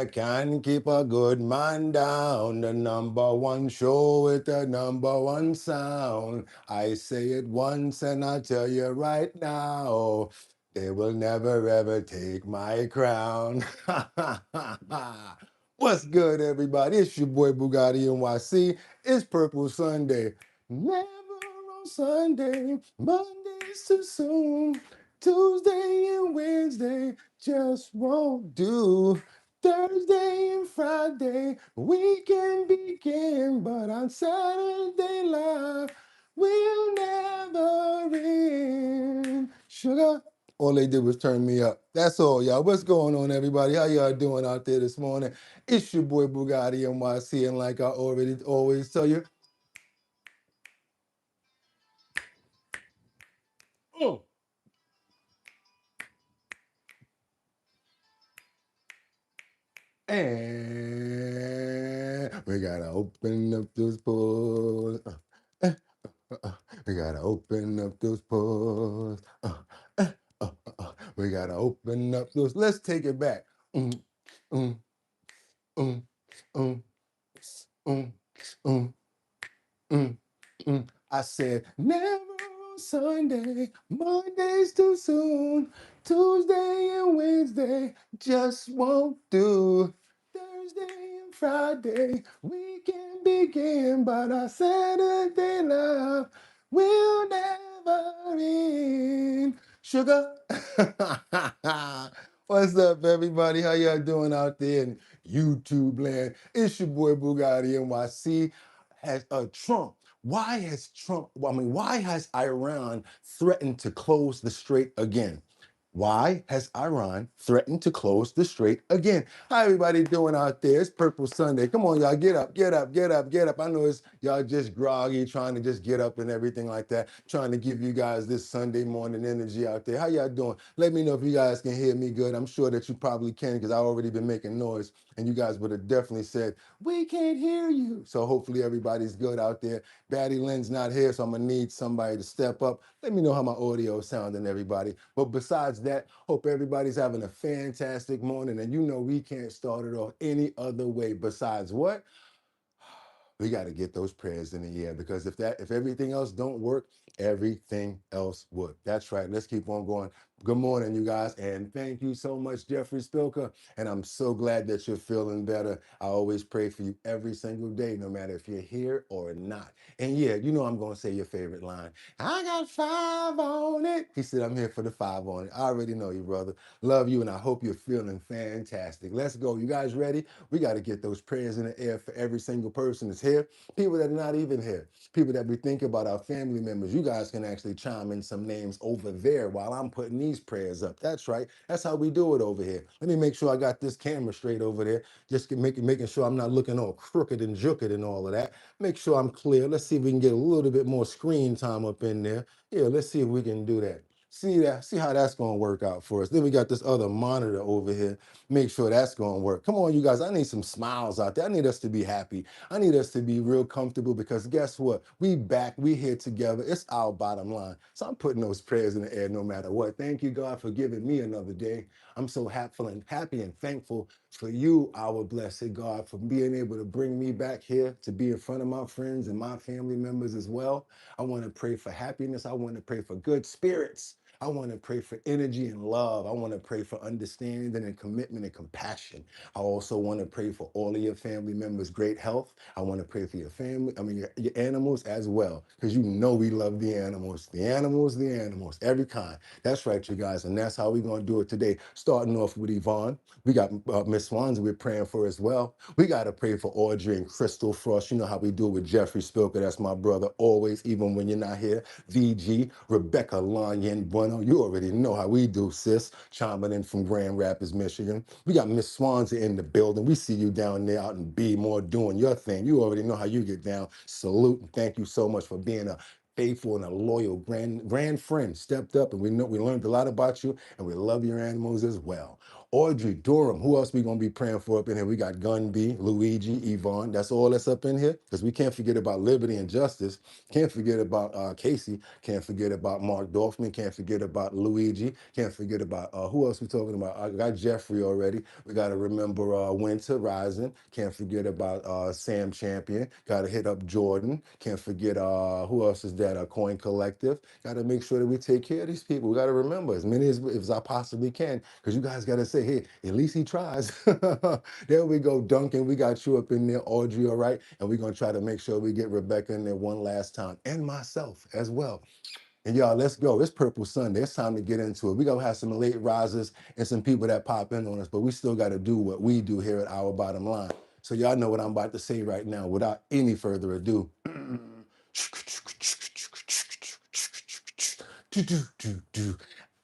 you can keep a good man down. The number one show with the number one sound. I say it once and I tell you right now, they will never ever take my crown. What's good, everybody? It's your boy Boogotti NYC. It's Purple Sunday. Never on Sunday. Monday's too soon. Tuesday and Wednesday just won't do. Thursday and Friday we can begin, but on Saturday live we'll never end. Sugar. All they did was turn me up. That's all, y'all. What's going on, everybody? How y'all doing out there this morning? It's your boy Boogotti NYC, and like I already always tell you, mm, and we gotta open up those pores. Uh, we gotta open up those pores. We gotta open up those. Let's take it back. Mm, mm, mm, mm, mm, mm, mm, mm. I said, never on Sunday, Monday's too soon, Tuesday and Wednesday just won't do. Thursday and Friday, we can begin, but our Saturday love will never end. Sugar. What's up, everybody? How y'all doing out there in YouTube land? It's your boy Boogotti NYC. Has Trump? Why has Trump? Why has Iran threatened to close the strait again? Why has Iran threatened to close the strait again? How everybody doing out there? It's Purple Sunday. Come on, y'all, get up, get up, get up, get up. I know it's y'all just groggy, trying to just get up and everything like that. Trying to give you guys this Sunday morning energy out there. How y'all doing? Let me know if you guys can hear me good. I'm sure that you probably can because I've already been making noise, and you guys would have definitely said, we can't hear you. So hopefully everybody's good out there. Batty Lynn's not here, so I'm gonna need somebody to step up. Let me know how my audio is sounding, everybody. But besides that, hope everybody's having a fantastic morning. And you know we can't start it off any other way besides what? We got to get those prayers in the air, because if everything else don't work, everything else would. That's right. Let's keep on going. Good morning, you guys, and thank you so much, Jeffrey Spilker. And I'm so glad that you're feeling better. I always pray for you every single day, no matter if you're here or not. And yeah, you know I'm going to say your favorite line. I got 5 on it. He said, I'm here for the 5 on it. I already know you, brother. Love you, and I hope you're feeling fantastic. Let's go. You guys ready? We got to get those prayers in the air for every single person that's here. People that are not even here. People that we think about, our family members. You guys can actually chime in some names over there while I'm putting these prayers up. That's right. That's how we do it over here. Let me make sure I got this camera straight over there. Just making sure I'm not looking all crooked and jooked and all of that. Make sure I'm clear. Let's see if we can get a little bit more screen time up in there. Yeah, let's see if we can do that. See how that's going to work out for us. Then we got this other monitor over here. Make sure that's going to work. Come on, you guys. I need some smiles out there. I need us to be happy. I need us to be real comfortable, because guess what? We back. We here together. It's our bottom line. So I'm putting those prayers in the air no matter what. Thank you, God, for giving me another day. I'm so happy and thankful for you, our blessed God, for being able to bring me back here to be in front of my friends and my family members as well. I want to pray for happiness. I want to pray for good spirits. I want to pray for energy and love. I want to pray for understanding and commitment and compassion. I also want to pray for all of your family members' great health. I want to pray for your family, your animals as well, because you know we love the animals. The animals, every kind. That's right, you guys, and that's how we're going to do it today. Starting off with Yvonne. We got Miss Swanza we're praying for as well. We got to pray for Audrey and Crystal Frost. You know how we do it with Jeffrey Spilker. That's my brother always, even when you're not here. VG, Rebecca Lanyan Bueno. You already know how we do, sis. Chiming in from Grand Rapids, Michigan. We got Miss Swanza in the building. We see you down there out in B more doing your thing. You already know how you get down. Salute and thank you so much for being a faithful and a loyal grand friend. Stepped up, and we know we learned a lot about you, and we love your animals as well. Audrey, Durham. Who else we gonna be praying for up in here? We got Gun B, Luigi, Yvonne. That's all that's up in here. Because we can't forget about liberty and justice. Can't forget about Casey. Can't forget about Mark Dorfman. Can't forget about Luigi. Can't forget about who else we talking about? I got Jeffrey already. We got to remember Winter Rising. Can't forget about Sam Champion. Got to hit up Jordan. Can't forget who else is that? Coin Collective. Got to make sure that we take care of these people. We got to remember as many as I possibly can, because you guys got to say, hey, at least he tries. There we go, Duncan. We got you up in there, Audrey, all right? And we're going to try to make sure we get Rebecca in there one last time, and myself as well. And y'all, let's go. It's Purple Sunday. It's time to get into it. We're going to have some late risers and some people that pop in on us, but we still got to do what we do here at Our Bottom Line. So y'all know what I'm about to say right now without any further ado.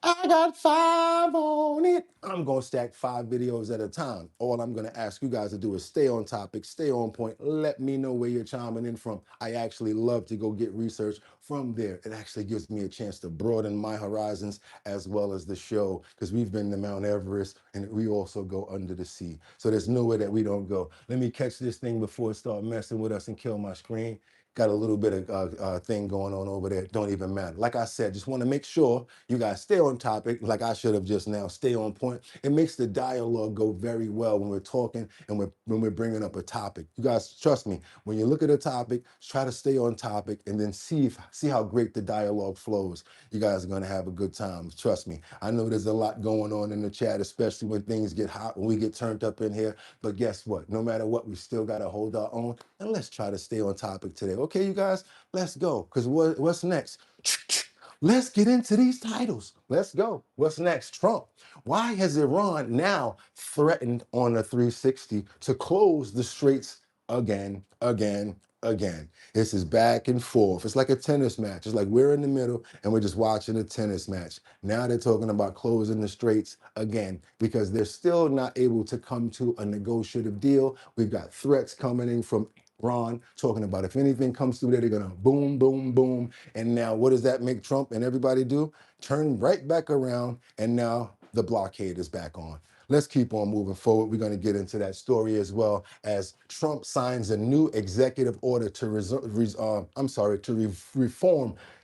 I got 5 on it. I'm going to stack 5 videos at a time. All I'm going to ask you guys to do is stay on topic, stay on point. Let me know where you're chiming in from. I actually love to go get research from there. It actually gives me a chance to broaden my horizons as well as the show, because we've been to Mount Everest and we also go under the sea. So there's nowhere that we don't go. Let me catch this thing before it starts messing with us and kill my screen. Got a little bit of thing going on over there. Don't even matter. Like I said, just want to make sure you guys stay on topic, like I should have just now. Stay on point. It makes the dialogue go very well when we're talking and when we're bringing up a topic. You guys, trust me, when you look at a topic, try to stay on topic and then see how great the dialogue flows. You guys are going to have a good time. Trust me. I know there's a lot going on in the chat, especially when things get hot, when we get turned up in here. But guess what? No matter what, we still got to hold our own. And let's try to stay on topic today. Okay, you guys, let's go. Because what's next? Let's get into these titles. Let's go. What's next? Trump. Why has Iran now threatened on a 360 to close the straits again? This is back and forth. It's like a tennis match. It's like we're in the middle and we're just watching a tennis match. Now they're talking about closing the straits again because they're still not able to come to a negotiative deal. We've got threats coming in from Ron talking about if anything comes through there, they're gonna boom, boom, boom. And now what does that make Trump and everybody do? Turn right back around, and now the blockade is back on. Let's keep on moving forward. We're going to get into that story as well as Trump signs a new executive order to reform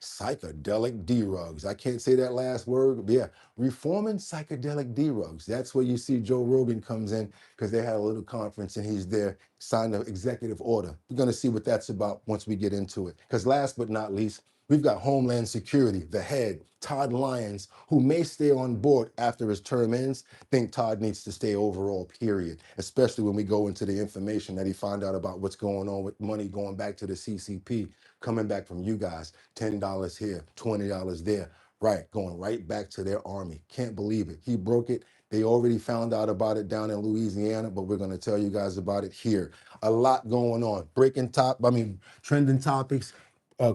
psychedelic drugs. I can't say that last word, but yeah, reforming psychedelic drugs. That's where you see Joe Rogan comes in because they had a little conference and he's there, signed an executive order. We're going to see what that's about once we get into it. Because last but not least, we've got Homeland Security, the head, Todd Lyons, who may stay on board after his term ends. Think Todd needs to stay overall, period, especially when we go into the information that he found out about what's going on with money going back to the CCP, coming back from you guys, $10 here, $20 there, right, going right back to their army. Can't believe it. He broke it. They already found out about it down in Louisiana, but we're going to tell you guys about it here. A lot going on. Trending topics,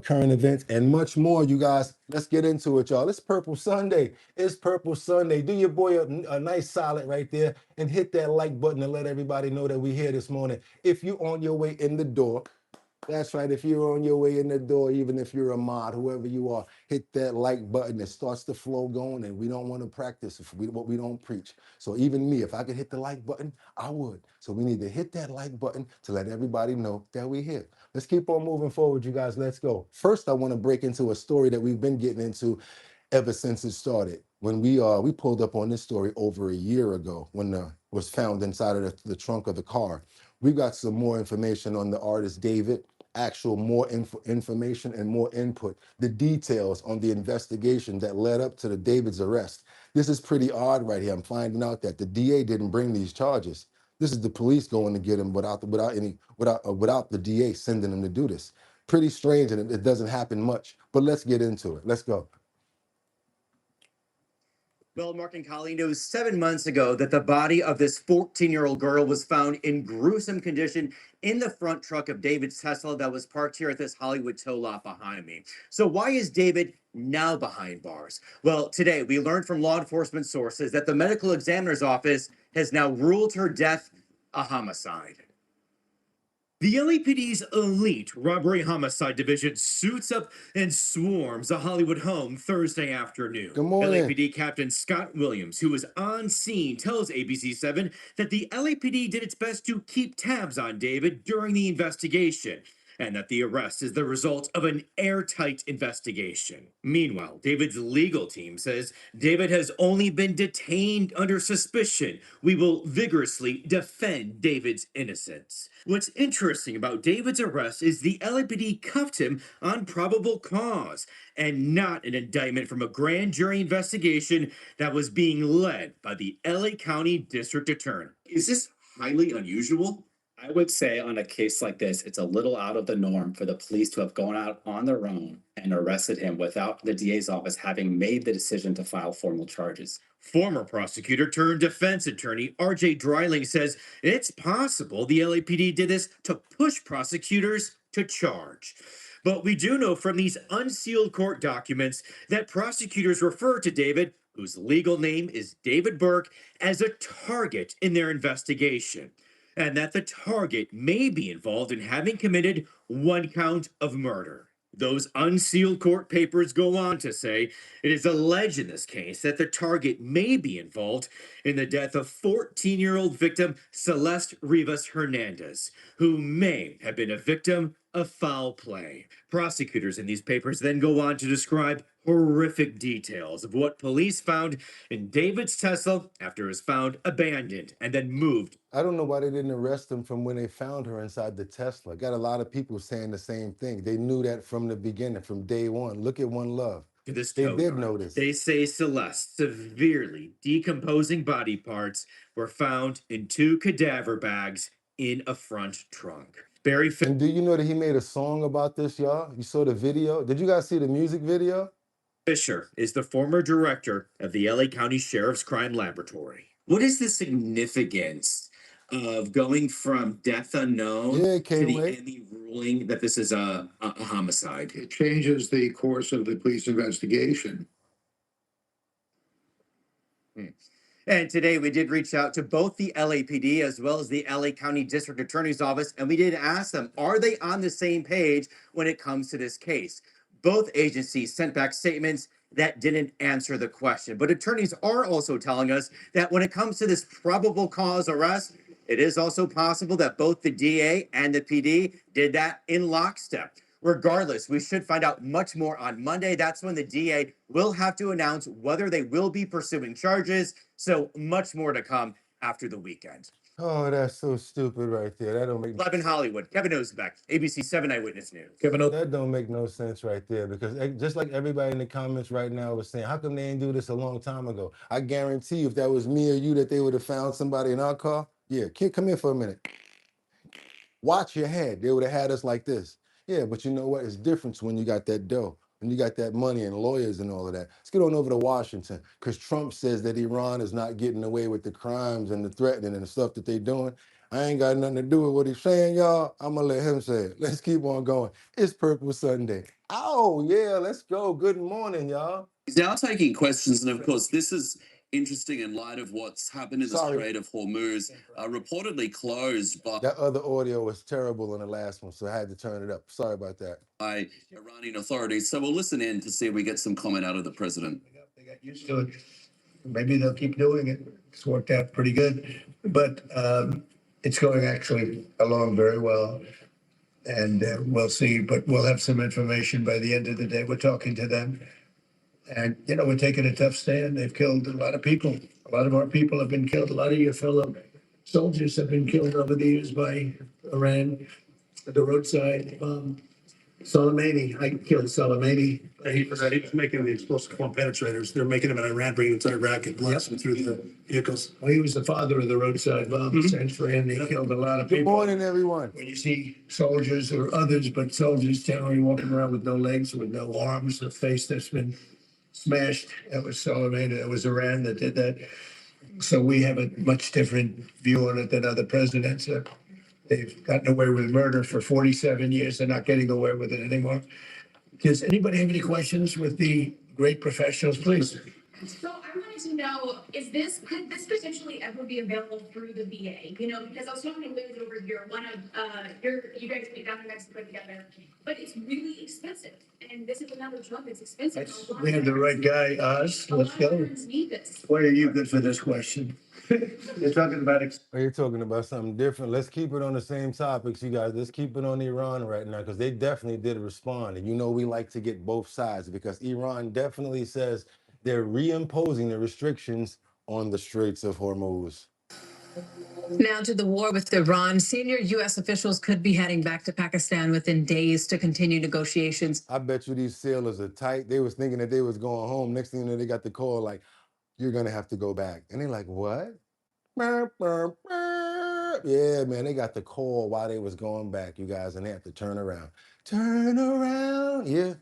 current events, and much more, you guys. Let's get into it, y'all. It's Purple Sunday. It's Purple Sunday. Do your boy a nice solid right there and hit that like button to let everybody know that we're here this morning. If you're on your way in the door, that's right. If you're on your way in the door, even if you're a mod, whoever you are, hit that like button. It starts the flow going, and we don't want to practice what we don't preach. So even me, if I could hit the like button, I would. So we need to hit that like button to let everybody know that we're here. Let's keep on moving forward, you guys. Let's go. First, I want to break into a story that we've been getting into ever since it started. When we pulled up on this story over a year ago when was found inside of the trunk of the car. We've got some more information on the artist David, actual more information and more input, the details on the investigation that led up to the David's arrest. This is pretty odd right here. I'm finding out that the DA didn't bring these charges. This is the police going to get him without the DA sending him to do this. Pretty strange, and it doesn't happen much. But let's get into it. Let's go. Well, Mark and Colleen, it was 7 months ago that the body of this 14-year-old girl was found in gruesome condition in the front truck of David's Tesla that was parked here at this Hollywood tow lot behind me. So why is David now behind bars? Well, today we learned from law enforcement sources that the medical examiner's office has now ruled her death a homicide. The LAPD's elite robbery homicide division suits up and swarms a Hollywood home Thursday afternoon. Good morning. LAPD Captain Scott Williams, who was on scene, tells ABC7 that the LAPD did its best to keep tabs on David during the investigation, and that the arrest is the result of an airtight investigation. Meanwhile, David's legal team says David has only been detained under suspicion. We will vigorously defend David's innocence. What's interesting about David's arrest is the LAPD cuffed him on probable cause and not an indictment from a grand jury investigation that was being led by the LA County District Attorney. Is this highly unusual? I would say on a case like this, it's a little out of the norm for the police to have gone out on their own and arrested him without the DA's office having made the decision to file formal charges. Former prosecutor turned defense attorney RJ Dreiling says it's possible the LAPD did this to push prosecutors to charge. But we do know from these unsealed court documents that prosecutors refer to David, whose legal name is David Burke, as a target in their investigation, and that the target may be involved in having committed one count of murder. Those unsealed court papers go on to say it is alleged in this case that the target may be involved in the death of 14-year-old victim Celeste Rivas Hernandez, who may have been a victim of foul play. Prosecutors in these papers then go on to describe horrific details of what police found in David's Tesla after it was found abandoned and then moved. I don't know why they didn't arrest him from when they found her inside the Tesla. Got a lot of people saying the same thing. They knew that from the beginning, from day one. Look at One Love. To this They tow did yard. notice. They say Celeste's severely decomposing body parts were found in 2 cadaver bags in a front trunk. Barry And do you know that he made a song about this, y'all? You saw the video? Did you guys see the music video? Fisher is the former director of the LA County Sheriff's Crime Laboratory. What is the significance of going from death unknown Yeah, to can't the wait. ending ruling that this is a homicide? It changes the course of the police investigation. And today we did reach out to both the LAPD as well as the LA County District Attorney's Office, and we did ask them, are they on the same page when it comes to this case? Both agencies sent back statements that didn't answer the question. But attorneys are also telling us that when it comes to this probable cause arrest, it is also possible that both the DA and the PD did that in lockstep. Regardless, we should find out much more on Monday. That's when the DA will have to announce whether they will be pursuing charges. So much more to come after the weekend. Oh, that's so stupid right there. That don't make Live in Hollywood, Kevin Ozbeck, ABC 7 Eyewitness News. that don't make no sense right there, because just like everybody in the comments right now was saying, how come they didn't do this a long time ago? I guarantee you, if that was me or you, that they would have found somebody in our car. Yeah, kid, come here for a minute. Watch your head. They would have had us like this. Yeah, but you know what? It's different when you got that dough, when you got that money and lawyers and all of that. Let's get on over to Washington, because Trump says that Iran is not getting away with the crimes and the threatening and the stuff that they're doing. I ain't got nothing to do with what he's saying, y'all. I'm going to let him say it. Let's keep on going. It's Purple Sunday. Oh, yeah, let's go. Good morning, y'all. He's now taking questions, and of course, this is interesting in light of what's happened in the Sorry. Strait of Hormuz, reportedly closed That other audio was terrible in the last one, so I had to turn it up. Sorry about that. by Iranian authorities. So we'll listen in to see if we get some comment out of the president. They got used to it. Maybe they'll keep doing it. It's worked out pretty good, but it's going actually along very well. And we'll see, but we'll have some information by the end of the day. We're talking to them. And, you know, we're taking a tough stand. They've killed a lot of people. A lot of our people have been killed. A lot of your fellow soldiers have been killed over the years by Iran at the roadside. Soleimani, I killed Soleimani. He was making the explosive bomb penetrators. They're making them in Iran, bringing them to Iraq and blasting through the vehicles. Well, he was the father of the roadside bomb century, and he killed a lot of Good people. morning, everyone. When you see soldiers or others, but soldiers generally walking around with no legs, with no arms, a face that's been smashed, that was Soleimani, that was Iran that did that. So we have a much different view on it than other presidents. They've gotten away with murder for 47 years. They're not getting away with it anymore. Does anybody have any questions with the great professionals, please? So I want to to know, could this potentially ever be available through the VA? You know, because I was talking to Liz over here, one of you guys meet down in Mexico together, but it's really expensive. And this is another drug that's expensive. We have the right guy, us. Let's go. Need this. Why are you good for this question? You're talking about You're talking about something different. Let's keep it on the same topics, you guys. Let's keep it on Iran right now, because they definitely did respond. And you know we like to get both sides, because Iran definitely says they're reimposing the restrictions on the Straits of Hormuz. Now to the war with Iran. Senior U.S. officials could be heading back to Pakistan within days to continue negotiations. I bet you these sailors are tight. They was thinking that they was going home. Next thing you know, they got the call like, you're going to have to go back. And they're like, what? Burr, burr, burr. Yeah, man, they got the call while they was going back, you guys, and they have to turn around. Turn around, yeah.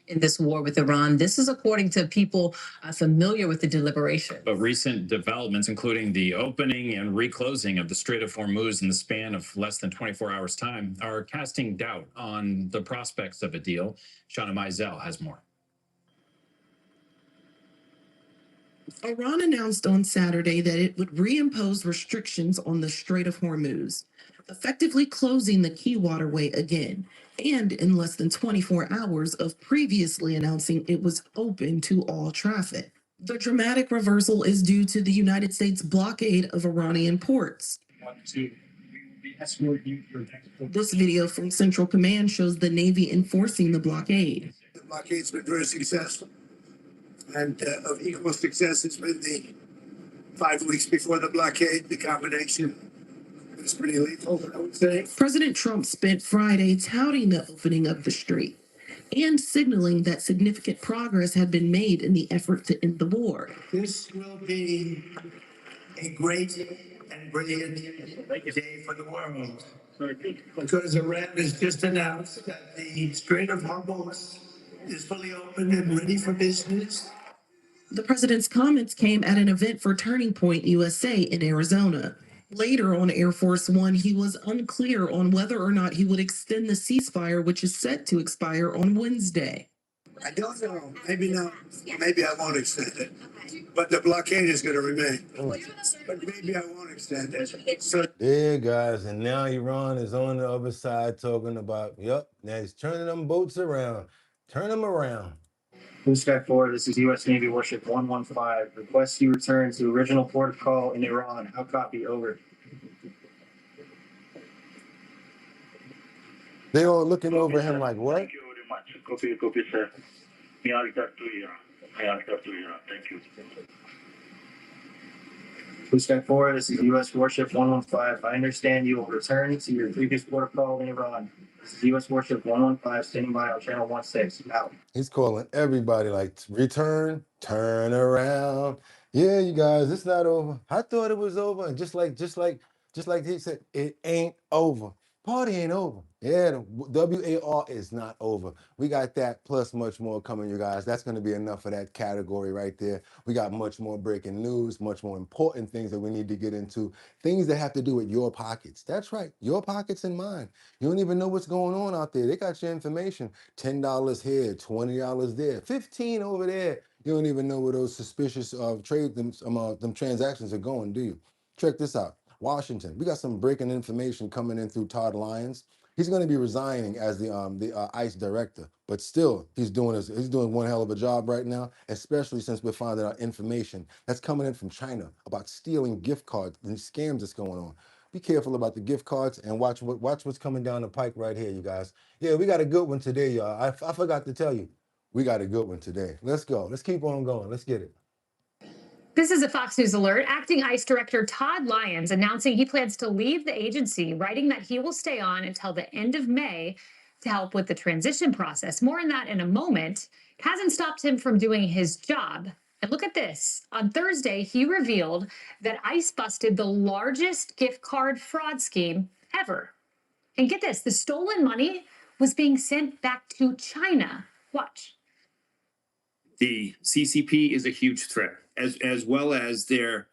In this war with Iran. This is according to people familiar with the deliberation. But recent developments, including the opening and reclosing of the Strait of Hormuz in the span of less than 24 hours' time, are casting doubt on the prospects of a deal. Shauna Mizell has more. Iran announced on Saturday that it would reimpose restrictions on the Strait of Hormuz, effectively closing the key waterway again, and in less than 24 hours of previously announcing it was open to all traffic. The dramatic reversal is due to the United States blockade of Iranian ports. This video from Central Command shows the Navy enforcing the blockade. The blockade's been very successful. And of equal success has been the 5 weeks before the blockade. The combination was pretty lethal, I would say. President Trump spent Friday touting the opening of the strait and signaling that significant progress had been made in the effort to end the war. This will be a great and brilliant day for the world, because Iran has just announced that the Strait of Hormuz is fully open and ready for business. The president's comments came at an event for Turning Point USA in Arizona. Later on Air Force One, he was unclear on whether or not he would extend the ceasefire, which is set to expire on Wednesday. I don't know. Maybe not. Maybe I won't extend it. But the blockade is going to remain. But maybe I won't extend it. So Yeah, guys, and now Iran is on the other side talking about, yep, now he's turning them boats around. Turn them around. Blue Sky 4, this is U.S. Navy Warship 115. Request you return to original port of call in Iran. How copy? Over. They all looking over him like, what? Thank you very much. Copy, sir. May I return to Iran? Thank you. Blue Sky 4, this is U.S. Warship 115. I understand you will return to your previous port of call in Iran. This is U.S. Warship 115, standing by on channel 16. Out. He's calling everybody like, return, turn around. Yeah, you guys, it's not over. I thought it was over. And just like he said, it ain't over. Party ain't over. Yeah, the WAR is not over. We got that plus much more coming, you guys. That's going to be enough of that category right there. We got much more breaking news, much more important things that we need to get into. Things that have to do with your pockets. That's right, your pockets and mine. You don't even know what's going on out there. They got your information. $10 here, $20 there, $15 over there. You don't even know where those suspicious trade them transactions are going, do you? Check this out. Washington, we got some breaking information coming in through Todd Lyons. He's going to be resigning as the ICE director, but still, he's doing one hell of a job right now, especially since we're finding out information that's coming in from China about stealing gift cards and scams that's going on. Be careful about the gift cards and watch what's coming down the pike right here, you guys. Yeah, we got a good one today, y'all. I forgot to tell you, we got a good one today. Let's go. Let's keep on going. Let's get it. This is a Fox News alert. Acting ICE Director Todd Lyons announcing he plans to leave the agency, writing that he will stay on until the end of May to help with the transition process. More on that in a moment. It hasn't stopped him from doing his job. And look at this. On Thursday, he revealed that ICE busted the largest gift card fraud scheme ever. And get this, the stolen money was being sent back to China. Watch. The CCP is a huge threat, as well as their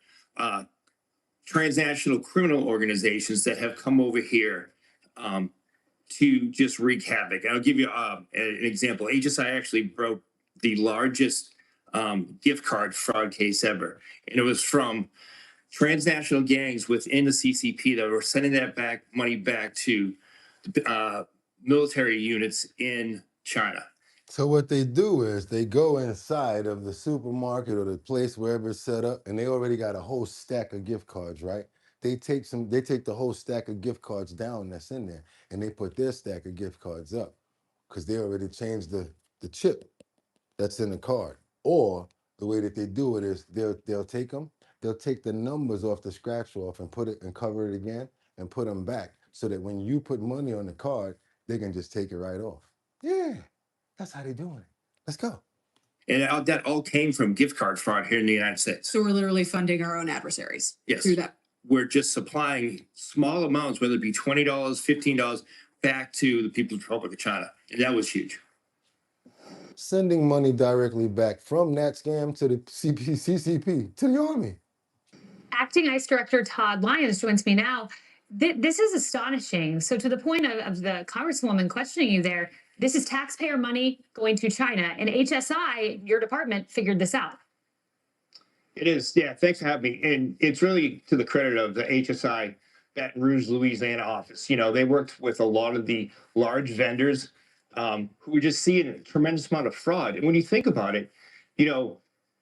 transnational criminal organizations that have come over here to just wreak havoc. I'll give you an example. HSI actually broke the largest gift card fraud case ever. And it was from transnational gangs within the CCP that were sending that money back to military units in China. So what they do is they go inside of the supermarket or the place wherever it's set up, and they already got a whole stack of gift cards, right? They take the whole stack of gift cards down that's in there, and they put their stack of gift cards up because they already changed the chip that's in the card. Or the way that they do it is they'll take the numbers off the scratch off and put it and cover it again and put them back so that when you put money on the card, they can just take it right off. Yeah, that's how they're doing it. Let's go. And that all came from gift card fraud here in the United States. So we're literally funding our own adversaries. Yes. Through that. We're just supplying small amounts, whether it be $20, $15, back to the People's Republic of China. And that was huge. Sending money directly back from that scam to the CCP, to the Army. Acting ICE Director Todd Lyons joins me now. This is astonishing. So to the point of the Congresswoman questioning you there, this is taxpayer money going to China, and HSI, your department, figured this out. It is. Yeah, thanks for having me. And it's really to the credit of the HSI Baton Rouge, Louisiana office. You know, they worked with a lot of the large vendors who were just seeing a tremendous amount of fraud. And when you think about it, you know,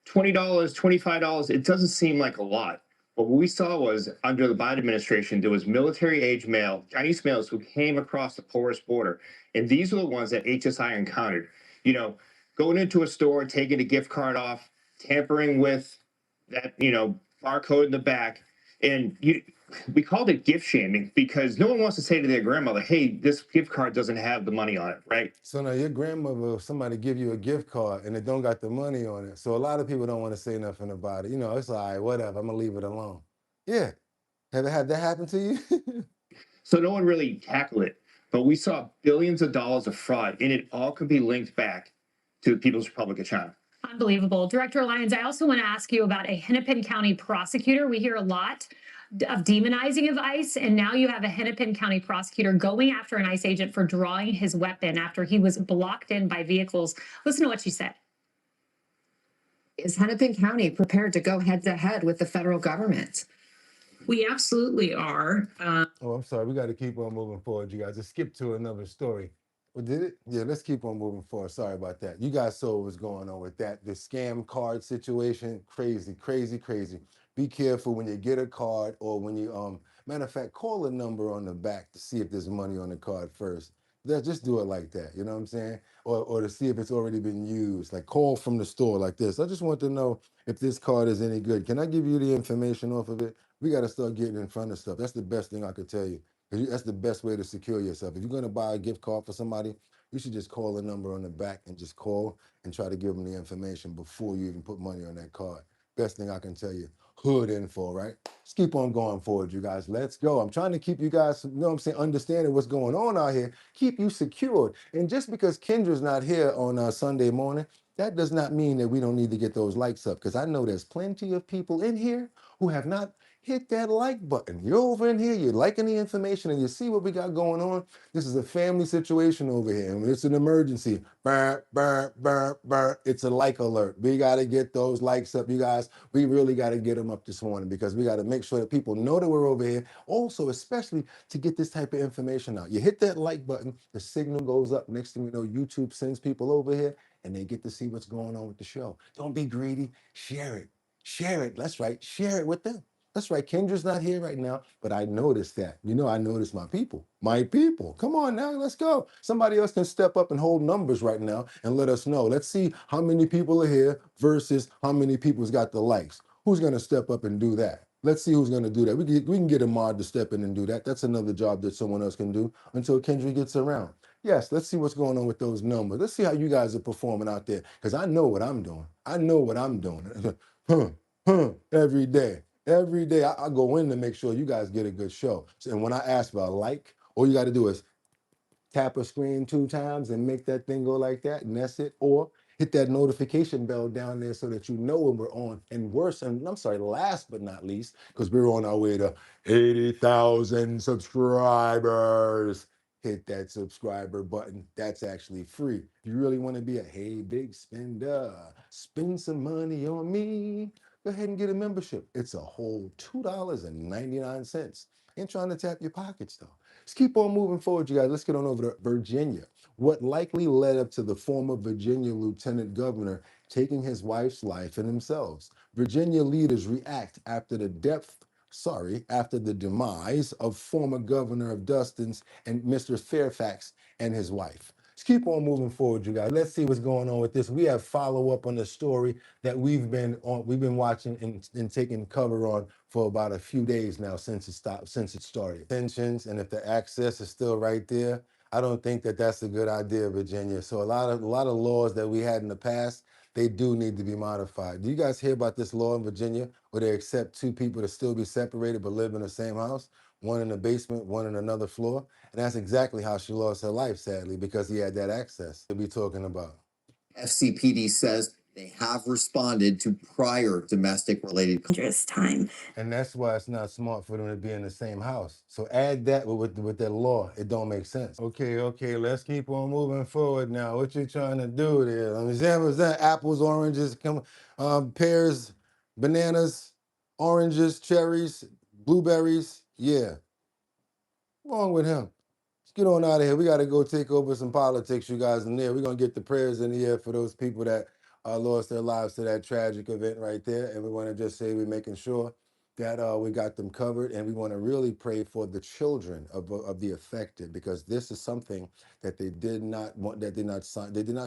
$20, $25, it doesn't seem like a lot. But what we saw was under the Biden administration, there was military-age male, Chinese males who came across the porous border. And these are the ones that HSI encountered. You know, going into a store, taking a gift card off, tampering with that, you know, barcode in the back. And we called it gift shaming because no one wants to say to their grandmother, hey, this gift card doesn't have the money on it, right? So now your grandmother, somebody give you a gift card and it don't got the money on it. So a lot of people don't want to say nothing about it. You know, it's all right, whatever, I'm gonna leave it alone. Yeah. Have it had that happen to you? So no one really tackled it, but we saw billions of dollars of fraud, and it all could be linked back to the People's Republic of China. Unbelievable. Director Lyons, I also want to ask you about a Hennepin County prosecutor. We hear a lot of demonizing of ICE, and now you have a Hennepin County prosecutor going after an ICE agent for drawing his weapon after he was blocked in by vehicles. Listen to what she said. Is Hennepin County prepared to go head-to-head with the federal government? We absolutely are. Oh, I'm sorry. We got to keep on moving forward, you guys. Just skip to another story. Well, did it? Yeah, let's keep on moving forward. Sorry about that. You guys saw what's going on with that. The scam card situation, crazy, crazy, crazy. Be careful when you get a card or when you, matter of fact, call a number on the back to see if there's money on the card first. Just do it like that, you know what I'm saying? Or to see if it's already been used, like call from the store like this. I just want to know if this card is any good. Can I give you the information off of it? We got to start getting in front of stuff. That's the best thing I could tell you. That's the best way to secure yourself. If you're going to buy a gift card for somebody, you should just call the number on the back and just call and try to give them the information before you even put money on that card. Best thing I can tell you. Hood info, right? Let's keep on going forward, you guys. Let's go. I'm trying to keep you guys, you know what I'm saying, understanding what's going on out here. Keep you secured. And just because Kendra's not here on Sunday morning, that does not mean that we don't need to get those likes up, because I know there's plenty of people in here who have not hit that like button. You're over in here, you're liking the information, and you see what we got going on. This is a family situation over here, and it's an emergency. Burr, burr, burr, burr. It's a like alert. We got to get those likes up, you guys. We really got to get them up this morning because we got to make sure that people know that we're over here. Also, especially to get this type of information out. You hit that like button, the signal goes up. Next thing you know, YouTube sends people over here, and they get to see what's going on with the show. Don't be greedy. Share it. Share it. That's right. Share it with them. That's right. Kendra's not here right now, but I noticed that. You know, I noticed my people. My people. Come on now, let's go. Somebody else can step up and hold numbers right now and let us know. Let's see how many people are here versus how many people's got the likes. Who's going to step up and do that? Let's see who's going to do that. We can get a mod to step in and do that. That's another job that someone else can do until Kendra gets around. Yes, let's see what's going on with those numbers. Let's see how you guys are performing out there, because I know what I'm doing. I know what I'm doing. Every day. Every day I go in to make sure you guys get a good show. So, and when I ask for a like, all you got to do is tap a screen 2 times and make that thing go like that, and that's it. Or hit that notification bell down there so that you know when we're on. And last but not least, because we're on our way to 80,000 subscribers. hit that subscriber button. That's actually free. If you really want to be a hey big spender, spend some money on me, go ahead and get a membership. It's a whole $2.99. Ain't trying to tap your pockets though. Let's keep on moving forward, you guys. Let's get on over to Virginia. What likely led up to the former Virginia lieutenant governor taking his wife's life and themselves. Virginia leaders react after the demise of former governor of Dustin's and Mr. Fairfax and his wife. Let's keep on moving forward, you guys. Let's see what's going on with this. We have follow up on the story that we've been watching and taking cover on for about a few days now since it started. Tensions, and if the access is still right there, I don't think that that's a good idea, Virginia. So a lot of laws that we had in the past, they do need to be modified. Do you guys hear about this law in Virginia where they accept two people to still be separated but live in the same house? One in the basement, one in another floor. And that's exactly how she lost her life, sadly, because he had that access to be talking about. FCPD says they have responded to prior domestic related dangerous time. And that's why it's not smart for them to be in the same house. So add that with that law. It don't make sense. Okay, let's keep on moving forward now. What you trying to do there? Is that apples, oranges, pears, bananas, oranges, cherries, blueberries? Yeah. What's wrong with him? Let's get on out of here. We got to go take over some politics, you guys, in there. We're going to get the prayers in the air for those people that lost their lives to that tragic event right there. And we want to just say we're making sure that we got them covered. And we want to really pray for the children of the affected, because this is something that they did not want, they did not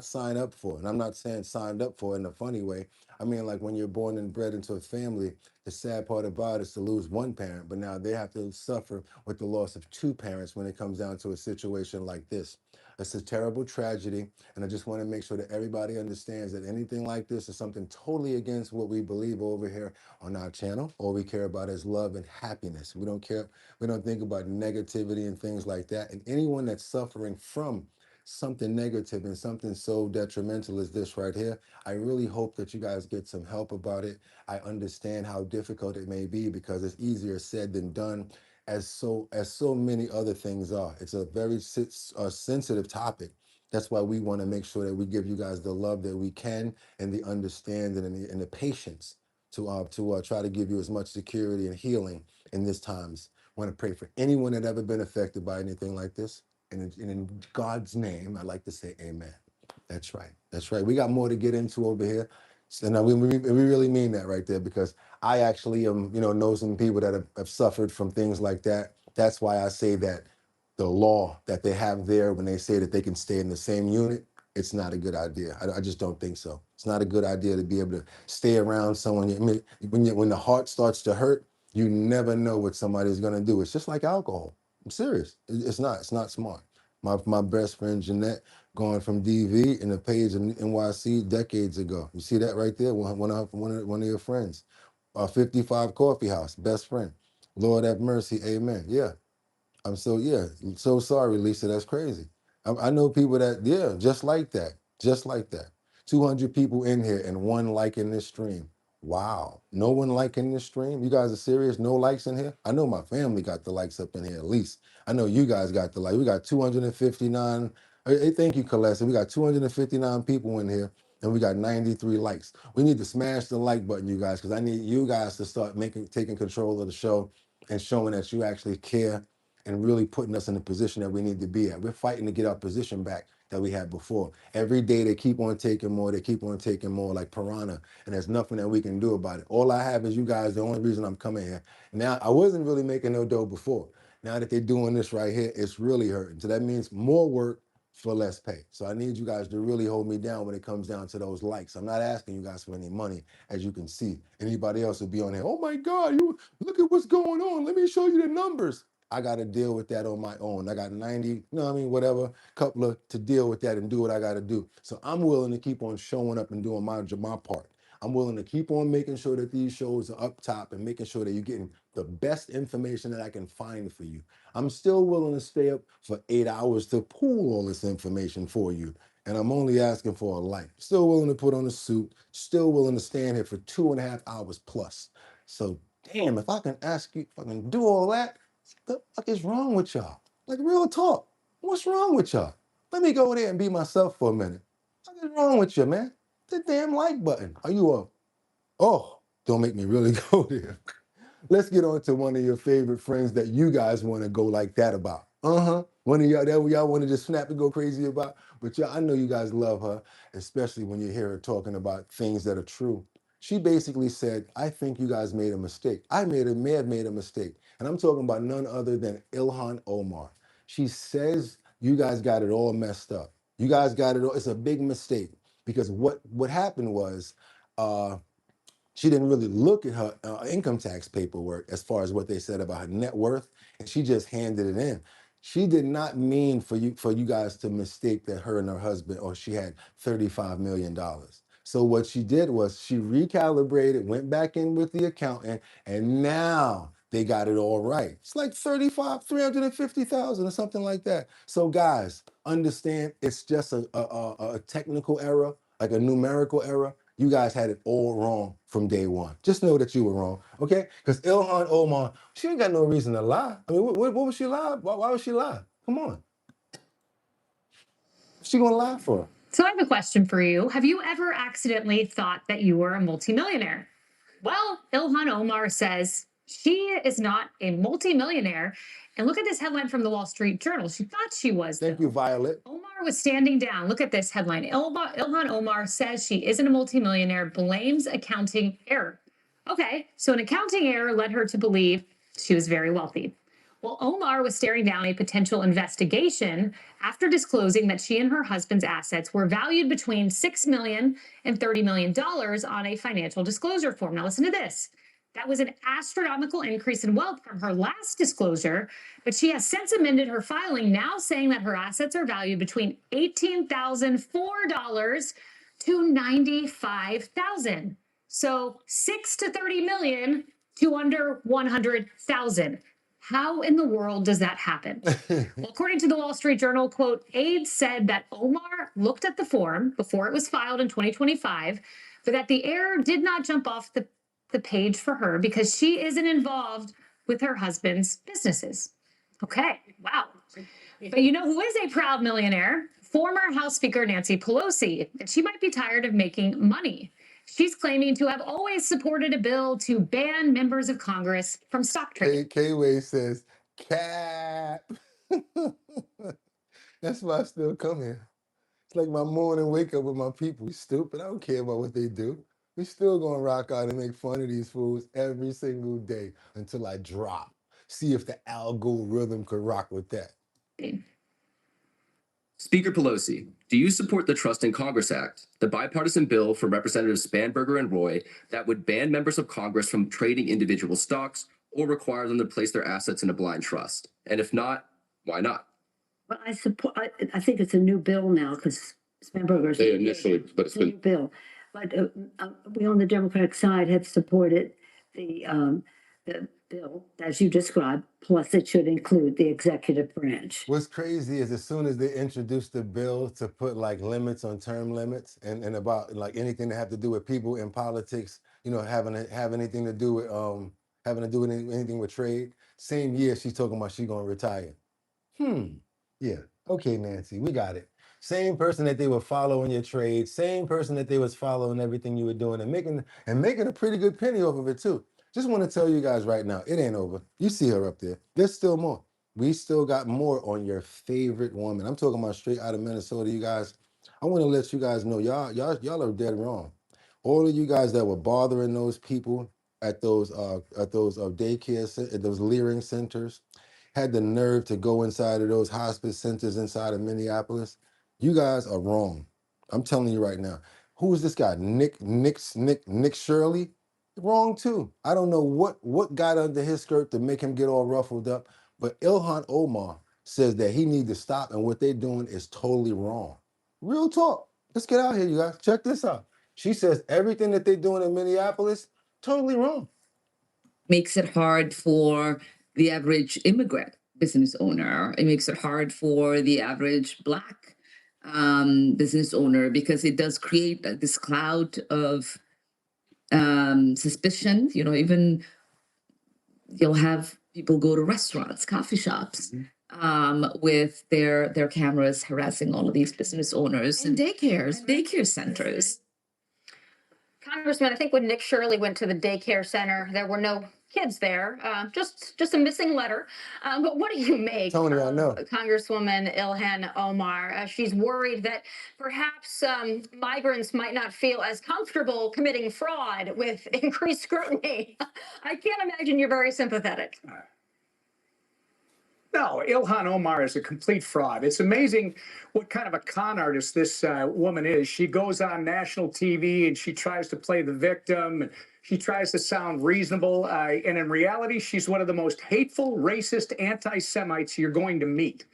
sign up for. And I'm not saying signed up for in a funny way. I mean, like when you're born and bred into a family, the sad part about it is to lose one parent, but now they have to suffer with the loss of two parents when it comes down to a situation like this. It's a terrible tragedy, and I just want to make sure that everybody understands that anything like this is something totally against what we believe over here on our channel. All we care about is love and happiness. We don't think about negativity and things like that. And anyone that's suffering from something negative and something so detrimental as this right here, I really hope that you guys get some help about it. I understand how difficult it may be because it's easier said than done, as so many other things are. It's a very sensitive topic. That's why we want to make sure that we give you guys the love that we can and the understanding and the patience to try to give you as much security and healing in this times. I want to pray for anyone that ever been affected by anything like this. And in God's name, I'd like to say amen. That's right. That's right. We got more to get into over here. So now we really mean that right there, because I actually know some people that have suffered from things like that. That's why I say that the law that they have there, when they say that they can stay in the same unit, it's not a good idea. I just don't think so. It's not a good idea to be able to stay around someone. I mean, when the heart starts to hurt, you never know what somebody's going to do. It's just like alcohol. I'm serious. It's not smart. My best friend Jeanette, going from DV in the page in NYC decades ago. You see that right there? One of your friends. 55 Coffee House, best friend. Lord have mercy, amen. Yeah. I'm so sorry, Lisa. That's crazy. I know people that, just like that. Just like that. 200 people in here and one like in this stream. Wow. No one liking this stream? You guys are serious? No likes in here? I know my family got the likes up in here at least. I know you guys got the like. We got 259. Hey, thank you, Colessa. We got 259 people in here and we got 93 likes. We need to smash the like button, you guys, because I need you guys to start taking control of the show and showing that you actually care and really putting us in the position that we need to be at. We're fighting to get our position back that we had before. Every day they keep on taking more, like piranha, and there's nothing that we can do about it. All I have is you guys, the only reason I'm coming here. Now, I wasn't really making no dough before. Now that they're doing this right here, it's really hurting. So that means more work for less pay. So I need you guys to really hold me down when it comes down to those likes. I'm not asking you guys for any money, as you can see. Anybody else will be on here, oh my God, you look at what's going on. Let me show you the numbers. I got to deal with that on my own. I got 90, whatever, couple to deal with that and do what I got to do. So I'm willing to keep on showing up and doing my part. I'm willing to keep on making sure that these shows are up top and making sure that you're getting the best information that I can find for you. I'm still willing to stay up for 8 hours to pull all this information for you. And I'm only asking for a like. Still willing to put on a suit, still willing to stand here for 2.5 hours plus. So damn, if I can ask you, if I can do all that, what the fuck is wrong with y'all? Like real talk. What's wrong with y'all? Let me go there and be myself for a minute. What's wrong with you, man? The damn like button. Are you up? Oh, don't make me really go there. Let's get on to one of your favorite friends that you guys want to go like that about. One of y'all that y'all want to just snap and go crazy about. But y'all, I know you guys love her, especially when you hear her talking about things that are true. She basically said, I think you guys made a mistake. May have made a mistake. And I'm talking about none other than Ilhan Omar. She says you guys got it all messed up. You guys got it all. It's a big mistake because what happened was she didn't really look at her income tax paperwork as far as what they said about her net worth, and she just handed it in. She did not mean for you guys to mistake that her and her husband, or she had $35 million. So what she did was she recalibrated, went back in with the accountant, and now they got it all right. It's like 350,000 or something like that. So guys, understand it's just a technical error, like a numerical error. You guys had it all wrong from day one. Just know that you were wrong, okay? Because Ilhan Omar, she ain't got no reason to lie. I mean, what was she lie? Why would she lie? Come on. What's she gonna lie for? So I have a question for you. Have you ever accidentally thought that you were a multimillionaire? Well, Ilhan Omar says she is not a multimillionaire. And look at this headline from the Wall Street Journal. She thought she was. Thank you, Violet. Omar was standing down. Look at this headline. Ilhan Omar says she isn't a multimillionaire, blames accounting error. Okay, so an accounting error led her to believe she was very wealthy. Well, Omar was staring down a potential investigation after disclosing that she and her husband's assets were valued between $6 million and $30 million on a financial disclosure form. Now listen to this. That was an astronomical increase in wealth from her last disclosure, but she has since amended her filing, now saying that her assets are valued between $18,004 to $95,000. So 6 to 30 million to under 100,000. How in the world does that happen? Well, according to the Wall Street Journal, quote, aides said that Omar looked at the form before it was filed in 2025, but that the error did not jump off the page for her because she isn't involved with her husband's businesses. Okay, wow. But you know who is a proud millionaire? Former House Speaker Nancy Pelosi, and she might be tired of making money. She's claiming to have always supported a bill to ban members of Congress from stock trading. K-Way says, cap. That's why I still come here. It's like my morning wake up with my people. We stupid. I don't care about what they do. We still gonna rock out and make fun of these fools every single day until I drop. See if the algorithm could rock with that. Speaker Pelosi, do you support the Trust in Congress Act, the bipartisan bill from Representatives Spanberger and Roy that would ban members of Congress from trading individual stocks or require them to place their assets in a blind trust? And if not, why not? Well, I support. I think it's a new bill now because Spanberger's. They initially, but it's a new been bill. But we on the Democratic side have supported the bill as you described. Plus, it should include the executive branch. What's crazy is as soon as they introduced the bill to put like limits on term limits and about like anything that have to do with people in politics, you know, have anything to do with anything with trade. Same year she's talking about she's gonna retire. Yeah. Okay, Nancy, we got it. Same person that they were following your trade, same person that they was following everything you were doing and making a pretty good penny off of it too. Just want to tell you guys right now, it ain't over. You see her up there. There's still more. We still got more on your favorite woman. I'm talking about straight out of Minnesota, you guys. I want to let you guys know y'all are dead wrong. All of you guys that were bothering those people at those daycare, at those Leering centers, had the nerve to go inside of those hospice centers inside of Minneapolis. You guys are wrong. I'm telling you right now. Who is this guy? Nick Shirley? Wrong too. I don't know what got under his skirt to make him get all ruffled up, but Ilhan Omar says that he needs to stop and what they're doing is totally wrong. Real talk. Let's get out here, you guys. Check this out. She says everything that they're doing in Minneapolis, totally wrong. Makes it hard for the average immigrant business owner. It makes it hard for the average Black business owner because it does create this cloud of suspicion. You know, even you'll have people go to restaurants, coffee shops, with their cameras harassing all of these business owners And daycares. and daycare centers. Congressman, I think when Nick Shirley went to the daycare center, there were no kids there, just a missing letter. But what do you make Tony, I know. Congresswoman Ilhan Omar? She's worried that perhaps migrants might not feel as comfortable committing fraud with increased scrutiny. I can't imagine you're very sympathetic. No, Ilhan Omar is a complete fraud. It's amazing what kind of a con artist this woman is. She goes on national TV and she tries to play the victim. And she tries to sound reasonable. And in reality, she's one of the most hateful, racist, anti-Semites you're going to meet.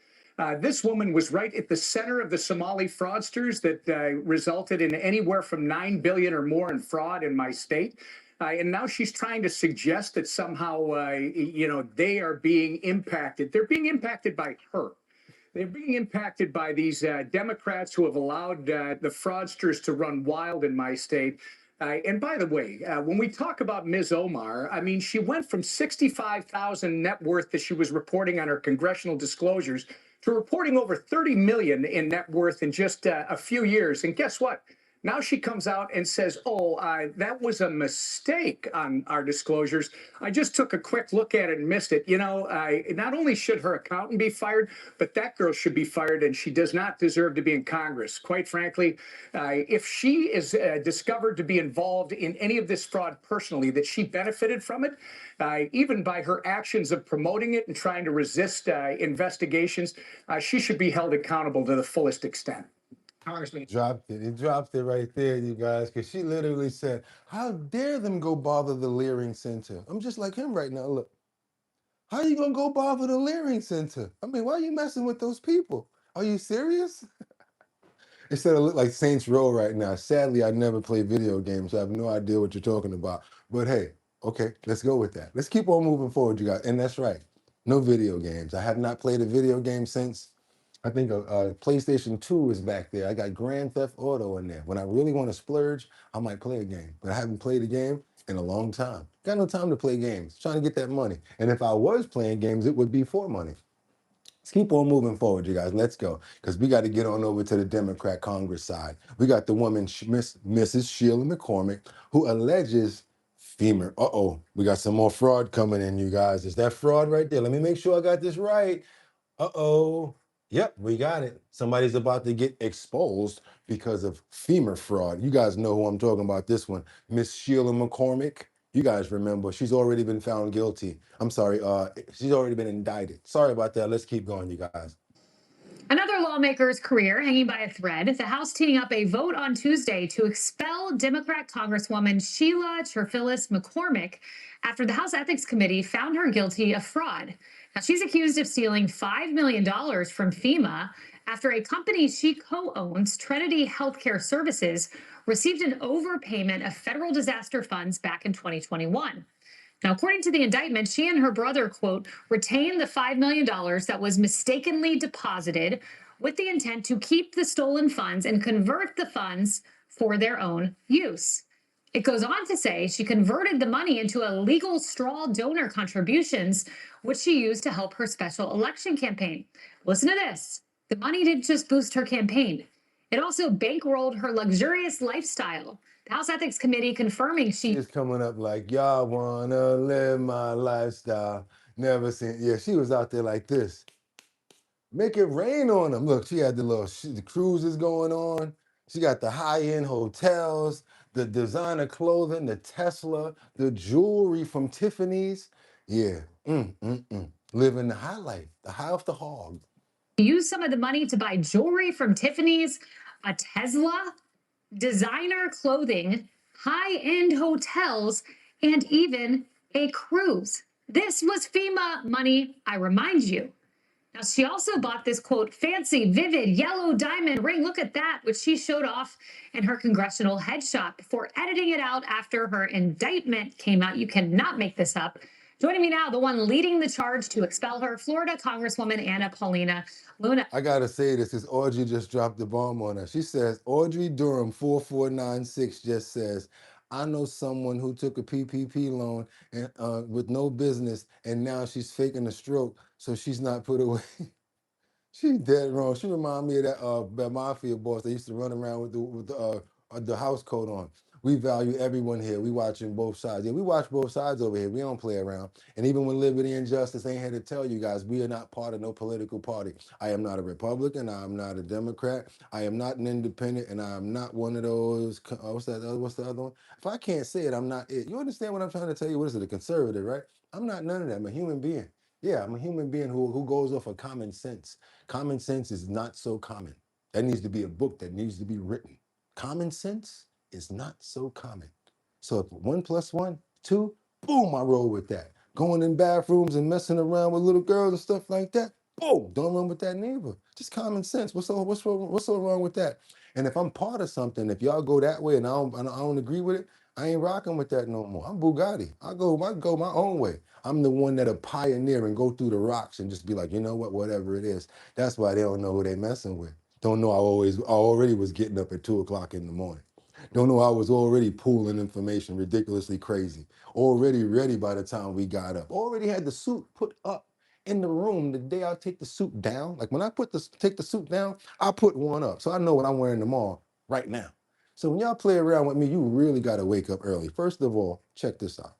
This woman was right at the center of the Somali fraudsters that resulted in anywhere from $9 billion or more in fraud in my state. And now she's trying to suggest that somehow, they are being impacted. They're being impacted by her. They're being impacted by these Democrats who have allowed the fraudsters to run wild in my state. And by the way, when we talk about Ms. Omar, I mean, she went from 65,000 net worth that she was reporting on her congressional disclosures to reporting over 30 million in net worth in just a few years. And guess what? Now she comes out and says, that was a mistake on our disclosures. I just took a quick look at it and missed it. Not only should her accountant be fired, but that girl should be fired, and she does not deserve to be in Congress. Quite frankly, if she is discovered to be involved in any of this fraud personally, that she benefited from it, even by her actions of promoting it and trying to resist investigations, she should be held accountable to the fullest extent. Congressman. Dropped it. He dropped it right there, you guys, because she literally said, how dare them go bother the Leering Center? I'm just like him right now. Look, how you going to go bother the Leering Center? I mean, why are you messing with those people? Are you serious? Instead of look like Saints Row right now. Sadly, I never play video games, so I have no idea what you're talking about. But hey, okay, let's go with that. Let's keep on moving forward, you guys. And that's right, no video games. I have not played a video game since I think a PlayStation 2 is back there. I got Grand Theft Auto in there. When I really want to splurge, I might play a game. But I haven't played a game in a long time. Got no time to play games. Trying to get that money. And if I was playing games, it would be for money. Let's keep on moving forward, you guys. Let's go. Because we got to get on over to the Democrat Congress side. We got the woman, Mrs. Sheila McCormick, who alleges FEMA. We got some more fraud coming in, you guys. Is that fraud right there? Let me make sure I got this right. Yep, we got it. Somebody's about to get exposed because of FEMA fraud. You guys know who I'm talking about, this one. Miss Sheila McCormick. You guys remember, she's already been found guilty. I'm sorry, she's already been indicted. Sorry about that. Let's keep going, you guys. Another lawmaker's career hanging by a thread. The House teeing up a vote on Tuesday to expel Democrat Congresswoman Sheila McCormick after the House Ethics Committee found her guilty of fraud. Now, she's accused of stealing $5 million from FEMA after a company she co-owns, Trinity Healthcare Services, received an overpayment of federal disaster funds back in 2021. Now, according to the indictment, she and her brother, quote, retained the $5 million that was mistakenly deposited with the intent to keep the stolen funds and convert the funds for their own use. It goes on to say she converted the money into illegal straw donor contributions, which she used to help her special election campaign. Listen to this. The money didn't just boost her campaign. It also bankrolled her luxurious lifestyle. The House Ethics Committee confirming she is coming up like, y'all wanna live my lifestyle. Never seen, yeah, she was out there like this. Make it rain on them. Look, she had the cruises going on. She got the high-end hotels, the designer clothing, the Tesla, the jewelry from Tiffany's. Yeah, living the high life, the high off the hog. used some of the money to buy jewelry from Tiffany's, a Tesla, designer clothing, high-end hotels, and even a cruise. This was FEMA money, I remind you. Now, she also bought this, quote, fancy, vivid, yellow diamond ring. Look at that, which she showed off in her congressional headshot before editing it out after her indictment came out. You cannot make this up. Joining me now, the one leading the charge to expel her, Florida Congresswoman Anna Paulina Luna. I gotta say this, is Audrey just dropped the bomb on her. She says, Audrey Durham 4496 just says, I know someone who took a PPP loan and with no business, and now she's faking a stroke, so she's not put away. She's dead wrong. She remind me of that mafia boss that used to run around with the house coat on. We value everyone here. We watching both sides. Yeah, we watch both sides over here. We don't play around. And even when liberty and justice ain't here to tell you guys, we are not part of no political party. I am not a Republican. I am not a Democrat. I am not an independent, and I am not one of those. What's that? What's the other one? If I can't say it, I'm not it. You understand what I'm trying to tell you? What is it? A conservative, right? I'm not none of that. I'm a human being. Yeah, I'm a human being who goes off of common sense. Common sense is not so common. That needs to be a book that needs to be written. Common sense is not so common. So if 1 + 1, 2, boom, I roll with that. Going in bathrooms and messing around with little girls and stuff like that, boom, don't run with that neither. Just common sense. What's so wrong with that? And if I'm part of something, if y'all go that way and I don't agree with it, I ain't rocking with that no more. I'm Boogotti. I go my own way. I'm the one that'll pioneer and go through the rocks and just be like, you know what, whatever it is. That's why they don't know who they messing with. Don't know I already was getting up at 2 o'clock in the morning. Don't know I was already pooling information ridiculously crazy. Already ready by the time we got up. Already had the suit put up in the room the day I take the suit down. Like when I take the suit down, I put one up. So I know what I'm wearing tomorrow right now. So when y'all play around with me, you really got to wake up early. First of all, check this out.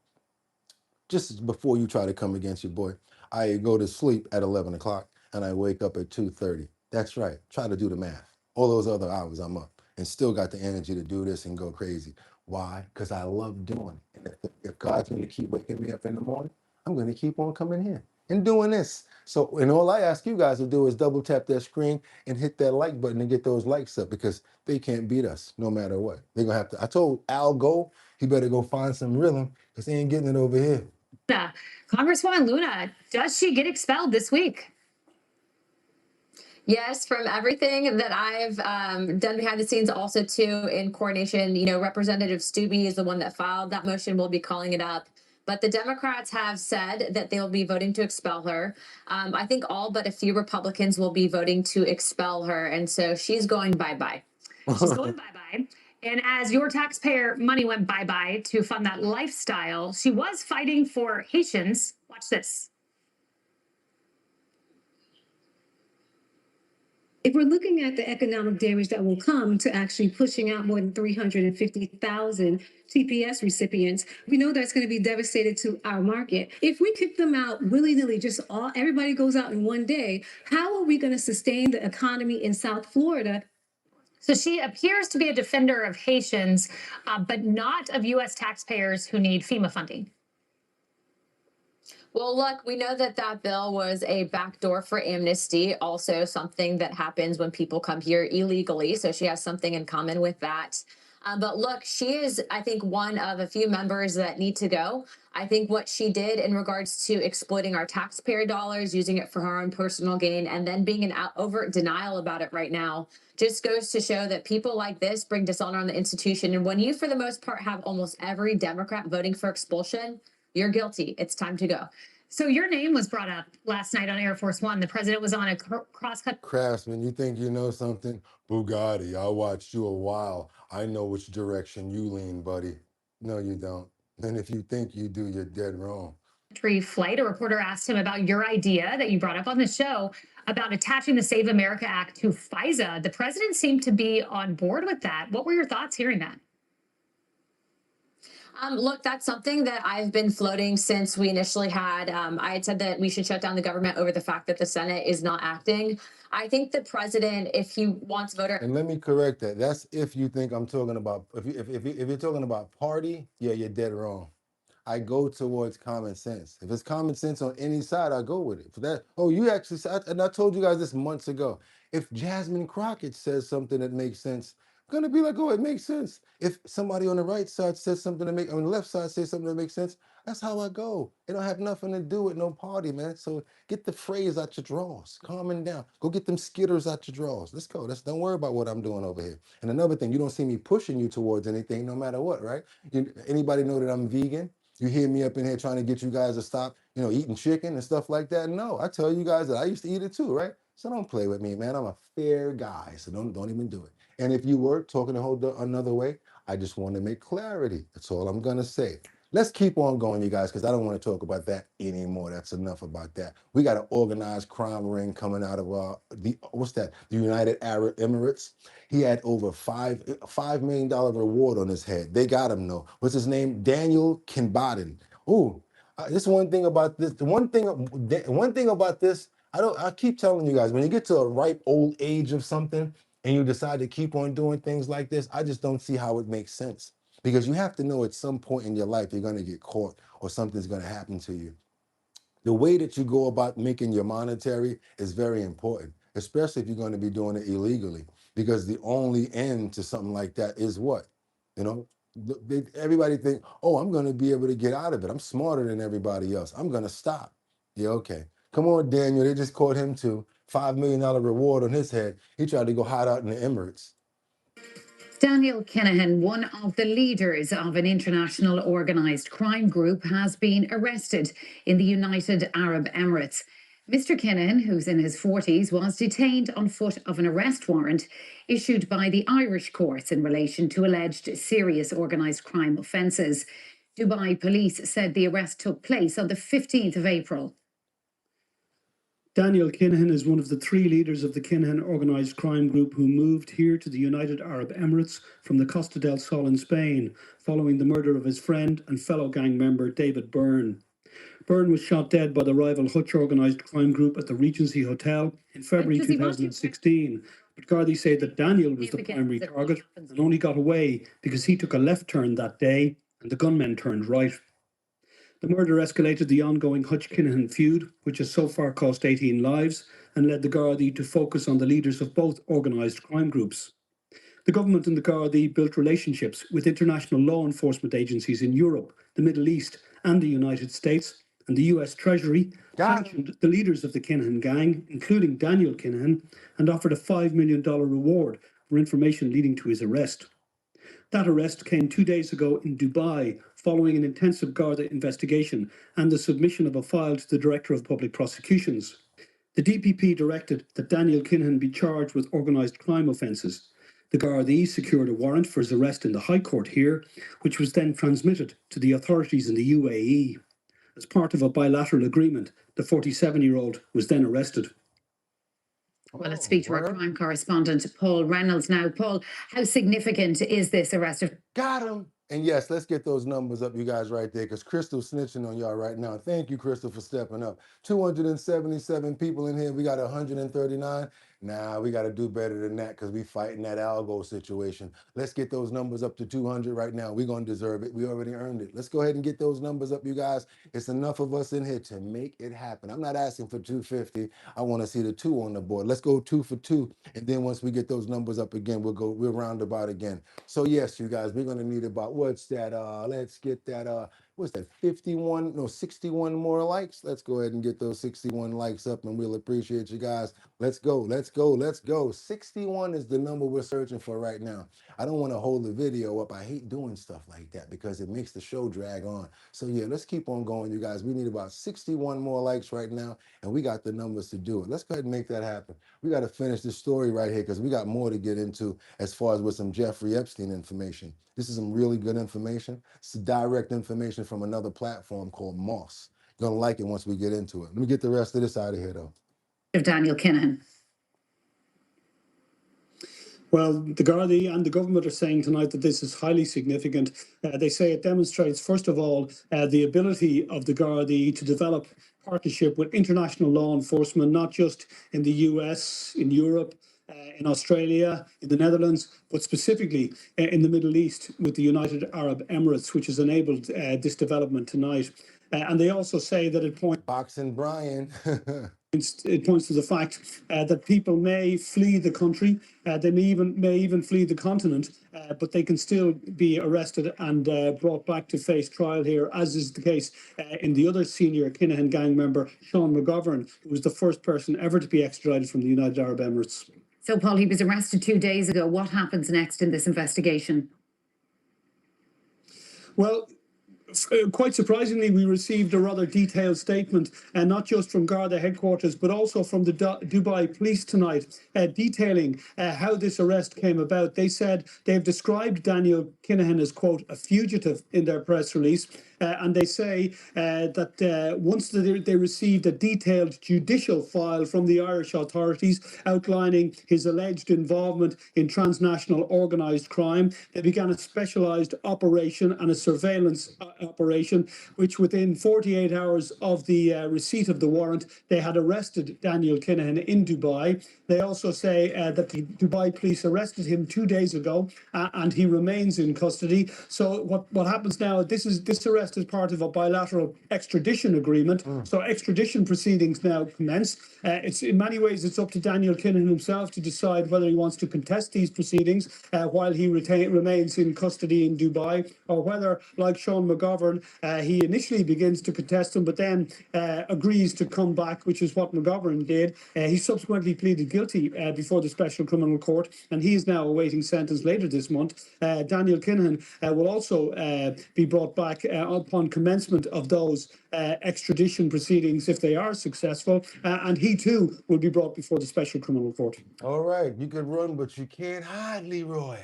Just before you try to come against your boy, I go to sleep at 11 o'clock and I wake up at 2:30. That's right. Try to do the math. All those other hours I'm up and still got the energy to do this and go crazy. Why? Because I love doing it. And if God's going to keep waking me up in the morning, I'm going to keep on coming here and doing this. So, and all I ask you guys to do is double tap that screen and hit that like button and get those likes up because they can't beat us no matter what. They're going to have to. I told Al Go, he better go find some rhythm because he ain't getting it over here. Congresswoman Luna, does she get expelled this week? Yes, from everything that I've done behind the scenes, also too in coordination, Representative Stubbe is the one that filed that motion. We'll be calling it up. But the Democrats have said that they'll be voting to expel her. I think all but a few Republicans will be voting to expel her. And so she's going bye-bye. She's going bye-bye. And as your taxpayer money went bye-bye to fund that lifestyle, she was fighting for Haitians. Watch this. If we're looking at the economic damage that will come to actually pushing out more than 350,000 TPS recipients, we know that's going to be devastated to our market. If we kick them out willy-nilly, everybody goes out in one day, how are we going to sustain the economy in South Florida? So she appears to be a defender of Haitians, but not of U.S. taxpayers who need FEMA funding. Well, look, we know that that bill was a backdoor for amnesty, also something that happens when people come here illegally. So she has something in common with that. But look, she is, I think, one of a few members that need to go. I think what she did in regards to exploiting our taxpayer dollars, using it for her own personal gain, and then being in overt denial about it right now, just goes to show that people like this bring dishonor on the institution. And when you, for the most part, have almost every Democrat voting for expulsion, you're guilty. It's time to go. So your name was brought up last night on Air Force One. The president was on a cross-cut. Craftsman, you think you know something? Boogotti, I watched you a while. I know which direction you lean, buddy. No, you don't. And if you think you do, you're dead wrong. Flight, a reporter asked him about your idea that you brought up on the show about attaching the Save America Act to FISA. The president seemed to be on board with that. What were your thoughts hearing that? Look, that's something that I've been floating since we initially had. I had said that we should shut down the government over the fact that the Senate is not acting. I think the president, if he wants voter. And let me correct that. That's if you think I'm talking about, if you're talking about party, yeah, you're dead wrong. I go towards common sense. If it's common sense on any side, I go with it. For that, oh, you actually said, and I told you guys this months ago. If Jasmine Crockett says something that makes sense, I'm gonna be like, oh, it makes sense. If somebody on the right side says something that on the left side says something that makes sense, that's how I go. It don't have nothing to do with no party, man. So get the phrase out your drawers. Calming down. Go get them skitters out your drawers. Let's go. Don't worry about what I'm doing over here. And another thing, you don't see me pushing you towards anything, no matter what, right? Anybody know that I'm vegan? You hear me up in here trying to get you guys to stop, eating chicken and stuff like that. No, I tell you guys that I used to eat it too, right? So don't play with me, man. I'm a fair guy, so don't even do it. And if you were talking another way, I just want to make clarity. That's all I'm going to say. Let's keep on going, you guys, because I don't want to talk about that anymore. That's enough about that. We got an organized crime ring coming out of the United Arab Emirates. He had over $5 million reward on his head. They got him though. What's his name? Daniel Kinbaden. Ooh, this one thing about this. One thing about this. I keep telling you guys, when you get to a ripe old age of something and you decide to keep on doing things like this, I just don't see how it makes sense. Because you have to know at some point in your life you're going to get caught or something's going to happen to you. The way that you go about making your monetary is very important, especially if you're going to be doing it illegally, because the only end to something like that is what? You know, everybody think, oh, I'm going to be able to get out of it. I'm smarter than everybody else. I'm going to stop. Yeah, okay. Come on, Daniel. They just caught him too. $5 million reward on his head. He tried to go hide out in the Emirates. Daniel Kinahan, one of the leaders of an international organised crime group, has been arrested in the United Arab Emirates. Mr. Kinahan, who's in his 40s, was detained on foot of an arrest warrant issued by the Irish courts in relation to alleged serious organised crime offences. Dubai police said the arrest took place on the 15th of April. Daniel Kinahan is one of the 3 leaders of the Kinahan organised crime group who moved here to the United Arab Emirates from the Costa del Sol in Spain, following the murder of his friend and fellow gang member David Byrne. Byrne was shot dead by the rival Hutch organised crime group at the Regency Hotel in February 2016. But Gardaí say that Daniel was the primary target and only got away because he took a left turn that day and the gunmen turned right. The murder escalated the ongoing Hutch-Kinahan feud, which has so far cost 18 lives and led the Gardaí to focus on the leaders of both organised crime groups. The government and the Gardaí built relationships with international law enforcement agencies in Europe, the Middle East and the United States, and the US Treasury sanctioned the leaders of the Kinahan gang, including Daniel Kinahan, and offered a $5 million reward for information leading to his arrest. That arrest came 2 days ago in Dubai, following an intensive Garda investigation and the submission of a file to the Director of Public Prosecutions. The DPP directed that Daniel Kinahan be charged with organised crime offences. The Gardaí secured a warrant for his arrest in the High Court here, which was then transmitted to the authorities in the UAE. As part of a bilateral agreement, the 47-year-old was then arrested. Well, let's speak to our crime correspondent, Paul Reynolds now. Paul, how significant is this arrest? Got him. And yes, let's get those numbers up, you guys, right there, because Crystal's snitching on y'all right now. Thank you, Crystal, for stepping up. 277 people in here. We got 139. Nah, we got to do better than that because we fighting that algo situation. Let's get those numbers up to 200 right now. We're going to deserve it. We already earned it. Let's go ahead and get those numbers up, you guys. It's enough of us in here to make it happen. I'm not asking for 250. I want to see the 2 on the board. Let's go 2 for 2. And then once we get those numbers up again, we'll round about again. So yes, you guys, we're going to need about, what's that? Let's get that, what's that, 61 more likes. Let's go ahead and get those 61 likes up and we'll appreciate you guys. Let's go, let's go, let's go. 61 is the number we're searching for right now. I don't want to hold the video up. I hate doing stuff like that because it makes the show drag on. So yeah, let's keep on going, you guys. We need about 61 more likes right now and we got the numbers to do it. Let's go ahead and make that happen. We got to finish this story right here because we got more to get into as far as with some Jeffrey Epstein information. This is some really good information. It's direct information from another platform called Moss. You're gonna like it once we get into it. Let me get the rest of this out of here though. Of Daniel Kinahan. Well, the Gardaí and the government are saying tonight that this is highly significant. They say it demonstrates, first of all, the ability of the Gardaí to develop partnership with international law enforcement, not just in the US, in Europe, in Australia, in the Netherlands, but specifically in the Middle East with the United Arab Emirates, which has enabled this development tonight. And they also say that it points... Boxing Brian. It points to the fact that people may flee the country, they may even flee the continent, but they can still be arrested and brought back to face trial here, as is the case in the other senior Kinahan gang member, Sean McGovern, who was the first person ever to be extradited from the United Arab Emirates. So, Paul, he was arrested 2 days ago. What happens next in this investigation? Well, Quite surprisingly, we received a rather detailed statement, and not just from Garda headquarters, but also from the Dubai police tonight, detailing how this arrest came about. They said they've described Daniel Kinahan as, quote, a fugitive in their press release. And they say that once they received a detailed judicial file from the Irish authorities outlining his alleged involvement in transnational organised crime, they began a specialised operation and a surveillance operation, which within 48 hours of the receipt of the warrant, they had arrested Daniel Kinahan in Dubai. They also say that the Dubai police arrested him 2 days ago, and he remains in custody. So what happens now, this arrest is part of a bilateral extradition agreement. So extradition proceedings now commence. It's in many ways, it's up to Daniel Kinahan himself to decide whether he wants to contest these proceedings while he remains in custody in Dubai, or whether, like Sean McGovern, he initially begins to contest them, but then agrees to come back, which is what McGovern did. He subsequently pleaded guilty before the Special Criminal Court, and he is now awaiting sentence later this month. Daniel Kinahan will also be brought back upon commencement of those extradition proceedings if they are successful, and he too will be brought before the Special Criminal Court. All right, you can run, but you can't hide, Leroy.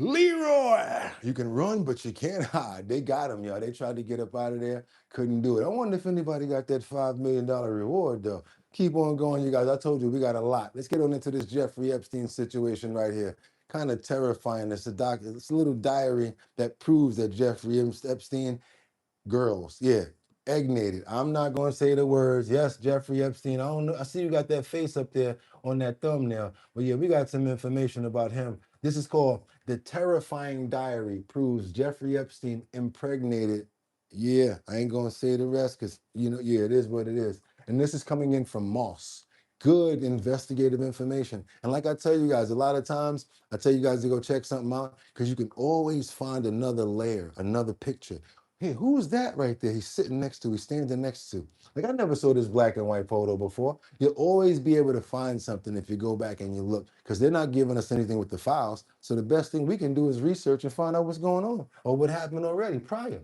Leroy! You can run, but you can't hide. They got him, y'all. They tried to get up out of there, couldn't do it. I wonder if anybody got that $5 million reward, though. Keep on going, you guys. I told you we got a lot. Let's get on into this Jeffrey Epstein situation right here. Kind of terrifying. It's a little diary that proves that Jeffrey Epstein, girls, yeah, egnated. I'm not going to say the words. Yes, Jeffrey Epstein. I don't know. I see you got that face up there on that thumbnail. But yeah, we got some information about him. This is called The Terrifying Diary Proves Jeffrey Epstein Impregnated. Yeah, I ain't going to say the rest because, you know, yeah, it is what it is. And this is coming in from Moss. Good investigative information. And like I tell you guys, a lot of times I tell you guys to go check something out because you can always find another layer, another picture. Hey, who's that right there? He's standing next to. Like, I never saw this black and white photo before. You'll always be able to find something if you go back and you look, because they're not giving us anything with the files. So the best thing we can do is research and find out what's going on or what happened already prior.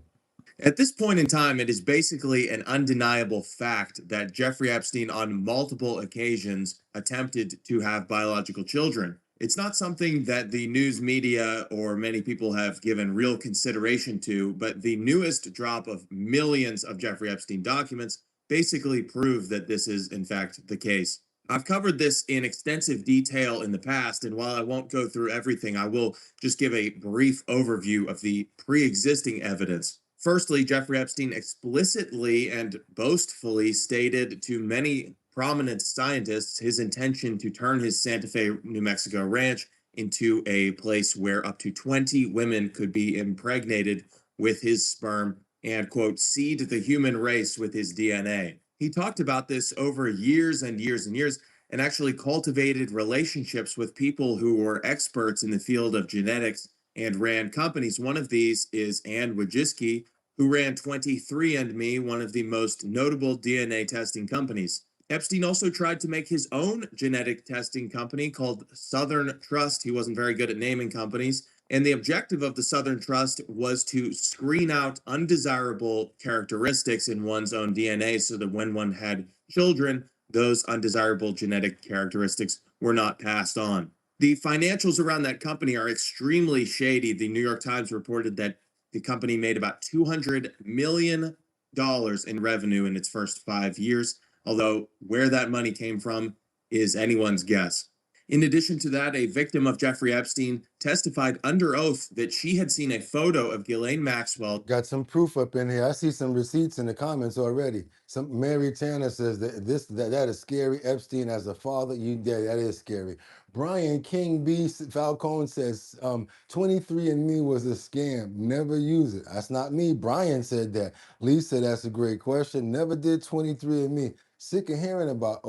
At this point in time, it is basically an undeniable fact that Jeffrey Epstein, on multiple occasions, attempted to have biological children. It's not something that the news media or many people have given real consideration to, but the newest drop of millions of Jeffrey Epstein documents basically prove that this is, in fact, the case. I've covered this in extensive detail in the past, and while I won't go through everything, I will just give a brief overview of the pre-existing evidence. Firstly, Jeffrey Epstein explicitly and boastfully stated to many prominent scientists his intention to turn his Santa Fe, New Mexico ranch into a place where up to 20 women could be impregnated with his sperm and, quote, seed the human race with his DNA. He talked about this over years and years and years, and actually cultivated relationships with people who were experts in the field of genetics and ran companies. One of these is Ann Wojcicki, who ran 23andMe, one of the most notable DNA testing companies. Epstein also tried to make his own genetic testing company called Southern Trust. He wasn't very good at naming companies. And the objective of the Southern Trust was to screen out undesirable characteristics in one's own DNA so that when one had children, those undesirable genetic characteristics were not passed on. The financials around that company are extremely shady. The New York Times reported that the company made about $200 million in revenue in its first 5 years, although where that money came from is anyone's guess. In addition to that, a victim of Jeffrey Epstein testified under oath that she had seen a photo of Ghislaine Maxwell. Got some proof up in here. I see some receipts in the comments already. Some Mary Tanner says that that is scary. Epstein as a father, that is scary. Brian King B. Falcone says 23andMe was a scam. Never use it. That's not me. Brian said that. Lisa, that's a great question. Never did 23andMe. Sick of hearing about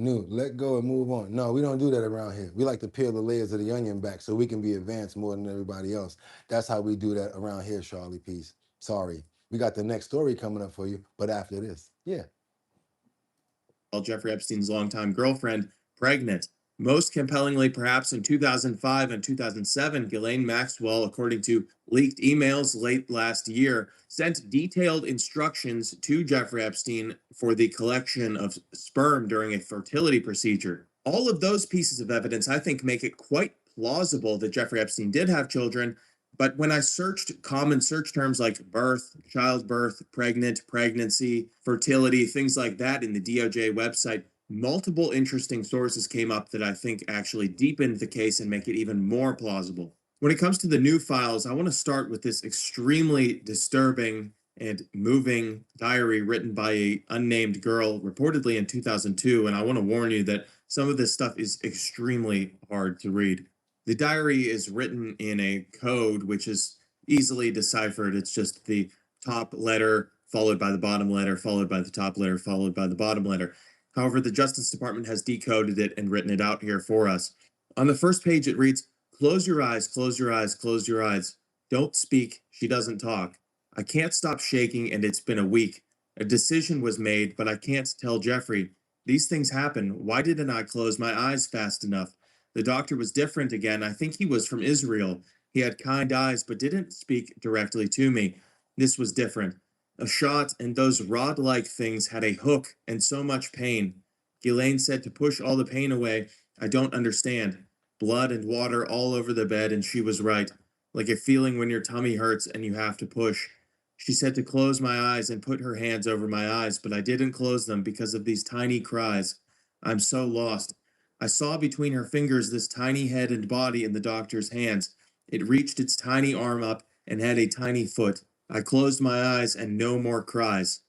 new, let go and move on. No, we don't do that around here. We like to peel the layers of the onion back so we can be advanced more than everybody else. That's how we do that around here, Charlie Peace. Sorry. We got the next story coming up for you, but after this, yeah. Jeffrey Epstein's longtime girlfriend pregnant. Most compellingly, perhaps in 2005 and 2007, Ghislaine Maxwell, according to leaked emails late last year, sent detailed instructions to Jeffrey Epstein for the collection of sperm during a fertility procedure. All of those pieces of evidence, I think, make it quite plausible that Jeffrey Epstein did have children. But when I searched common search terms like birth, childbirth, pregnant, pregnancy, fertility, things like that in the DOJ website, multiple interesting sources came up that I think actually deepened the case and make it even more plausible. When it comes to the new files, I want to start with this extremely disturbing and moving diary written by an unnamed girl, reportedly in 2002. And I want to warn you that some of this stuff is extremely hard to read. The diary is written in a code which is easily deciphered. It's just the top letter followed by the bottom letter, followed by the top letter, followed by the bottom letter. However, the Justice Department has decoded it and written it out here for us. On the first page, it reads, "Close your eyes, close your eyes, close your eyes. Don't speak, she doesn't talk. I can't stop shaking and it's been a week. A decision was made, but I can't tell Jeffrey. These things happen. Why didn't I close my eyes fast enough? The doctor was different again. I think he was from Israel. He had kind eyes, but didn't speak directly to me. This was different. A shot, and those rod-like things had a hook and so much pain. Ghislaine said to push all the pain away. I don't understand. Blood and water all over the bed, and she was right. Like a feeling when your tummy hurts and you have to push. She said to close my eyes and put her hands over my eyes, but I didn't close them because of these tiny cries. I'm so lost. I saw between her fingers this tiny head and body in the doctor's hands. It reached its tiny arm up and had a tiny foot. I closed my eyes and no more cries.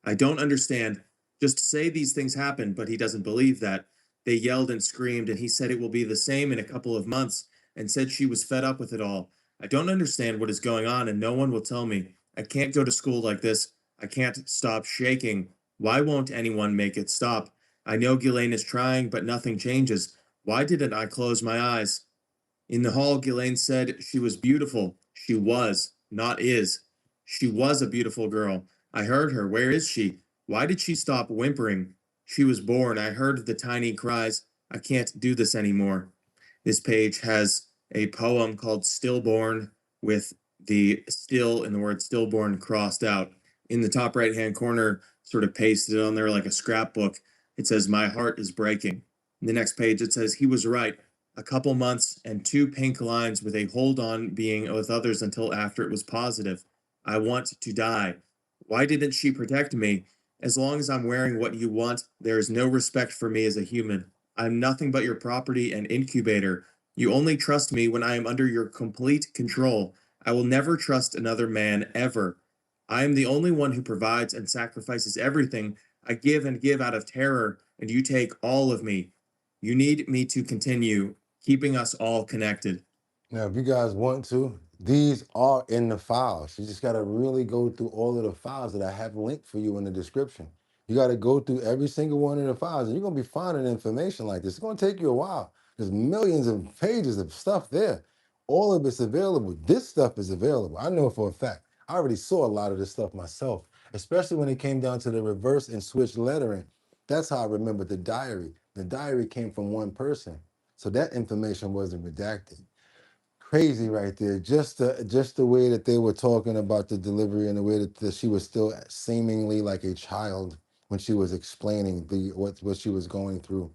I don't understand. Just say these things happen, but he doesn't believe that. They yelled and screamed, and he said it will be the same in a couple of months, and said she was fed up with it all. I don't understand what is going on, and no one will tell me. I can't go to school like this. I can't stop shaking. Why won't anyone make it stop? I know Ghislaine is trying, but nothing changes. Why didn't I close my eyes? In the hall, Ghislaine said she was beautiful. She was, not is. She was a beautiful girl. I heard her. Where is she? Why did she stop whimpering? She was born. I heard the tiny cries. I can't do this anymore. This page has a poem called Stillborn with the still in the word stillborn crossed out. In the top right-hand corner, sort of pasted on there like a scrapbook, it says, my heart is breaking. In the next page, it says, he was right. A couple months and 2 pink lines with a hold on being with others until after it was positive. I want to die. Why didn't she protect me? As long as I'm wearing what you want, there is no respect for me as a human. I'm nothing but your property and incubator. You only trust me when I am under your complete control. I will never trust another man, ever. I am the only one who provides and sacrifices everything. I give and give out of terror, and you take all of me. You need me to continue, keeping us all connected. Now, if you guys want to, these are in the files. You just got to really go through all of the files that I have linked for you in the description. You got to go through every single one of the files, and you're going to be finding information like this. It's going to take you a while. There's millions of pages of stuff there. All of it's available. This stuff is available. I know for a fact. I already saw a lot of this stuff myself, especially when it came down to the reverse and switch lettering. That's how I remember the diary. The diary came from one person, so that information wasn't redacted. Crazy right there. Just the way that they were talking about the delivery and the way that she was still seemingly like a child when she was explaining what she was going through.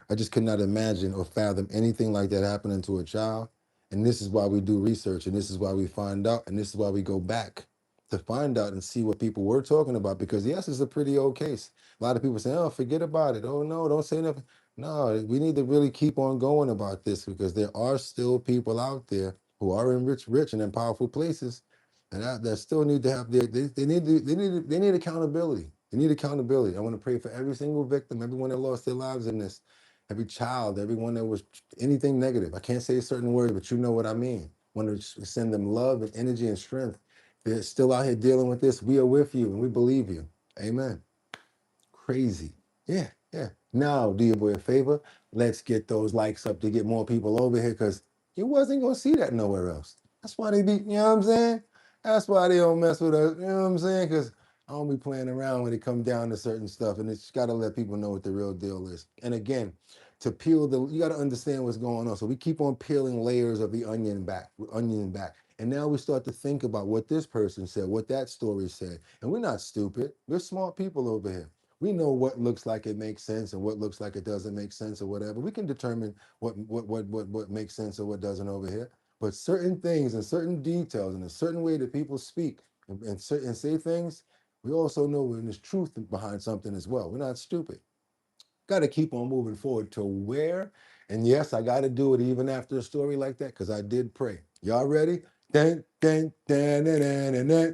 I just could not imagine or fathom anything like that happening to a child. And this is why we do research, and this is why we find out, and this is why we go back to find out and see what people were talking about. Because yes, it's a pretty old case. A lot of people say, "Oh, forget about it. Oh no, don't say nothing." No, we need to really keep on going about this because there are still people out there who are in rich and in powerful places, and that still need to have they need accountability. They need accountability. I want to pray for every single victim, everyone that lost their lives in this. Every child, everyone that was anything negative. I can't say a certain word, but you know what I mean. I want to send them love and energy and strength. They're still out here dealing with this. We are with you and we believe you. Amen. Crazy. Yeah. Now, do your boy a favor. Let's get those likes up to get more people over here because you wasn't going to see that nowhere else. That's why they be, you know what I'm saying? That's why they don't mess with us. You know what I'm saying? Because I don't be playing around when it comes down to certain stuff. And it's got to let people know what the real deal is. And again, to peel you got to understand what's going on. So we keep on peeling layers of the onion back. And now we start to think about what this person said, what that story said. And we're not stupid. We're smart people over here. We know what looks like it makes sense and what looks like it doesn't make sense or whatever. We can determine what makes sense or what doesn't over here. But certain things and certain details and a certain way that people speak and say things, we also know when there's truth behind something as well. We're not stupid. Got to keep on moving forward to where, and yes, I got to do it even after a story like that because I did pray. Y'all ready?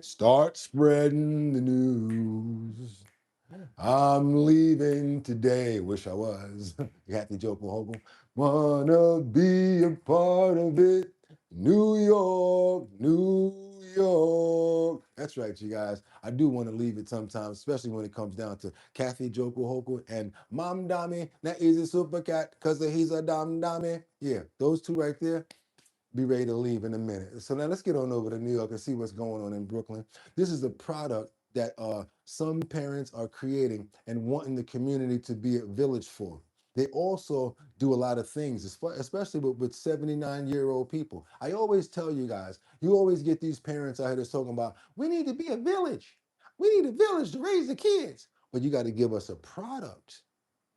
Start spreading the news. I'm leaving today. Wish I was. Kathy Joko Hogan. Wanna be a part of it. New York, New York. That's right, you guys. I do want to leave it sometimes, especially when it comes down to Kathy Joko Hoku and Mom Dami. That is a super cat because he's a dam dami. Yeah, those two right there. Be ready to leave in a minute. So now let's get on over to New York and see what's going on in Brooklyn. This is a product that some parents are creating and wanting the community to be a village for. They also do a lot of things, especially with 79-year-old people. I always tell you guys, you always get these parents out here that's talking about, we need to be a village. We need a village to raise the kids. But you got to give us a product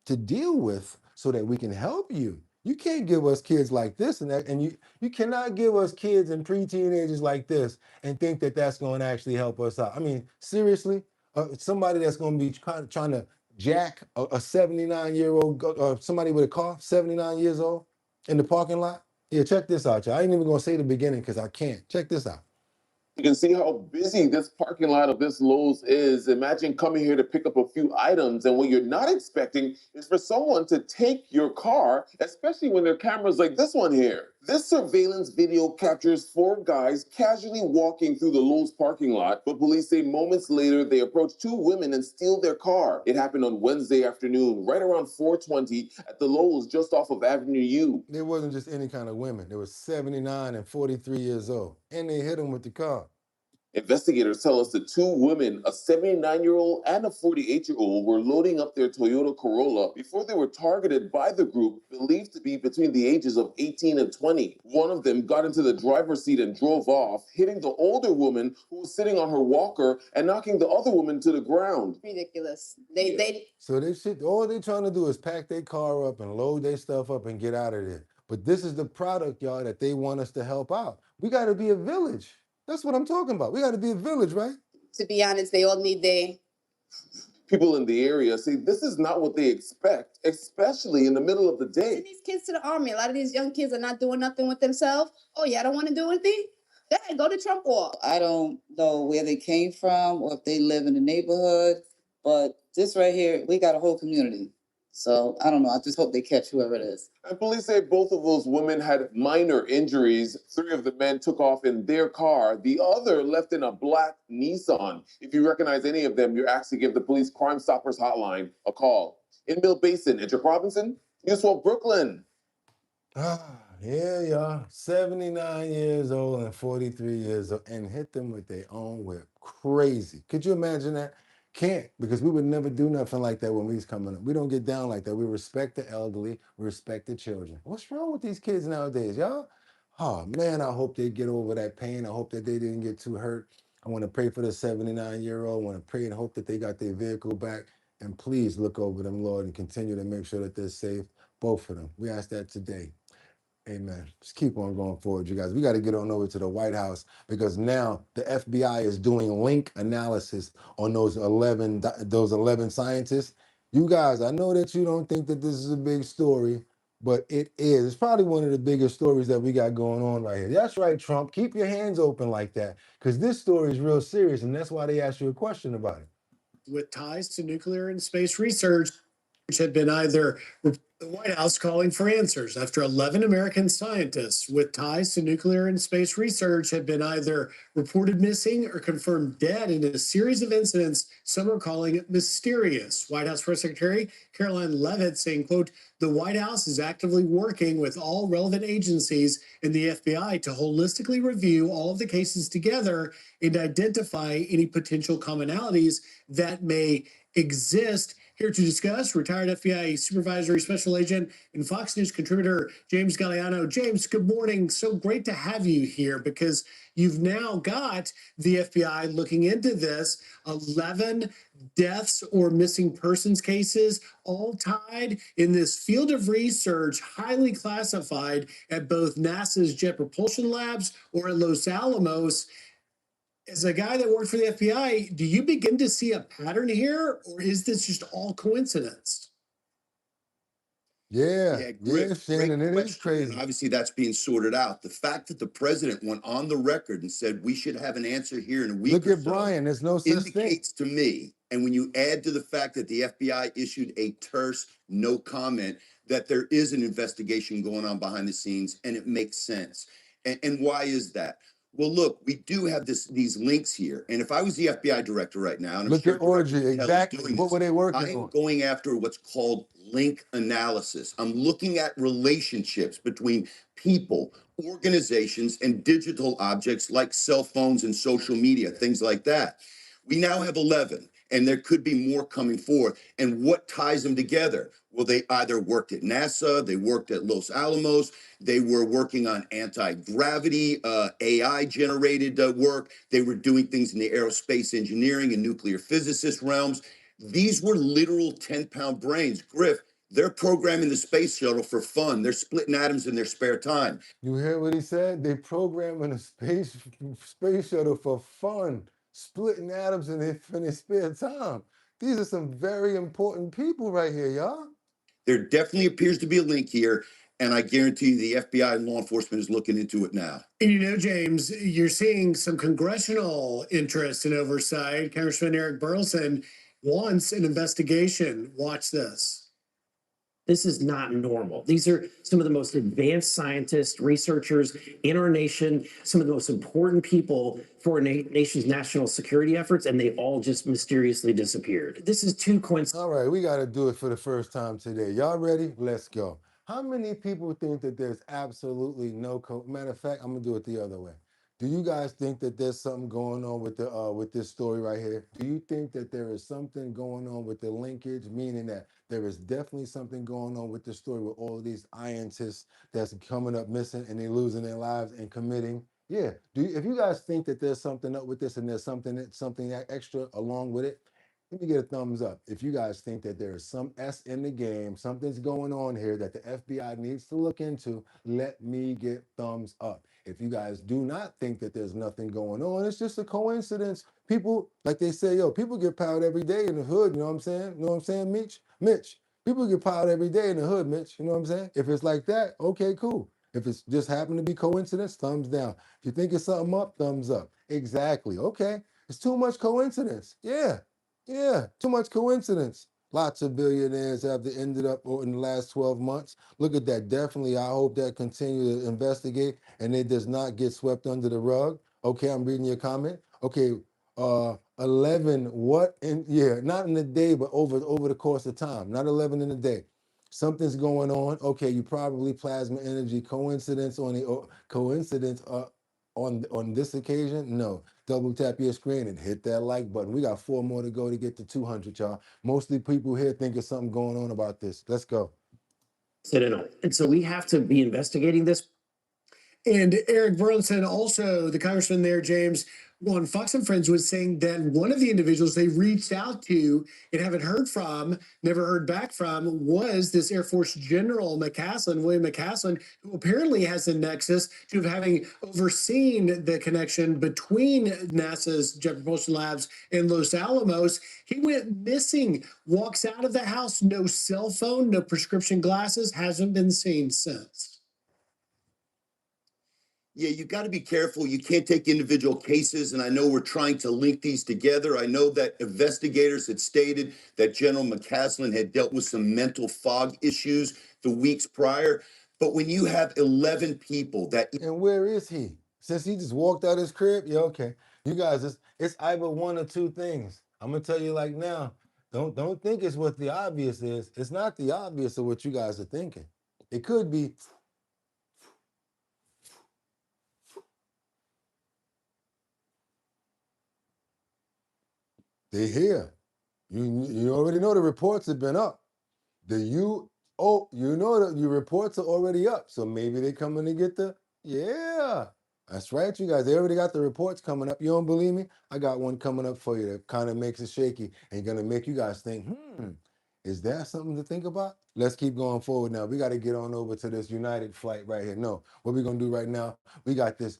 to deal with so that we can help you. You can't give us kids like this and that, and you cannot give us kids and pre-teenagers like this and think that that's going to actually help us out. I mean, seriously, somebody that's going to be trying to jack a 79-year-old, somebody with a car, 79 years old, in the parking lot. Yeah, check this out, y'all. I ain't even going to say the beginning because I can't. Check this out. You can see how busy this parking lot of this Lowe's is. Imagine coming here to pick up a few items, and what you're not expecting is for someone to take your car, especially when there are cameras like this one here. This surveillance video captures 4 guys casually walking through the Lowe's parking lot, but police say moments later they approach 2 women and steal their car. It happened on Wednesday afternoon, right around 4:20 at the Lowe's just off of Avenue U. There wasn't just any kind of women. There was 79 and 43 years old, and they hit them with the car. Investigators tell us the 2 women, a 79-year-old and a 48-year-old, were loading up their Toyota Corolla before they were targeted by the group believed to be between the ages of 18 and 20. One of them got into the driver's seat and drove off, hitting the older woman who was sitting on her walker and knocking the other woman to the ground. Ridiculous. So all they trying to do is pack their car up and load their stuff up and get out of there. But this is the product, y'all, that they want us to help out. We got to be a village. That's what I'm talking about. We got to be a village, right? To be honest, they all need People in the area say this is not what they expect, especially in the middle of the day. Send these kids to the army. A lot of these young kids are not doing nothing with themselves. Oh, yeah, I don't want to do anything? Go ahead, go to Trump Wall. I don't know where they came from or if they live in the neighborhood, but this right here, we got a whole community. So I don't know. I just hope they catch whoever it is. And police say both of those women had minor injuries. 3 of the men took off in their car. The other left in a black Nissan. If you recognize any of them, you're asked to give the police Crime Stoppers hotline a call. In Mill Basin, Edric Robinson, News 12 Brooklyn. Yeah, y'all. 79 years old and 43 years old and hit them with their own whip. Crazy. Could you imagine that? Can't, because we would never do nothing like that when we was coming up. We don't get down like that. We respect the elderly. We respect the children. What's wrong with these kids nowadays, y'all? Oh, man, I hope they get over that pain. I hope that they didn't get too hurt. I want to pray for the 79-year-old. I want to pray and hope that they got their vehicle back. And please look over them, Lord, and continue to make sure that they're safe, both of them. We ask that today. Amen. Just keep on going forward, you guys. We got to get on over to the White House because now the FBI is doing link analysis on those 11 scientists. You guys, I know that you don't think that this is a big story, but it is. It's probably one of the biggest stories that we got going on right here. That's right, Trump. Keep your hands open like that because this story is real serious, and that's why they asked you a question about it. With ties to nuclear and space research, which had been either the White House calling for answers after 11 American scientists with ties to nuclear and space research had been either reported missing or confirmed dead in a series of incidents some are calling mysterious. White House Press Secretary Caroline Leavitt saying, quote, the White House is actively working with all relevant agencies and the FBI to holistically review all of the cases together and identify any potential commonalities that may exist Here to discuss, retired FBI supervisory special agent and Fox News contributor James Galliano. James, good morning. So great to have you here because you've now got the FBI looking into this. 11 deaths or missing persons cases, all tied in this field of research, highly classified at both NASA's Jet Propulsion Labs or at Los Alamos. As a guy that worked for the FBI, do you begin to see a pattern here, or is this just all coincidence? Yeah, Shannon, it is crazy. And obviously, that's being sorted out. The fact that the president went on the record and said we should have an answer here in a week Look or at so Brian. There's no such thing. indicates to me, and when you add to the fact that the FBI issued a terse no comment, that there is an investigation going on behind the scenes, and it makes sense. And why is that? Well, look, we do have these links here. And if I was the FBI director right now, and I'm Look sure at Orgy, Director Patel is exactly. doing What this, were they working I am on? going after what's called link analysis. I'm looking at relationships between people, organizations, and digital objects like cell phones and social media, things like that. We now have 11, and there could be more coming forth. And what ties them together? Well, they either worked at NASA, they worked at Los Alamos, they were working on anti-gravity, AI-generated work. They were doing things in the aerospace engineering and nuclear physicist realms. These were literal 10-pound brains. Griff, they're programming the space shuttle for fun. They're splitting atoms in their spare time. You hear what he said? They programming a space shuttle for fun, splitting atoms in their spare time. These are some very important people right here, y'all. There definitely appears to be a link here, and I guarantee you the FBI and law enforcement is looking into it now. And you know, James, you're seeing some congressional interest and oversight. Congressman Eric Burleson wants an investigation. Watch this. This is not normal. These are some of the most advanced scientists, researchers in our nation, some of the most important people for our nation's national security efforts, and they all just mysteriously disappeared. This is too coincidental. All right, we got to do it for the first time today. Y'all ready? Let's go. How many people think that there's absolutely no matter of fact, I'm gonna do it the other way. Do you guys think that there's something going on with this story right here? Do you think that there is something going on with the linkage, meaning that there is definitely something going on with the story with all of these scientists that's coming up missing and they losing their lives and committing? Yeah. If you guys think that there's something up with this and there's something extra along with it, let me get a thumbs up. If you guys think that there is some S in the game, something's going on here that the FBI needs to look into, let me get thumbs up. If you guys do not think that there's nothing going on, it's just a coincidence. People, like they say, people get piled every day in the hood, you know what I'm saying? You know what I'm saying, Mitch? Mitch, people get piled every day in the hood, Mitch, you know what I'm saying? If it's like that, okay, cool. If it's just happened to be coincidence, thumbs down. If you think it's something up, thumbs up. Exactly, okay. It's too much coincidence, yeah. Yeah, too much coincidence. Lots of billionaires have ended up in the last 12 months. Look at that. Definitely, I hope that continue to investigate and it does not get swept under the rug. Okay, I'm reading your comment. Okay, 11, what? Not in a day, but over the course of time. Not 11 in a day. Something's going on. Okay, you probably plasma energy. Coincidence on this occasion? No. Double tap your screen and hit that like button. We got 4 more to go to get to 200, y'all. Mostly people here think there's something going on about this. Let's go. And so we have to be investigating this. And Eric Burleson, also the congressman there, James, on Fox and Friends was saying that one of the individuals they reached out to and haven't heard from, never heard back from, was this Air Force General McCaslin, William McCaslin, who apparently has a nexus to having overseen the connection between NASA's Jet Propulsion Labs and Los Alamos. He went missing, walks out of the house, no cell phone, no prescription glasses, hasn't been seen since. Yeah, you got to be careful. You can't take individual cases, and I know we're trying to link these together. I know that investigators had stated that General McCaslin had dealt with some mental fog issues the weeks prior. But when you have 11 people that... And where is he? Since he just walked out his crib? Yeah, okay. You guys, it's either one or two things. I'm going to tell you like now, don't think it's what the obvious is. It's not the obvious of what you guys are thinking. It could be... They're here. You already know the reports have been up. You know that your reports are already up. So maybe they coming to get yeah. That's right, you guys. They already got the reports coming up. You don't believe me? I got one coming up for you that kind of makes it shaky and gonna make you guys think, is that something to think about? Let's keep going forward now. We got to get on over to this United flight right here. No, what we're gonna do right now, we got this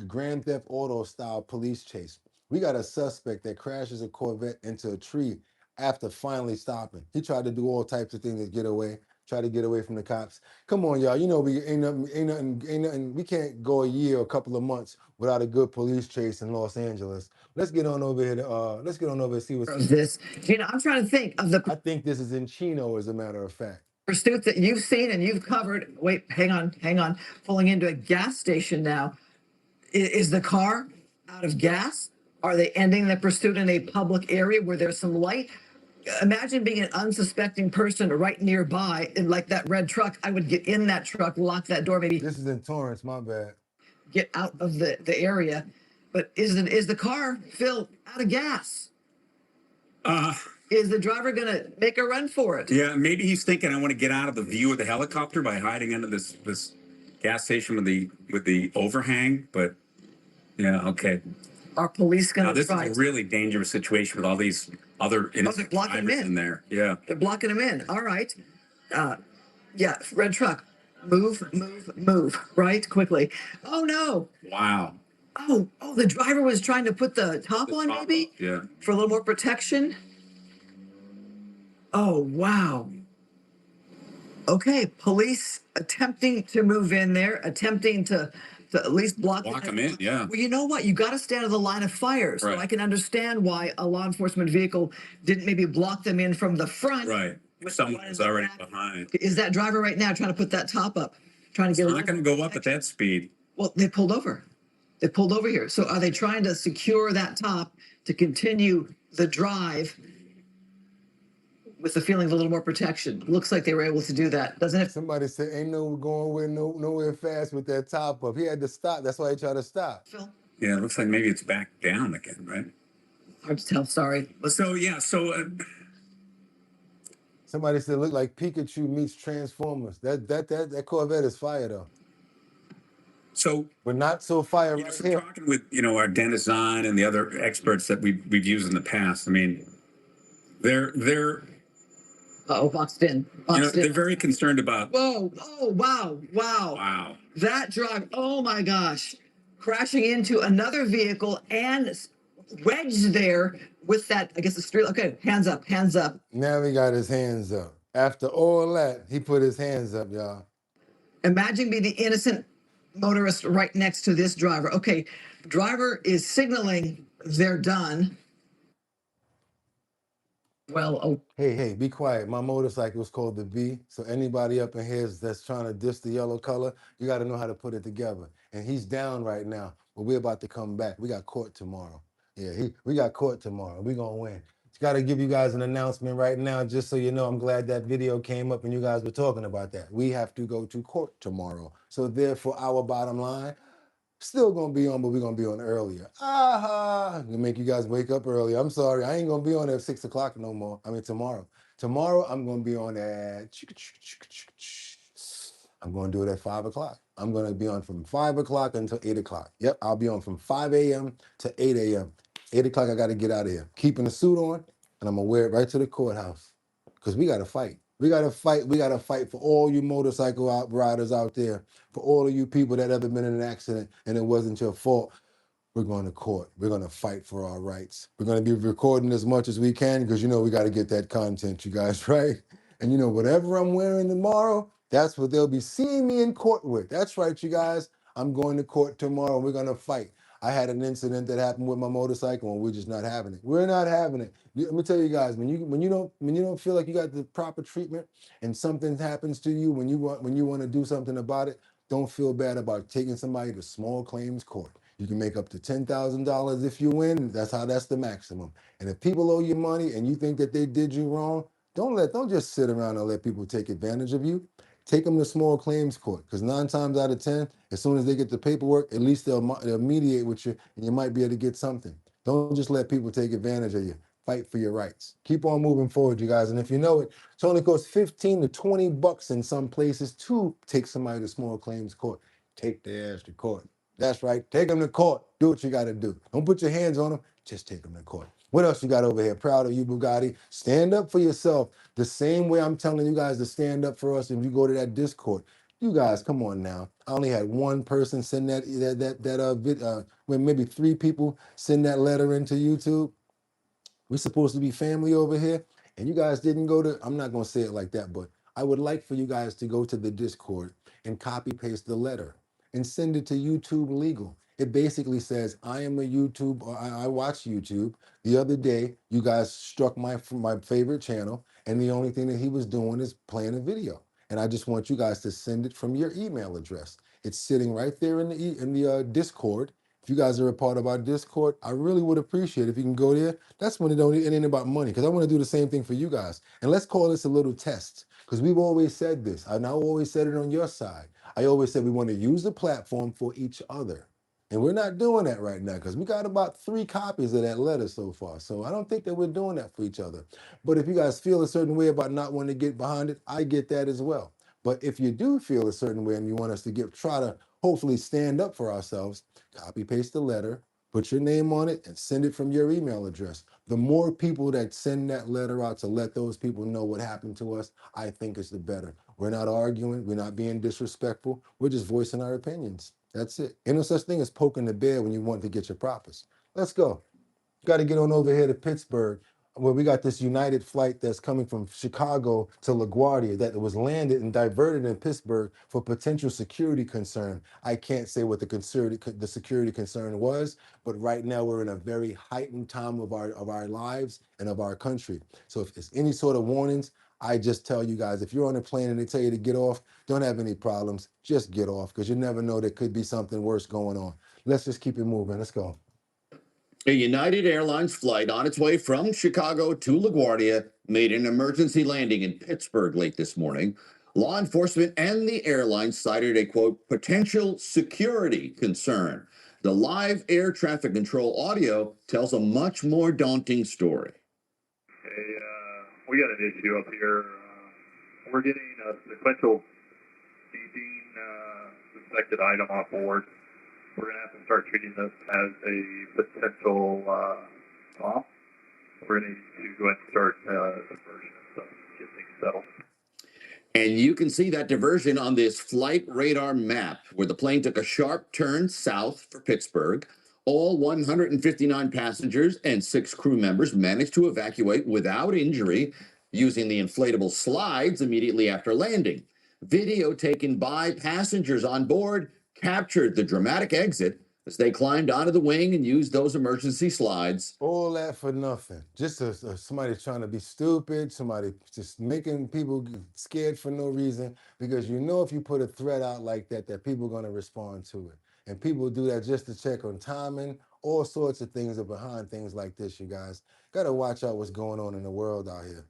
Grand Theft Auto style police chase. We got a suspect that crashes a Corvette into a tree after finally stopping. He tried to do all types of things to get away, try to get away from the cops. Come on, y'all. You know we ain't nothing. We can't go a year or a couple of months without a good police chase in Los Angeles. Let's get on over here to let's get on over and see what's this. I'm trying to think of the I think this is in Chino, as a matter of fact. pursuit that you've seen and you've covered. Wait, hang on. Pulling into a gas station now. Is the car out of gas? Are they ending the pursuit in a public area where there's some light? Imagine being an unsuspecting person right nearby in like that red truck. I would get in that truck, lock that door, maybe. This is in Torrance, my bad. Get out of the area. But is the car, Phil, out of gas? Is the driver gonna make a run for it? Yeah, maybe he's thinking, I want to get out of the view of the helicopter by hiding under this gas station with the overhang. But yeah, okay. Are police gonna Now this try? is a really dangerous situation with all these other innocent blocking drivers in there. Yeah. They're blocking him in. All right. Yeah, red truck. Move, right? Quickly. Oh no. Wow. Oh, the driver was trying to put the top on, maybe? Yeah. For a little more protection. Oh, wow. Okay, police attempting to move in there, attempting to at least block them in, yeah. Well, you know what? You got to stay out of the line of fire. So Right. I can understand why a law enforcement vehicle didn't maybe block them in from the front. Right. Someone was already behind. Is that driver right now trying to put that top up? Trying to get It's not going to go up at that speed. Well, they pulled over. They pulled over here. So are they trying to secure that top to continue the drive with the feeling of a little more protection? Looks like they were able to do that, doesn't it? Somebody said, ain't no going nowhere fast with that top up. He had to stop. That's why he tried to stop. Phil? Yeah, it looks like maybe it's back down again, right? Hard to tell, sorry. So, yeah, Somebody said, look like Pikachu meets Transformers. That Corvette is fire, though. So, but not so fire right right here. here. Talking with, our Denizen and the other experts that we've used in the past, I mean, they're boxed in. They're very concerned about. Whoa, oh, wow. Wow. That drive, oh my gosh. Crashing into another vehicle and wedged there with that, I guess the street. Okay, hands up. Now he got his hands up. After all that, he put his hands up, y'all. Imagine being the innocent motorist right next to this driver. Okay, driver is signaling they're done. Well, oh. Hey, be quiet. My motorcycle is called the V. So anybody up in here that's trying to diss the yellow color, you got to know how to put it together. And he's down right now, but we're about to come back. We got court tomorrow. Yeah, we got court tomorrow. We're going to win. Got to give you guys an announcement right now, just so you know. I'm glad that video came up and you guys were talking about that. We have to go to court tomorrow. So therefore, our bottom line, still going to be on, but we're going to be on earlier. Gonna make you guys wake up early. I'm sorry. I ain't going to be on at 6 o'clock no more. I mean, tomorrow. Tomorrow, I'm going to be on at... I'm going to do it at 5 o'clock. I'm going to be on from 5 o'clock until 8 o'clock. Yep, I'll be on from 5 a.m. to 8 a.m. 8 o'clock, I got to get out of here. Keeping the suit on, and I'm going to wear it right to the courthouse. Because we got to fight. We got to fight. We got to fight for all you motorcycle riders out there, for all of you people that ever been in an accident and it wasn't your fault. We're going to court. We're going to fight for our rights. We're going to be recording as much as we can because, we got to get that content, you guys, right? And, whatever I'm wearing tomorrow, that's what they'll be seeing me in court with. That's right, you guys. I'm going to court tomorrow. We're going to fight. I had an incident that happened with my motorcycle, and we're just not having it. We're not having it. Let me tell you guys, when you don't feel like you got the proper treatment, and something happens to you when you want to do something about it, don't feel bad about taking somebody to small claims court. You can make up to $10,000 if you win. That's the maximum. And if people owe you money and you think that they did you wrong, don't just sit around and let people take advantage of you. Take them to small claims court, because 9 times out of 10, as soon as they get the paperwork, at least they'll mediate with you, and you might be able to get something. Don't just let people take advantage of you. fight for your rights. Keep on moving forward, you guys. And if you know it, it only costs 15 to 20 bucks in some places to take somebody to small claims court. Take their ass to court. That's right. Take them to court. Do what you got to do. Don't put your hands on them. Just take them to court. What else you got over here? Proud of you, Boogotti. Stand up for yourself. The same way I'm telling you guys to stand up for us if you go to that Discord. You guys, come on now. I only had one person send when maybe 3 people send that letter into YouTube. We're supposed to be family over here, and you guys didn't go to, I'm not going to say it like that, but I would like for you guys to go to the Discord and copy paste the letter and send it to YouTube Legal. It basically says, I am a YouTube, or I watch YouTube. The other day, you guys struck my favorite channel, and the only thing that he was doing is playing a video. And I just want you guys to send it from your email address. It's sitting right there in the Discord. If you guys are a part of our Discord, I really would appreciate it if you can go there. That's when it ain't about money, because I want to do the same thing for you guys. And let's call this a little test, because we've always said this, and I always said it on your side. I always said we want to use the platform for each other. And we're not doing that right now, because we got about 3 copies of that letter so far. So I don't think that we're doing that for each other. But if you guys feel a certain way about not wanting to get behind it, I get that as well. But if you do feel a certain way and you want us to try to hopefully stand up for ourselves, copy paste the letter, put your name on it, and send it from your email address. The more people that send that letter out to let those people know what happened to us, I think is the better. We're not arguing, we're not being disrespectful, we're just voicing our opinions. That's it. Ain't no such thing as poking the bear when you want to get your props. Let's go. Got to get on over here to Pittsburgh, where we got this United flight that's coming from Chicago to LaGuardia that was landed and diverted in Pittsburgh for potential security concern. I can't say what the security concern was, but right now we're in a very heightened time of our lives and of our country. So if there's any sort of warnings, I just tell you guys, if you're on a plane and they tell you to get off, don't have any problems. Just get off, because you never know, there could be something worse going on. Let's just keep it moving. Let's go. A United Airlines flight on its way from Chicago to LaGuardia made an emergency landing in Pittsburgh late this morning. Law enforcement and the airline cited a, quote, potential security concern. The live air traffic control audio tells a much more daunting story. Hey, we got an issue up here. We're getting a sequential seizing suspected item on board. We're going to have to start treating this as a potential bomb. We're going to go ahead and start diversion and stuff, get things settled. And you can see that diversion on this flight radar map, where the plane took a sharp turn south for Pittsburgh. All 159 passengers and 6 crew members managed to evacuate without injury using the inflatable slides immediately after landing. Video taken by passengers on board captured the dramatic exit as they climbed onto the wing and used those emergency slides. All that for nothing. Just somebody trying to be stupid, somebody just making people scared for no reason, because you know if you put a threat out like that, that people are going to respond to it. And people do that just to check on timing. All sorts of things are behind things like this, you guys. Got to watch out what's going on in the world out here.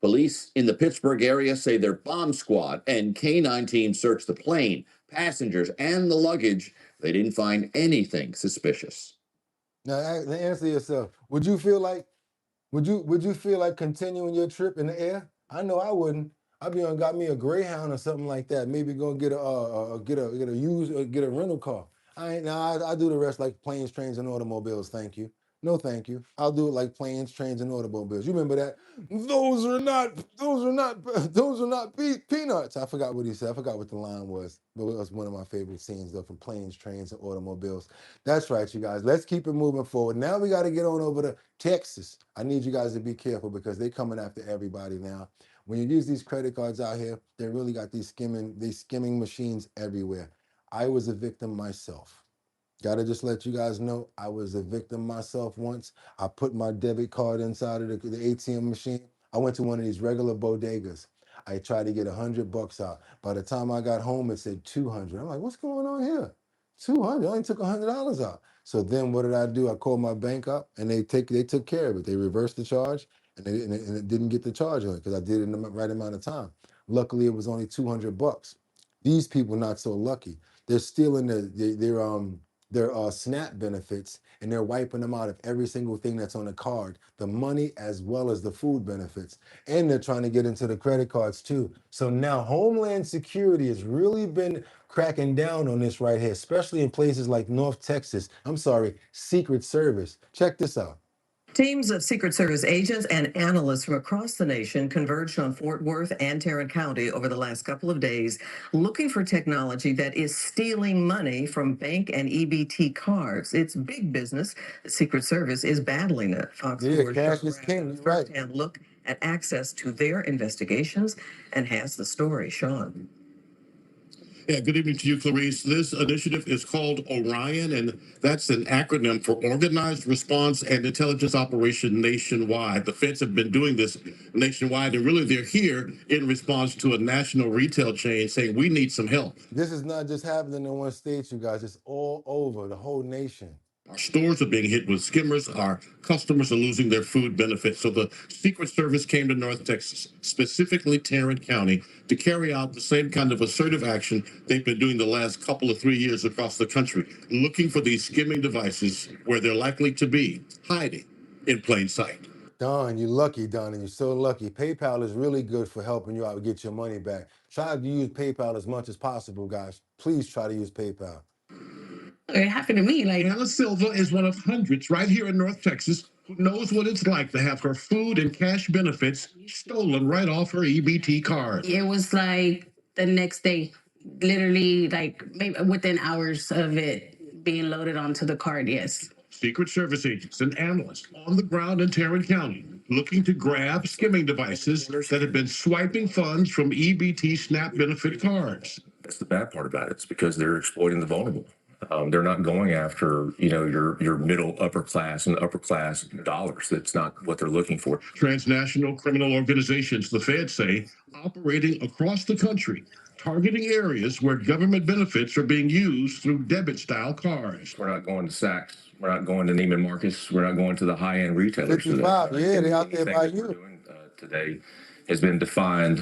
Police in the Pittsburgh area say their bomb squad and K-9 team searched the plane, passengers, and the luggage. They didn't find anything suspicious. Now, answer yourself. Would you feel like continuing your trip in the air? I know I wouldn't. I'd be got me a Greyhound or something like that. Maybe go get a rental car. I do the rest like planes, trains, and automobiles. Thank you. No, thank you. I'll do it like planes, trains, and automobiles. You remember that? Those are not peanuts. I forgot what he said. I forgot what the line was. But it was one of my favorite scenes though, from planes, trains, and automobiles. That's right, you guys. Let's keep it moving forward. Now we got to get on over to Texas. I need you guys to be careful, because they're coming after everybody now. When you use these credit cards out here, they really got these skimming machines everywhere. I was a victim myself. Gotta just let you guys know, I was a victim myself once. I put my debit card inside of the ATM machine. I went to one of these regular bodegas. I tried to get $100 out. By the time I got home, it said 200. I'm like, what's going on here? 200, I only took $100 out. So then what did I do? I called my bank up, and they took care of it. They reversed the charge, and it didn't get the charge on it, because I did it in the right amount of time. Luckily, it was only $200. These people not so lucky. They're stealing their SNAP benefits, and they're wiping them out of every single thing that's on the card, the money as well as the food benefits. And they're trying to get into the credit cards too. So now Homeland Security has really been cracking down on this right here, especially in places like North Texas. I'm sorry, Secret Service. Check this out. Teams of Secret Service agents and analysts from across the nation converged on Fort Worth and Tarrant County over the last couple of days, looking for technology that is stealing money from bank and EBT cards. It's big business. The Secret Service is battling it. Fox Yeah, cash is king. You're right. and look at access to their investigations and has the story. Sean. Yeah, good evening to you, Clarice. This initiative is called Orion, and that's an acronym for Organized Response and Intelligence Operation Nationwide. The feds have been doing this nationwide, and really they're here in response to a national retail chain saying we need some help. This is not just happening in one state, you guys. It's all over the whole nation. Our stores are being hit with skimmers. Our customers are losing their food benefits. So the Secret Service came to North Texas, specifically Tarrant County, to carry out the same kind of assertive action they've been doing the last couple of 3 years across the country, looking for these skimming devices where they're likely to be, hiding in plain sight. Don, you're lucky, Don, and you're so lucky. PayPal is really good for helping you out get your money back. Try to use PayPal as much as possible, guys. Please try to use PayPal. It happened to me. Like Anna Silva is one of hundreds right here in North Texas who knows what it's like to have her food and cash benefits stolen right off her EBT card. It was like the next day, literally like maybe within hours of it being loaded onto the card, yes. Secret Service agents and analysts on the ground in Tarrant County looking to grab skimming devices that have been swiping funds from EBT SNAP benefit cards. That's the bad part about it. It's because they're exploiting the vulnerable. They're not going after, your middle upper class and upper class dollars. That's not what they're looking for. Transnational criminal organizations, the feds say, operating across the country, targeting areas where government benefits are being used through debit-style cards. We're not going to Saks. We're not going to Neiman Marcus. We're not going to the high-end retailers. 55, yeah, they're out there by you. Today has been defined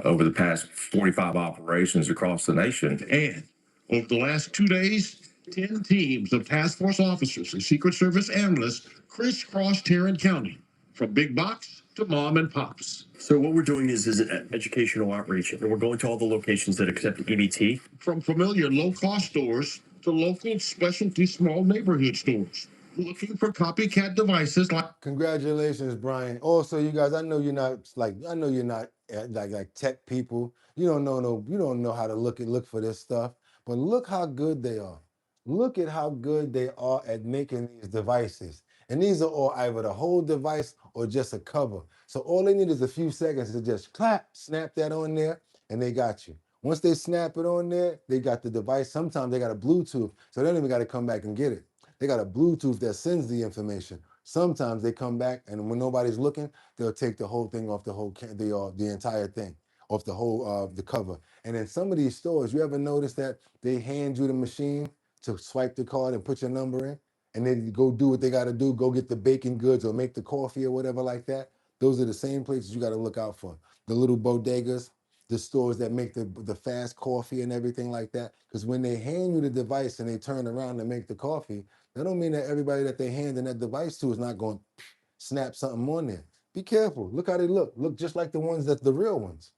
over the past 45 operations across the nation. And over the last 2 days, 10 teams of task force officers and Secret Service analysts crisscrossed Tarrant County, from big box to mom and pops. So what we're doing is an educational outreach, and we're going to all the locations that accept EBT. From familiar low-cost stores to local specialty small neighborhood stores, looking for copycat devices like... Congratulations, Brian. Also, you guys, I know you're not like tech people. You don't know how to look for this stuff. But look how good they are. Look at how good they are at making these devices. And these are all either the whole device or just a cover. So all they need is a few seconds to just snap that on there, and they got you. Once they snap it on there, they got the device. Sometimes they got a Bluetooth, so they don't even got to come back and get it. They got a Bluetooth that sends the information. Sometimes they come back, and when nobody's looking, they'll take the whole thing off the entire thing, off the whole the cover. And in some of these stores, you ever notice that they hand you the machine to swipe the card and put your number in, and then go do what they got to do, go get the baking goods or make the coffee or whatever like that? Those are the same places you got to look out for. The little bodegas, the stores that make the fast coffee and everything like that. Because when they hand you the device and they turn around to make the coffee, that don't mean that everybody that they hand in that device to is not going to snap something on there. Be careful. Look how they look. Look just like the ones that's the real ones.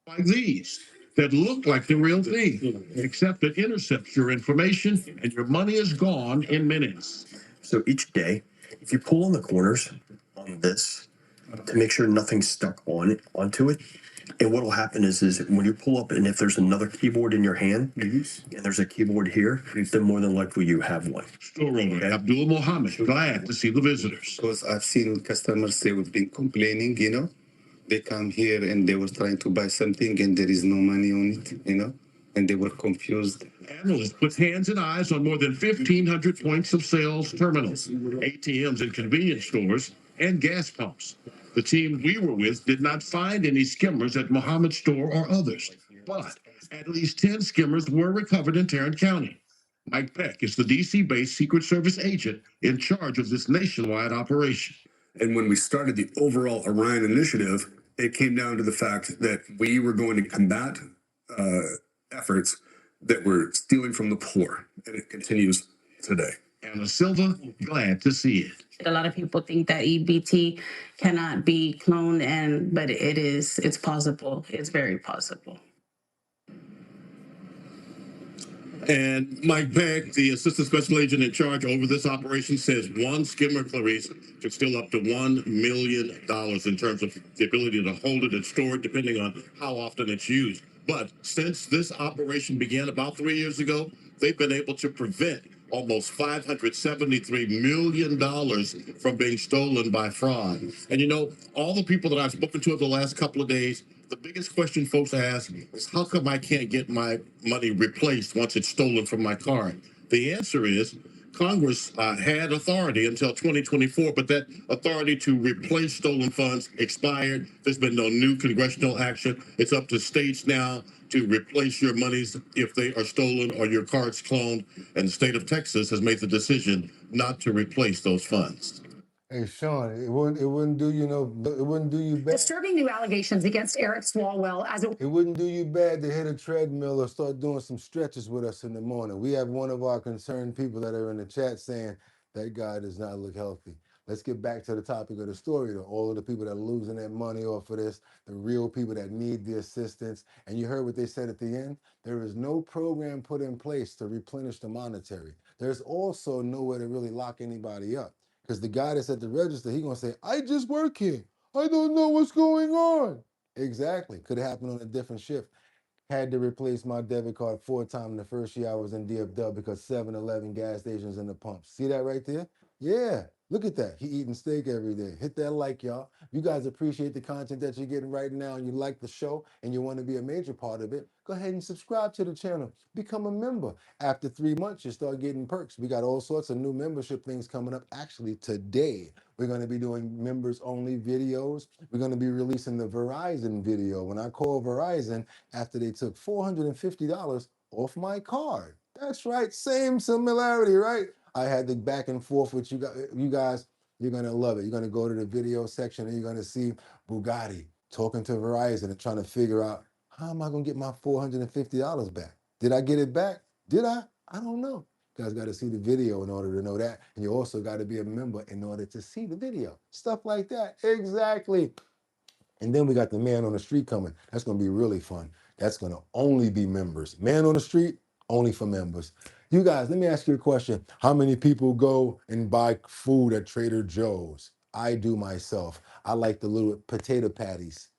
Like these that look like the real thing, except it intercepts your information and your money is gone in minutes. So each day, if you pull on the corners on this to make sure nothing's stuck onto it, and what will happen is when you pull up, and if there's another keyboard in your hand, and there's a keyboard here, then more than likely you have one. Store owner Abdul Mohammed, glad to see the visitors. Because I've seen customers say we've been complaining, They come here and they were trying to buy something and there is no money on it, and they were confused. Analyst puts hands and eyes on more than 1,500 points of sales terminals, ATMs in convenience stores, and gas pumps. The team we were with did not find any skimmers at Mohammed's store or others, but at least 10 skimmers were recovered in Tarrant County. Mike Peck is the D.C.-based Secret Service agent in charge of this nationwide operation. And when we started the overall Orion initiative, it came down to the fact that we were going to combat efforts that were stealing from the poor. And it continues today. Anna Silva, glad to see it. A lot of people think that EBT cannot be cloned, but it's possible. It's very possible. And Mike Peck, the assistant special agent in charge over this operation, says one skimmer, Clarice, could steal up to $1 million in terms of the ability to hold it and store it, depending on how often it's used. But since this operation began about 3 years ago, they've been able to prevent almost $573 million from being stolen by fraud. And you know, all the people that I've spoken to over the last couple of days, the biggest question folks ask is, how come I can't get my money replaced once it's stolen from my card? The answer is Congress had authority until 2024, but that authority to replace stolen funds expired. There's been no new congressional action. It's up to states now to replace your monies if they are stolen or your cards cloned. And the state of Texas has made the decision not to replace those funds. Hey, Sean, it wouldn't do you it wouldn't do you bad. Disturbing new allegations against Eric Swalwell as it wouldn't do you bad to hit a treadmill or start doing some stretches with us in the morning. We have one of our concerned people that are in the chat saying that guy does not look healthy. Let's get back to the topic of the story, though. All of the people that are losing their money off of this, the real people that need the assistance. And you heard what they said at the end? There is no program put in place to replenish the monetary. There's also nowhere to really lock anybody up. Because the guy that's at the register, he's going to say, I just work here. I don't know what's going on. Exactly. Could have happened on a different shift. Had to replace my debit card 4 times the first year I was in DFW because 7-Eleven gas stations in the pumps. See that right there? Yeah. Look at that. He eating steak every day. Hit that like, y'all. You guys appreciate the content that you're getting right now and you like the show and you want to be a major part of it, go ahead and subscribe to the channel. Become a member. After 3 months, you start getting perks. We got all sorts of new membership things coming up. Actually, today, we're going to be doing members-only videos. We're going to be releasing the Verizon video. When I call Verizon, after they took $450 off my card. That's right. Same similarity, right? I had the back and forth with you guys. You're going to love it. You're going to go to the video section and you're going to see Boogotti talking to Verizon and trying to figure out, how am I going to get my $450 back? Did I get it back? Did I? I don't know. You guys got to see the video in order to know that. And you also got to be a member in order to see the video. Stuff like that. Exactly. And then we got the man on the street coming. That's going to be really fun. That's going to only be members. Man on the street, only for members. You guys, let me ask you a question. How many people go and buy food at Trader Joe's? I do myself. I like the little potato patties.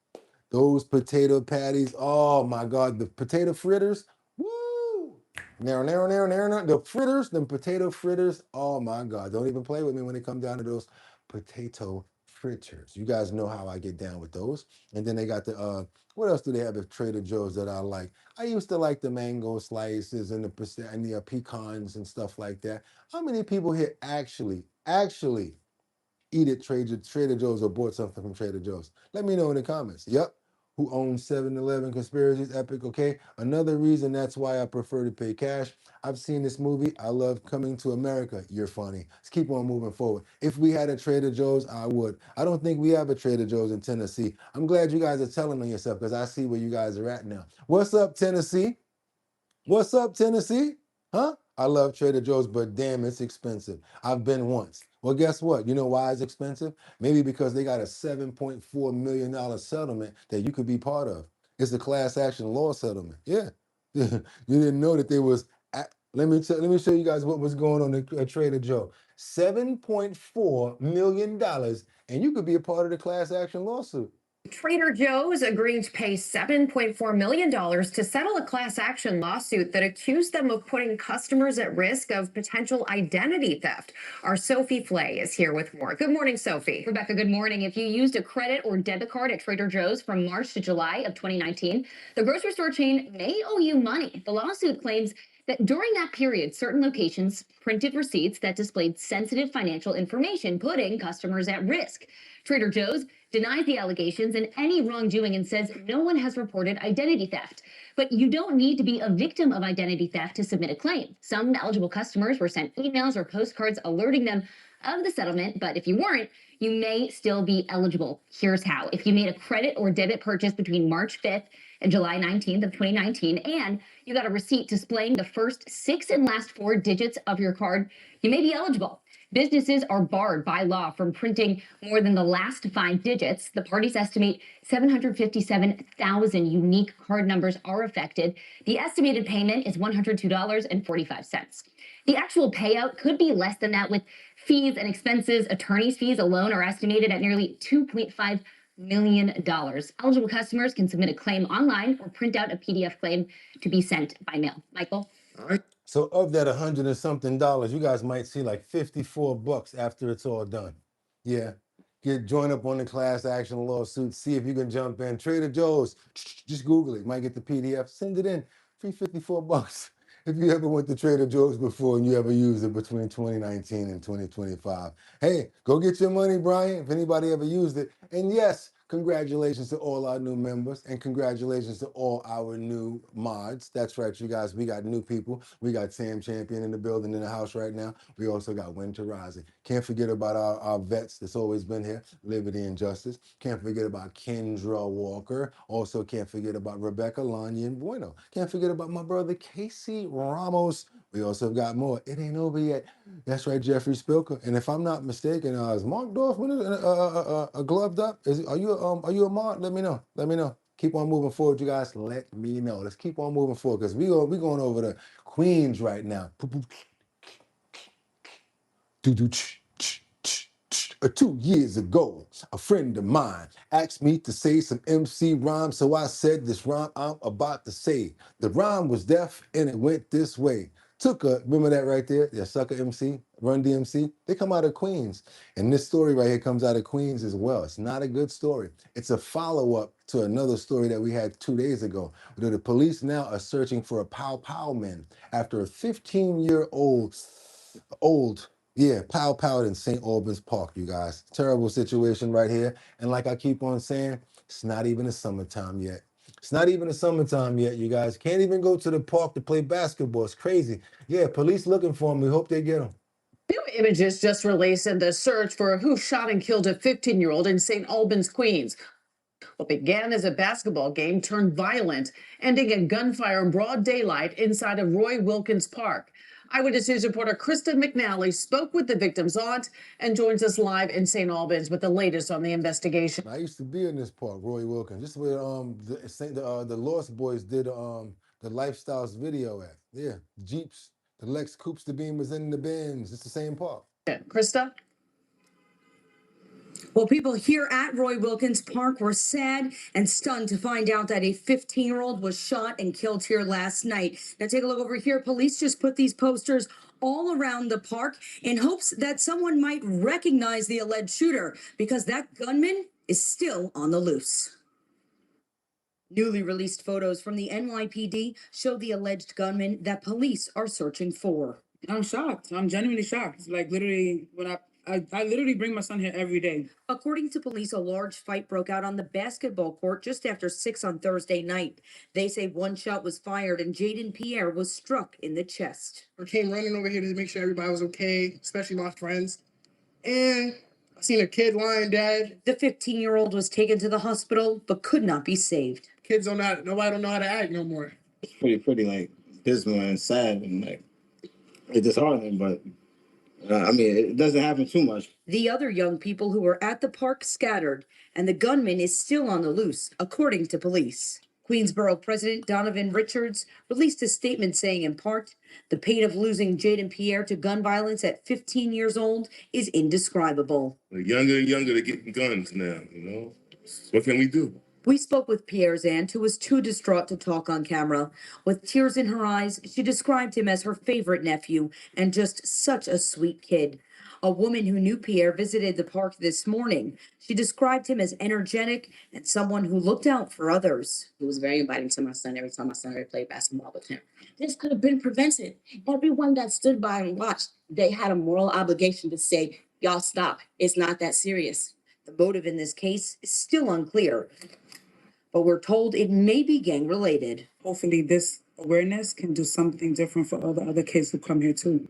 Those potato patties, oh my God, the potato fritters, woo! The fritters, the potato fritters, oh my God, don't even play with me when it comes down to those potato fritters. You guys know how I get down with those. And then they got the, what else do they have at Trader Joe's that I like? I used to like the mango slices and the pecans and stuff like that. How many people here actually eat at Trader Joe's or bought something from Trader Joe's? Let me know in the comments. Yep. Who owns 7-Eleven conspiracies? Epic, okay? Another reason that's why I prefer to pay cash. I've seen this movie. I love Coming to America. You're funny. Let's keep on moving forward. If we had a Trader Joe's, I would. I don't think we have a Trader Joe's in Tennessee. I'm glad you guys are telling on yourself because I see where you guys are at now. What's up, Tennessee? What's up, Tennessee? Huh? I love Trader Joe's, but damn, it's expensive. I've been once. Well, guess what? You know why it's expensive? Maybe because they got a $7.4 million settlement that you could be part of. It's a class action law settlement. Yeah. You didn't know that there was, let me show you guys what was going on at Trader Joe. $7.4 million, and you could be a part of the class action lawsuit. Trader Joe's agreeing to pay $7.4 million to settle a class action lawsuit that accused them of putting customers at risk of potential identity theft. Our Sophie Flay is here with more. Good morning, Sophie. Rebecca, good morning. If you used a credit or debit card at Trader Joe's from March to July of 2019, the grocery store chain may owe you money. The lawsuit claims that during that period, certain locations printed receipts that displayed sensitive financial information, putting customers at risk. Trader Joe's denies the allegations and any wrongdoing and says no one has reported identity theft. But you don't need to be a victim of identity theft to submit a claim. Some eligible customers were sent emails or postcards alerting them of the settlement, but if you weren't, you may still be eligible. Here's how. If you made a credit or debit purchase between March 5th and July 19th of 2019, and you got a receipt displaying the first 6 and last 4 digits of your card, you may be eligible. Businesses are barred by law from printing more than the last 5 digits. The parties estimate 757,000 unique card numbers are affected. The estimated payment is $102.45. The actual payout could be less than that, with fees and expenses. Attorney's fees alone are estimated at nearly $2.5 million. Eligible customers can submit a claim online or print out a PDF claim to be sent by mail. Michael? All right. So of that $100 and something, you guys might see like 54 bucks after it's all done. Yeah. Join up on the class action lawsuit. See if you can jump in. Trader Joe's. Just Google it. Might get the PDF. Send it in. Free 54 bucks. If you ever went to Trader Joe's before and you ever used it between 2019 and 2025. Hey, go get your money, Brian, if anybody ever used it. And yes, congratulations to all our new members and congratulations to all our new mods. That's right, you guys. We got new people. We got Sam Champion in the building in the house right now. We also got Winter Rising. Can't forget about our vets that's always been here, Liberty and Justice. Can't forget about Kendra Walker. Also can't forget about Rebecca Lanya and Bueno. Can't forget about my brother Casey Ramos. We also got more. It ain't over yet. That's right, Jeffrey Spilker. And if I'm not mistaken, is Mark Dorfman gloved up? Are you a mod? Let me know. Let me know. Keep on moving forward, you guys. Let me know. Let's keep on moving forward because we going over to Queens right now. 2 years ago, a friend of mine asked me to say some MC rhyme, so I said this rhyme I'm about to say. The rhyme was deaf and it went this way. Remember that right there? Yeah, Sucker MC, Run DMC. They come out of Queens. And this story right here comes out of Queens as well. It's not a good story. It's a follow-up to another story that we had 2 days ago. The police now are searching for a Pow Pow man after a 15-year-old Pow Pow in St. Albans Park, you guys. Terrible situation right here. And like I keep on saying, it's not even the summertime yet. It's not even the summertime yet, you guys. Can't even go to the park to play basketball. It's crazy. Yeah, police looking for him. We hope they get him. New images just released in the search for who shot and killed a 15-year-old in St. Albans, Queens. What began as a basketball game turned violent, ending in gunfire in broad daylight inside of Roy Wilkins Park. Eyewitness News reporter Krista McNally spoke with the victim's aunt and joins us live in St. Albans with the latest on the investigation. I used to be in this park, Roy Wilkins. This is where the Lost Boys did the Lifestyles video at. Yeah, Jeeps, the Lex Coupes, the Beam was in the Benz. It's the same park. Yeah. Krista? Well, people here at Roy Wilkins Park were sad and stunned to find out that a 15-year-old was shot and killed here last night. Now take a look over here. Police just put these posters all around the park in hopes that someone might recognize the alleged shooter because that gunman is still on the loose. Newly released photos from the NYPD show the alleged gunman that police are searching for. I'm shocked. I'm genuinely shocked. Like literally, when I literally bring my son here every day. According to police, a large fight broke out on the basketball court just after 6 on Thursday night. They say one shot was fired and Jaden Pierre was struck in the chest. I came running over here to make sure everybody was okay, especially my friends. And I seen a kid lying dead. The 15-year-old was taken to the hospital but could not be saved. Kids nobody don't know how to act no more. It's pretty like dismal and sad and like it's disheartening, but it doesn't happen too much. The other young people who were at the park scattered, and the gunman is still on the loose, according to police. Queensborough President Donovan Richards released a statement saying, in part, the pain of losing Jaden Pierre to gun violence at 15 years old is indescribable. The younger and younger, they're getting guns now, What can we do? We spoke with Pierre's aunt, who was too distraught to talk on camera. With tears in her eyes, she described him as her favorite nephew and just such a sweet kid. A woman who knew Pierre visited the park this morning. She described him as energetic and someone who looked out for others. He was very inviting to my son every time my son ever played basketball with him. This could have been prevented. Everyone that stood by and watched, they had a moral obligation to say, y'all stop. It's not that serious. The motive in this case is still unclear, but we're told it may be gang-related. Hopefully this awareness can do something different for all the other kids who come here too.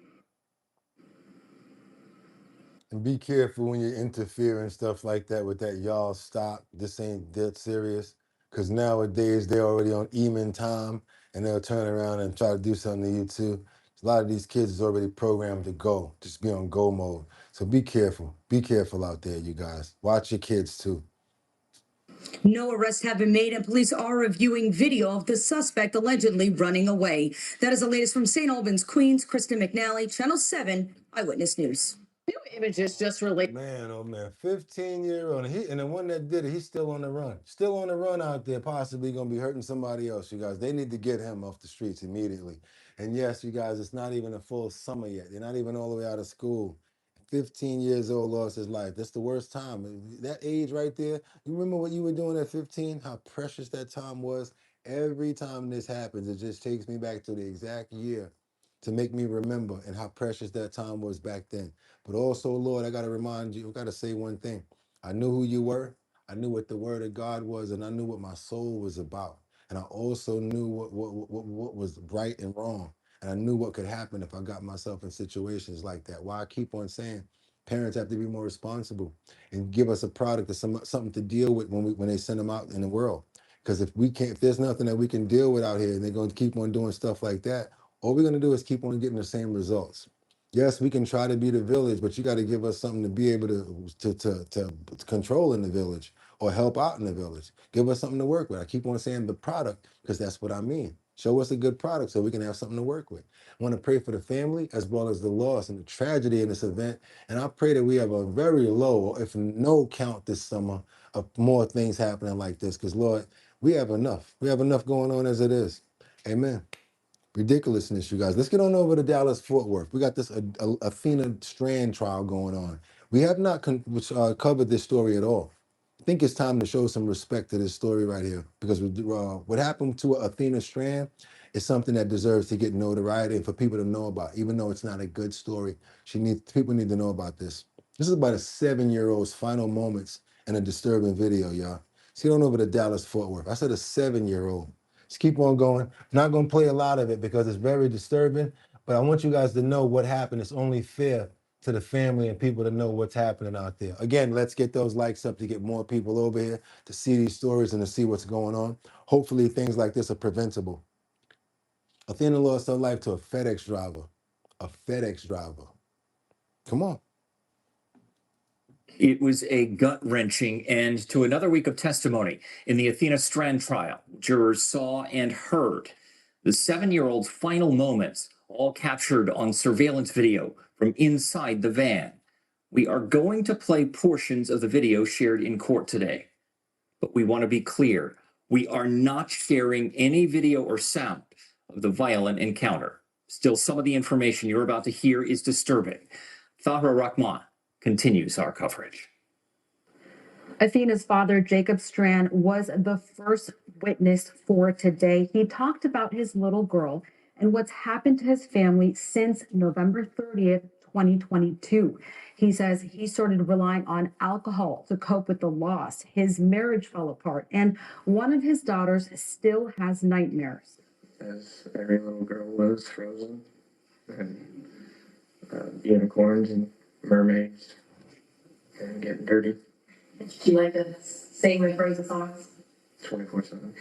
And be careful when you interfere and stuff like that with that y'all stop. This ain't that serious. Because nowadays they're already on Eamon time. and they'll turn around and try to do something to you too. A lot of these kids is already programmed to go, just be on go mode. So be careful. Be careful out there, you guys. Watch your kids too. No arrests have been made, and police are reviewing video of the suspect allegedly running away. That is the latest from St. Albans, Queens. Kristen McNally, Channel 7 Eyewitness News. New images just released. Man, oh man, 15-year-old, and the one that did it, he's still on the run. Still on the run out there, possibly going to be hurting somebody else, you guys. They need to get him off the streets immediately. And yes, you guys, it's not even a full summer yet. They're not even all the way out of school. 15 years old, lost his life. That's the worst time. That age right there, you remember what you were doing at 15, how precious that time was? Every time this happens, it just takes me back to the exact year to make me remember and how precious that time was back then. But also, Lord, I got to remind you, I got to say one thing. I knew who you were. I knew what the word of God was, and I knew what my soul was about. And I also knew what was right and wrong. And I knew what could happen if I got myself in situations like that. Why I keep on saying parents have to be more responsible and give us a product or something to deal with when they send them out in the world. Because if there's nothing that we can deal with out here and they're going to keep on doing stuff like that, all we're going to do is keep on getting the same results. Yes, we can try to be the village, but you got to give us something to be able to control in the village or help out in the village. Give us something to work with. I keep on saying the product because that's what I mean. Show us a good product so we can have something to work with. I want to pray for the family as well as the loss and the tragedy in this event. And I pray that we have a very low, if no count this summer, of more things happening like this. Because, Lord, we have enough. We have enough going on as it is. Amen. Ridiculousness, you guys. Let's get on over to Dallas Fort Worth. We got this Athena Strand trial going on. We have not covered this story at all. I think it's time to show some respect to this story right here, because what happened to Athena Strand is something that deserves to get notoriety and for people to know about, even though it's not a good story. People need to know about this. This is about a 7-year-old's final moments in a disturbing video, y'all. Let's get on over to Dallas Fort Worth. I said a 7-year-old. Let's keep on going. I'm not going to play a lot of it because it's very disturbing, but I want you guys to know what happened. It's only fair to the family and people to know what's happening out there. Again, let's get those likes up to get more people over here to see these stories and to see what's going on. Hopefully things like this are preventable. Athena lost her life to a FedEx driver. A FedEx driver. Come on. It was a gut-wrenching end to another week of testimony in the Athena Strand trial. Jurors saw and heard the 7-year-old's final moments, all captured on surveillance video from inside the van. We are going to play portions of the video shared in court today, but we want to be clear. We are not sharing any video or sound of the violent encounter. Still, some of the information you're about to hear is disturbing. Thahra Rahman continues our coverage. Athena's father, Jacob Strand, was the first witness for today. He talked about his little girl and what's happened to his family since November 30th, 2022. He says he started relying on alcohol to cope with the loss. His marriage fell apart, and one of his daughters still has nightmares. As every little girl was, frozen, and unicorns and mermaids and getting dirty. Do you like to sing and praise the songs? 24/7.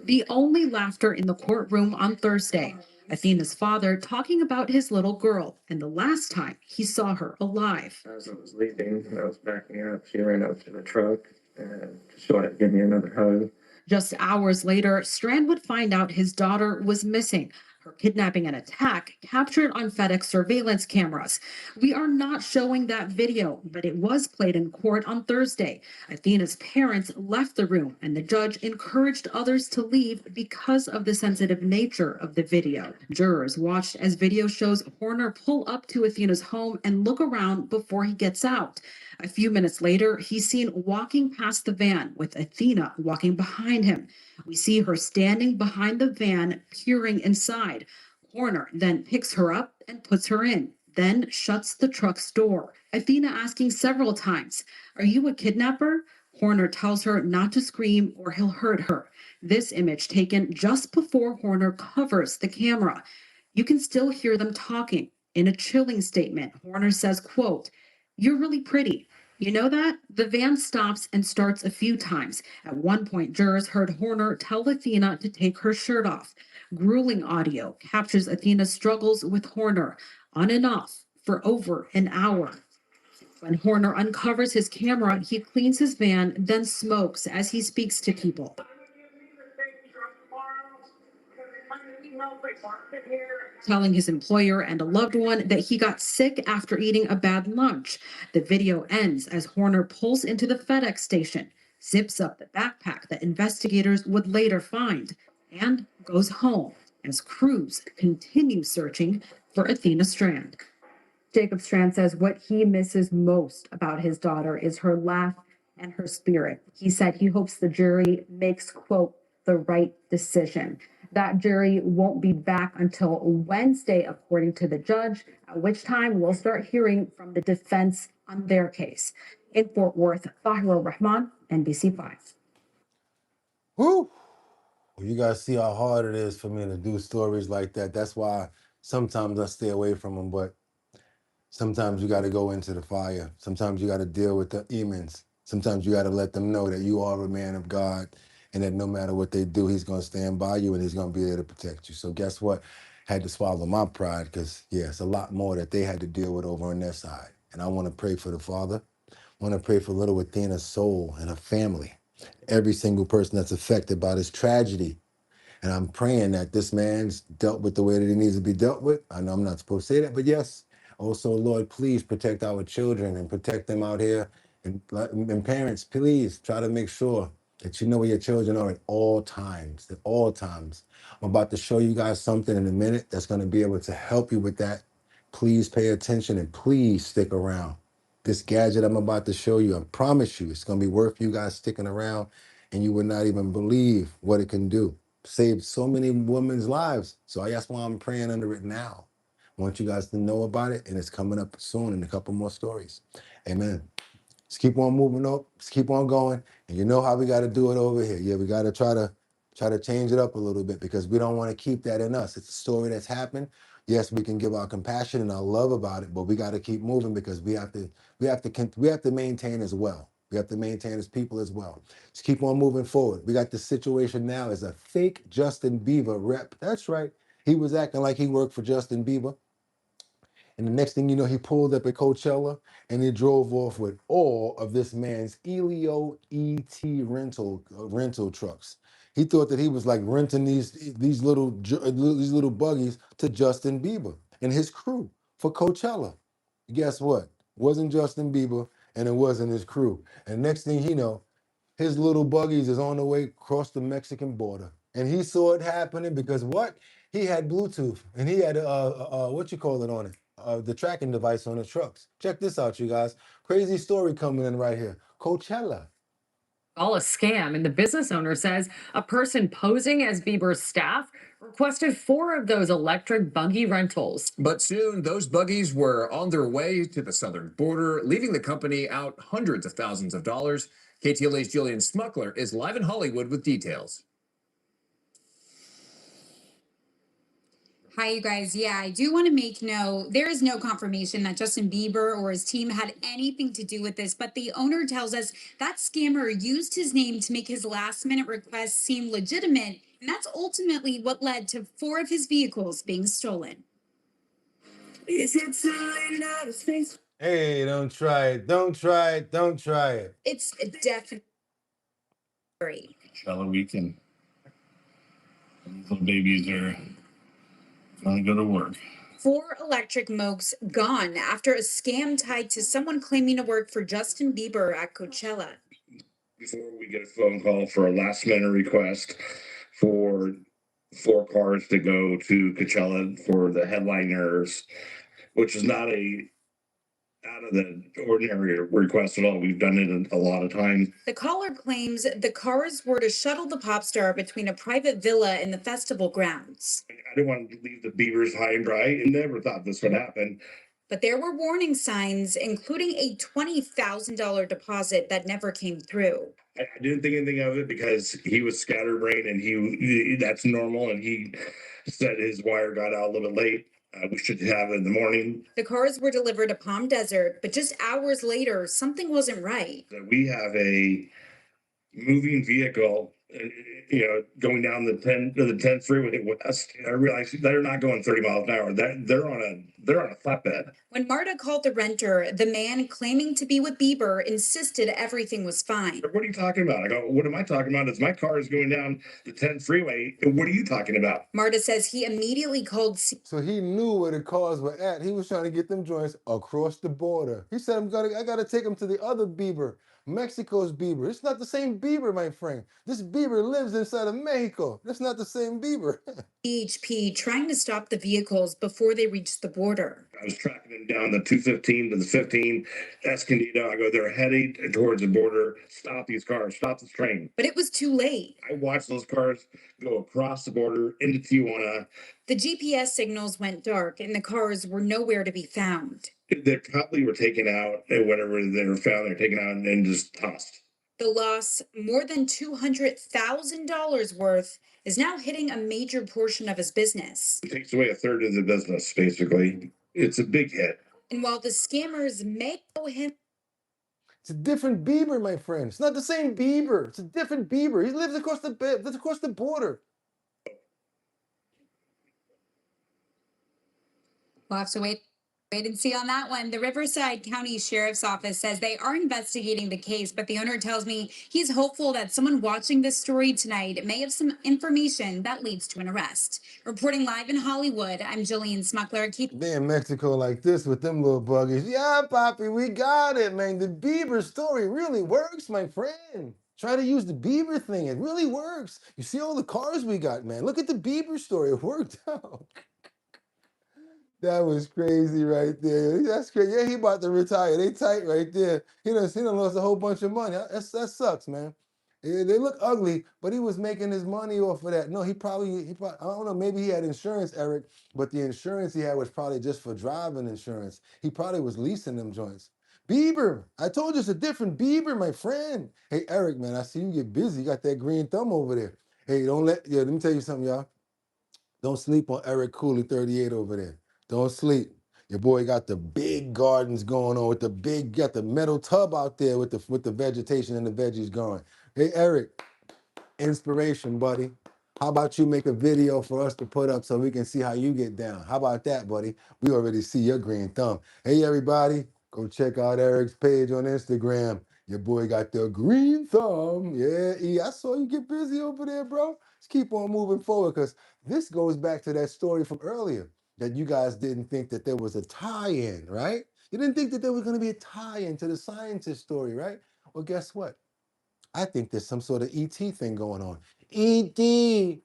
The only laughter in the courtroom on Thursday. Athena's father talking about his little girl and the last time he saw her alive. As I was leaving, I was backing up. She ran up to the truck and just wanted to give me another hug. Just hours later, Strand would find out his daughter was missing. Her kidnapping and attack captured on FedEx surveillance cameras. We are not showing that video, but it was played in court on Thursday. Athena's parents left the room, and the judge encouraged others to leave because of the sensitive nature of the video. Jurors watched as video shows Horner pull up to Athena's home and look around before he gets out. A few minutes later, he's seen walking past the van with Athena walking behind him. We see her standing behind the van, peering inside. Horner then picks her up and puts her in, then shuts the truck's door. Athena asking several times, "Are you a kidnapper?" Horner tells her not to scream or he'll hurt her. This image taken just before Horner covers the camera. You can still hear them talking. In a chilling statement, Horner says, quote, "You're really pretty. You know that? The van stops and starts a few times. At one point, jurors heard Horner tell Athena to take her shirt off. Grueling audio captures Athena's struggles with Horner on and off for over an hour. When Horner uncovers his camera, he cleans his van, then smokes as he speaks to people. Telling his employer and a loved one that he got sick after eating a bad lunch. The video ends as Horner pulls into the FedEx station, zips up the backpack that investigators would later find, and goes home as crews continue searching for Athena Strand. Jacob Strand says what he misses most about his daughter is her laugh and her spirit. He said he hopes the jury makes, quote, the right decision. That jury won't be back until Wednesday, according to the judge, at which time we'll start hearing from the defense on their case. In Fort Worth, Fahira Rahman, NBC5. Woo! Well, you guys see how hard it is for me to do stories like that. That's why sometimes I stay away from them, but sometimes you got to go into the fire. Sometimes you got to deal with the demons. Sometimes you got to let them know that you are a man of God and that no matter what they do, he's going to stand by you and he's going to be there to protect you. So guess what? Had to swallow my pride because, yeah, it's a lot more that they had to deal with over on their side. And I want to pray for the father. I want to pray for little Athena's soul and her family. Every single person that's affected by this tragedy. And I'm praying that this man's dealt with the way that he needs to be dealt with. I know I'm not supposed to say that, but yes. Also, Lord, please protect our children and protect them out here. And parents, please try to make sure that you know where your children are at all times, at all times. I'm about to show you guys something in a minute that's going to be able to help you with that. Please pay attention and please stick around. This gadget I'm about to show you, I promise you, it's going to be worth you guys sticking around and you would not even believe what it can do. Saved so many women's lives. So that's why I'm praying under it now. I want you guys to know about it, and it's coming up soon in a couple more stories. Amen. Let's keep on moving up. Let's keep on going. And you know how we got to do it over here. Yeah, we got to try to change it up a little bit because we don't want to keep that in us. It's a story that's happened. Yes, we can give our compassion and our love about it, but we got to keep moving because we have to maintain as well. We have to maintain as people as well. Let's keep on moving forward. We got this situation now as a fake Justin Bieber rep. That's right. He was acting like he worked for Justin Bieber. And the next thing you know, he pulled up at Coachella and he drove off with all of this man's Elio ET rental trucks. He thought that he was like renting these little buggies to Justin Bieber and his crew for Coachella. Guess what? It wasn't Justin Bieber and it wasn't his crew. And next thing you know, his little buggies is on the way across the Mexican border. And he saw it happening because what? He had Bluetooth and he had what you call it on it? The tracking device on the trucks. Check this out, you guys. Crazy story coming in right here. Coachella. All a scam, and the business owner says a person posing as Bieber's staff requested 4 of those electric buggy rentals. But soon, those buggies were on their way to the southern border, leaving the company out hundreds of thousands of dollars. KTLA's Jillian Smuckler is live in Hollywood with details. Hi, you guys. Yeah, I do want to make note, there is no confirmation that Justin Bieber or his team had anything to do with this, but the owner tells us that scammer used his name to make his last-minute requests seem legitimate, and that's ultimately what led to 4 of his vehicles being stolen. Is it too late out of space? Hey, don't try it. Don't try it. Don't try it. It's definitely great. Coachella weekend. These little babies are gonna go to work. 4 electric mokes gone after a scam tied to someone claiming to work for Justin Bieber at Coachella. Before we get a phone call for a last minute request for 4 cars to go to Coachella for the headliners, which is not out of the ordinary request at all. We've done it a lot of times. The caller claims the cars were to shuttle the pop star between a private villa and the festival grounds. I didn't want to leave the Biebers high and dry and never thought this would happen. But there were warning signs, including a $20,000 deposit that never came through. I didn't think anything of it because he was scatterbrained and that's normal. And he said his wire got out a little bit late. We should have it in the morning. The cars were delivered to Palm Desert, but just hours later, something wasn't right. We have a moving vehicle, going down the 10 freeway west. I realize they're not going 30 miles an hour. They're on a flatbed. When Marta called the renter, the man claiming to be with Bieber insisted everything was fine. What are you talking about? I go, what am I talking about? Is my car is going down the 10 freeway. What are you talking about? Marta says he immediately called. So he knew where the cars were at. He was trying to get them joints across the border. He said, I gotta take them to the other Bieber, Mexico's Bieber. It's not the same Bieber, my friend. This Bieber lives inside of Mexico. That's not the same Bieber. BHP trying to stop the vehicles before they reached the border. I was tracking them down the 215 to the 15 Escondido. I go, they're heading towards the border. Stop these cars. Stop this train. But it was too late. I watched those cars go across the border into Tijuana. The GPS signals went dark and the cars were nowhere to be found. They probably were taken out, and whatever they were found, they're taken out and just tossed. The loss, more than $200,000 worth, is now hitting a major portion of his business. It takes away a third of the business, basically. It's a big hit. And while the scammers may owe him, it's a different Bieber, my friend. It's not the same Bieber. It's a different Bieber. He lives across the border. we'll have to wait and see on that one. The Riverside County Sheriff's Office says they are investigating the case, but the owner tells me he's hopeful that someone watching this story tonight may have some information that leads to an arrest. Reporting live in Hollywood, I'm Jillian Smuckler. They in Mexico like this with them little buggies. Yeah, Poppy, we got it, man. The Bieber story really works, my friend. Try to use the Bieber thing. It really works. You see all the cars we got, man. Look at the Bieber story. It worked out. That was crazy right there. That's crazy. Yeah, he about to retire. They tight right there. He done lost a whole bunch of money. That sucks, man. Yeah, they look ugly, but he was making his money off of that. No, he probably, I don't know, maybe he had insurance, Eric, but the insurance he had was probably just for driving insurance. He probably was leasing them joints. Bieber, I told you it's a different Bieber, my friend. Hey, Eric, man, I see you get busy. You got that green thumb over there. Hey, let me tell you something, y'all. Don't sleep on Eric Cooley 38 over there. Don't sleep. Your boy got the big gardens going on with got the metal tub out there with the vegetation and the veggies growing. Hey, Eric, inspiration, buddy. How about you make a video for us to put up so we can see how you get down? How about that, buddy? We already see your green thumb. Hey, everybody, go check out Eric's page on Instagram. Your boy got the green thumb. Yeah, I saw you get busy over there, bro. Let's keep on moving forward because this goes back to that story from earlier that you guys didn't think that there was a tie-in, right? You didn't think that there was going to be a tie-in to the scientist story, right? Well, guess what? I think there's some sort of ET thing going on. ET,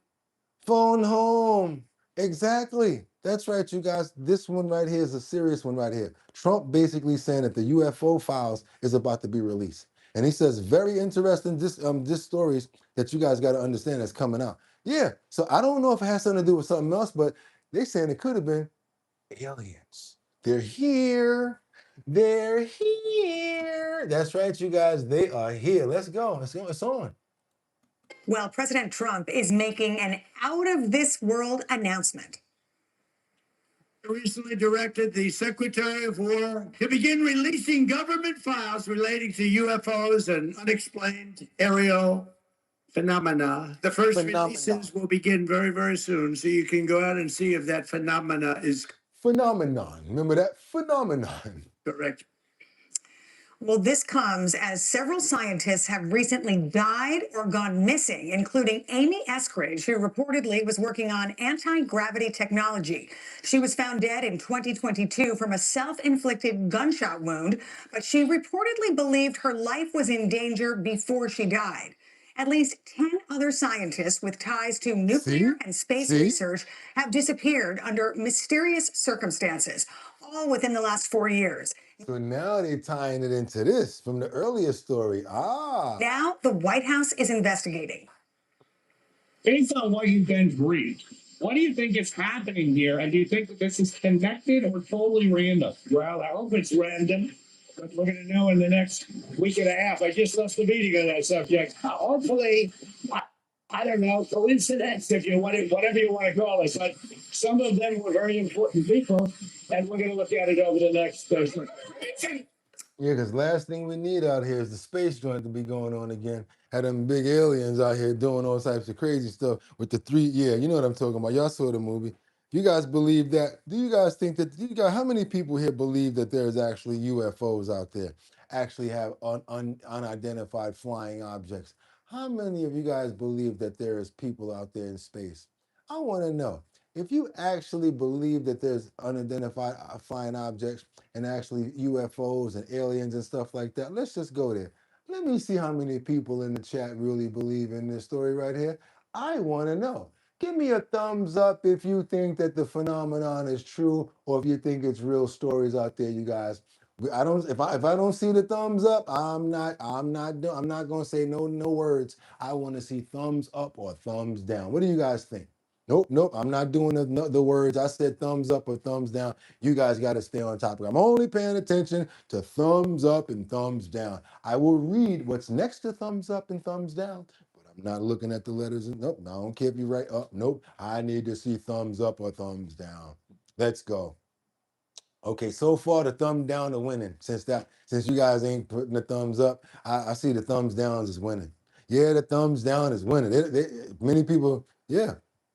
phone home. Exactly. That's right, you guys. This one right here is a serious one right here. Trump basically saying that the UFO files is about to be released. And he says very interesting stories that you guys got to understand that's coming out. Yeah, so I don't know if it has something to do with something else, but they saying it could have been aliens. They're here. They're here. That's right, you guys. They are here. Let's go. Let's go. It's on. Well, President Trump is making an out-of-this-world announcement. I recently directed the Secretary of War to begin releasing government files relating to UFOs and unexplained aerial phenomena. The first releases will begin very, very soon, so you can go out and see if that phenomena is... Phenomenon. Remember that? Phenomenon. Correct. Well, this comes as several scientists have recently died or gone missing, including Amy Eskridge, who reportedly was working on anti-gravity technology. She was found dead in 2022 from a self-inflicted gunshot wound, but she reportedly believed her life was in danger before she died. At least 10 other scientists with ties to nuclear and space research have disappeared under mysterious circumstances, all within the last 4 years. So now they're tying it into this from the earlier story. Now the White House is investigating. Based on what you've been briefed, what do you think is happening here? And do you think that this is connected or totally random? Well, I hope it's random, but we're going to know in the next week and a half. I just left the meeting on that subject. Hopefully, I don't know, coincidence, if you want it, whatever you want to call it. But some of them were very important people, and we're going to look at it over the next. Yeah, because last thing we need out here is the space joint to be going on again. Had them big aliens out here doing all types of crazy stuff with the three. Yeah, you know what I'm talking about. Y'all saw the movie. You guys believe that? Do you guys think that? How many people here believe that there's actually UFOs out there? Actually have unidentified flying objects? How many of you guys believe that there is people out there in space? I want to know. If you actually believe that there's unidentified flying objects and actually UFOs and aliens and stuff like that, let's just go there. Let me see how many people in the chat really believe in this story right here. I want to know. Give me a thumbs up if you think that the phenomenon is true, or if you think it's real stories out there, you guys. I don't. If I don't see the thumbs up, I'm not gonna say no words. I want to see thumbs up or thumbs down. What do you guys think? Nope. I'm not doing the words. I said thumbs up or thumbs down. You guys got to stay on topic. I'm only paying attention to thumbs up and thumbs down. I will read what's next to thumbs up and thumbs down, but I'm not looking at the letters. Nope. I don't care if you write up. Nope. I need to see thumbs up or thumbs down. Let's go. Okay, so far the thumb down are winning. Since you guys ain't putting the thumbs up, I see the thumbs downs is winning. Yeah, the thumbs down is winning. Many people, yeah.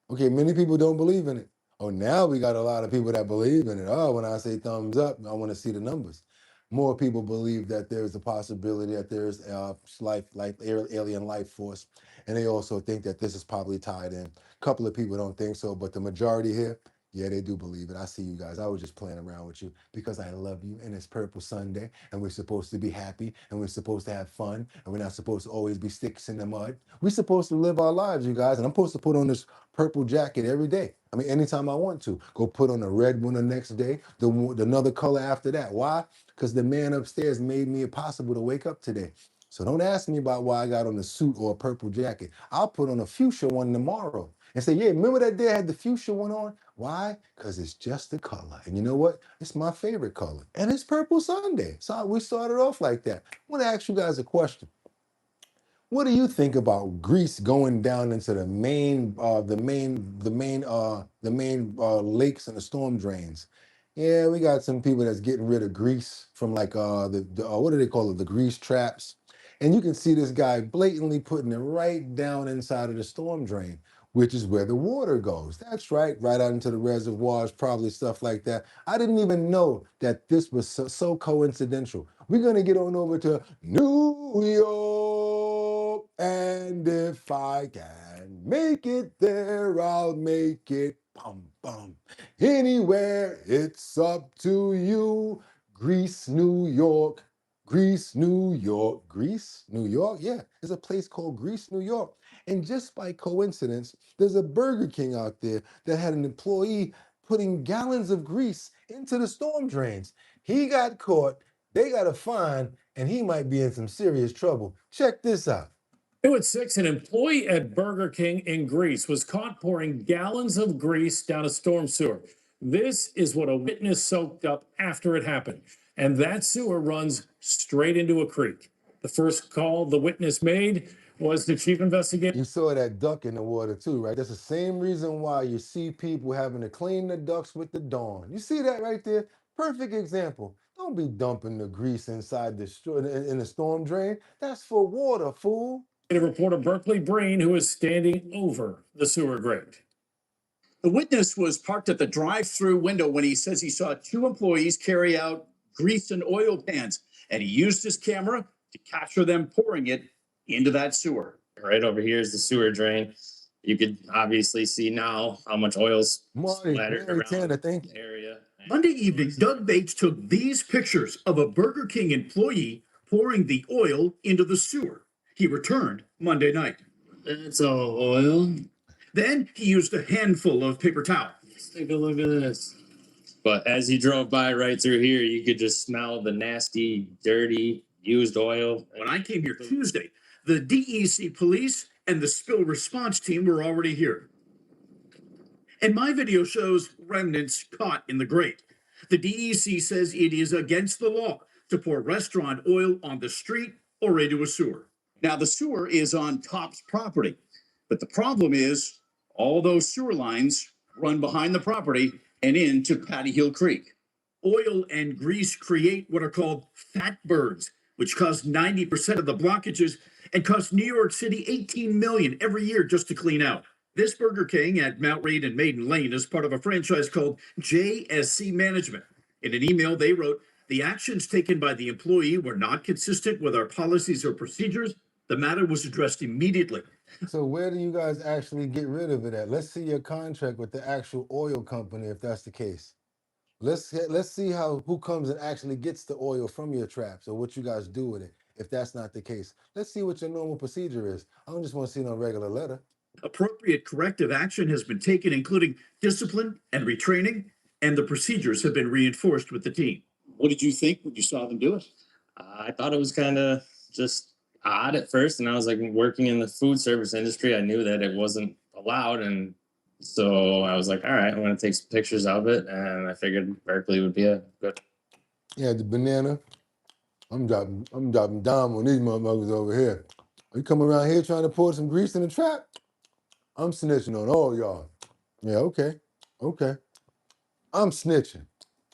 Okay, many people don't believe in it. Oh, now we got a lot of people that believe in it. Oh, when I say thumbs up, I want to see the numbers. More people believe that there's a possibility that there's alien life force, and they also think that this is probably tied in. A couple of people don't think so, but the majority here, yeah, they do believe it. I see you guys. I was just playing around with you because I love you, and it's Purple Sunday, and we're supposed to be happy, and we're supposed to have fun, and we're not supposed to always be sticks in the mud. We're supposed to live our lives, you guys, and I'm supposed to put on this purple jacket every day. I mean, anytime I want to. Go put on a red one the next day, another color after that. Why? Because the man upstairs made me possible to wake up today. So don't ask me about why I got on a suit or a purple jacket. I'll put on a fuchsia one tomorrow and say, yeah, remember that day I had the fuchsia one on? Why? Because it's just the color. And you know what? It's my favorite color. And it's Purple Sunday. So we started off like that. I want to ask you guys a question. What do you think about Greece going down into the main lakes and the storm drains? Yeah, we got some people that's getting rid of grease from like what do they call it? The grease traps. And you can see this guy blatantly putting it right down inside of the storm drain, which is where the water goes. That's right out into the reservoirs, probably stuff like that. I didn't even know that this was so coincidental. We're gonna get on over to New York, and if I can make it there, I'll make it. Bum bum. Anywhere, it's up to you. Greece, New York. Greece, New York. Greece, New York? Yeah, there's a place called Greece, New York. And just by coincidence, there's a Burger King out there that had an employee putting gallons of grease into the storm drains. He got caught, they got a fine, and he might be in some serious trouble. Check this out. New at 6, an employee at Burger King in Greece was caught pouring gallons of grease down a storm sewer. This is what a witness soaked up after it happened. And that sewer runs straight into a creek. The first call the witness made was the chief investigator. You saw that duck in the water too, right? That's the same reason why you see people having to clean the ducks with the Dawn. You see that right there? Perfect example. Don't be dumping the grease inside in the storm drain. That's for water, fool. Reporter Berkeley Breen, who is standing over the sewer grate. The witness was parked at the drive-through window when he says he saw two employees carry out grease and oil pans, and he used his camera to capture them pouring it into that sewer. Right over here is the sewer drain. You could obviously see now how much oil's splattered around the area. Monday evening, Doug Bates took these pictures of a Burger King employee pouring the oil into the sewer. He returned Monday night. That's all oil. Then he used a handful of paper towel. Let's take a look at this. But as he drove by right through here, you could just smell the nasty, dirty, used oil. When I came here Tuesday, the DEC police and the spill response team were already here. And my video shows remnants caught in the grate. The DEC says it is against the law to pour restaurant oil on the street or into a sewer. Now, the sewer is on Top's property, But the problem is all those sewer lines run behind the property and into Patty Hill Creek. Oil and grease create what are called fat birds, which cause 90% of the blockages and cost New York City $18 million every year just to clean out. This Burger King at Mount Read and Maiden Lane is part of a franchise called JSC Management. In an email they wrote, the actions taken by the employee were not consistent with our policies or procedures. The matter was addressed immediately. So where do you guys actually get rid of it at? Let's see your contract with the actual oil company if that's the case. Let's see who comes and actually gets the oil from your traps or what you guys do with it if that's not the case. Let's see what your normal procedure is. I don't just want to see no regular letter. Appropriate corrective action has been taken, including discipline and retraining, and the procedures have been reinforced with the team. What did you think when you saw them do it? I thought it was kind of just odd at first, and I was like working in the food service industry. I knew that it wasn't allowed, and so I was like, all right, I'm going to take some pictures of it, and I figured Berkeley would be a good. Yeah, the banana. I'm dropping down on these motherfuckers over here. You come around here trying to pour some grease in the trap? I'm snitching on all y'all. Yeah, okay. I'm snitching.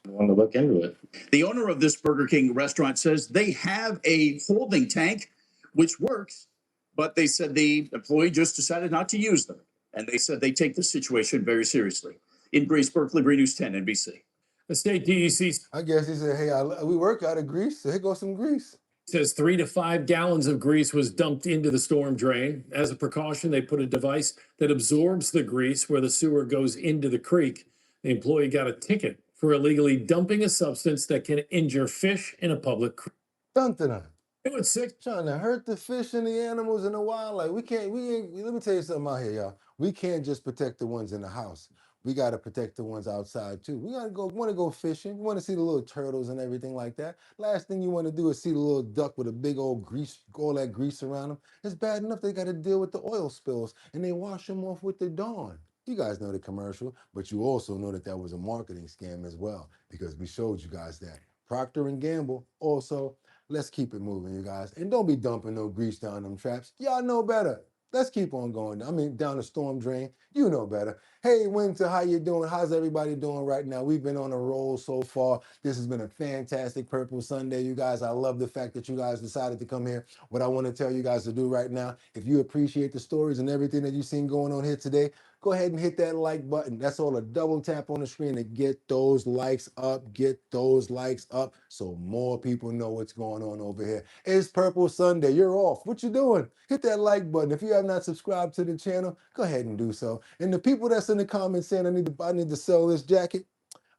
I wanted to look into it. The owner of this Burger King restaurant says they have a holding tank, which works, but they said the employee just decided not to use them. And they said they take the situation very seriously. In Greece, Berkeley, Green News 10, NBC. The state DEC I guess he said, hey, we work out of grease, so here goes some grease. says 3 to 5 gallons of grease was dumped into the storm drain. As a precaution, they put a device that absorbs the grease where the sewer goes into the creek. The employee got a ticket for illegally dumping a substance that can injure fish in a public creek. Dun-dun-dun. It was sick. Trying to hurt the fish and the animals and the wildlife. Let me tell you something out here, y'all. We can't just protect the ones in the house. We got to protect the ones outside too. We want to go fishing. You want to see the little turtles and everything like that. Last thing you want to do is see the little duck with a big old grease, all that grease around them. It's bad enough they got to deal with the oil spills and they wash them off with the Dawn. You guys know the commercial, but you also know that was a marketing scam as well because we showed you guys that. Procter & Gamble also. Let's keep it moving, you guys. And don't be dumping no grease down them traps. Y'all know better. Let's keep on going. Down the storm drain. You know better. Hey, Winter, how you doing? How's everybody doing right now? We've been on a roll so far. This has been a fantastic Purple Sunday, you guys. I love the fact that you guys decided to come here. What I want to tell you guys to do right now, if you appreciate the stories and everything that you've seen going on here today, go ahead and hit that like button. That's all, a double tap on the screen to get those likes up. Get those likes up so more people know what's going on over here. It's Purple Sunday. You're off. What you doing? Hit that like button. If you have not subscribed to the channel, go ahead and do so. And the people that's in the comments saying I need to sell this jacket,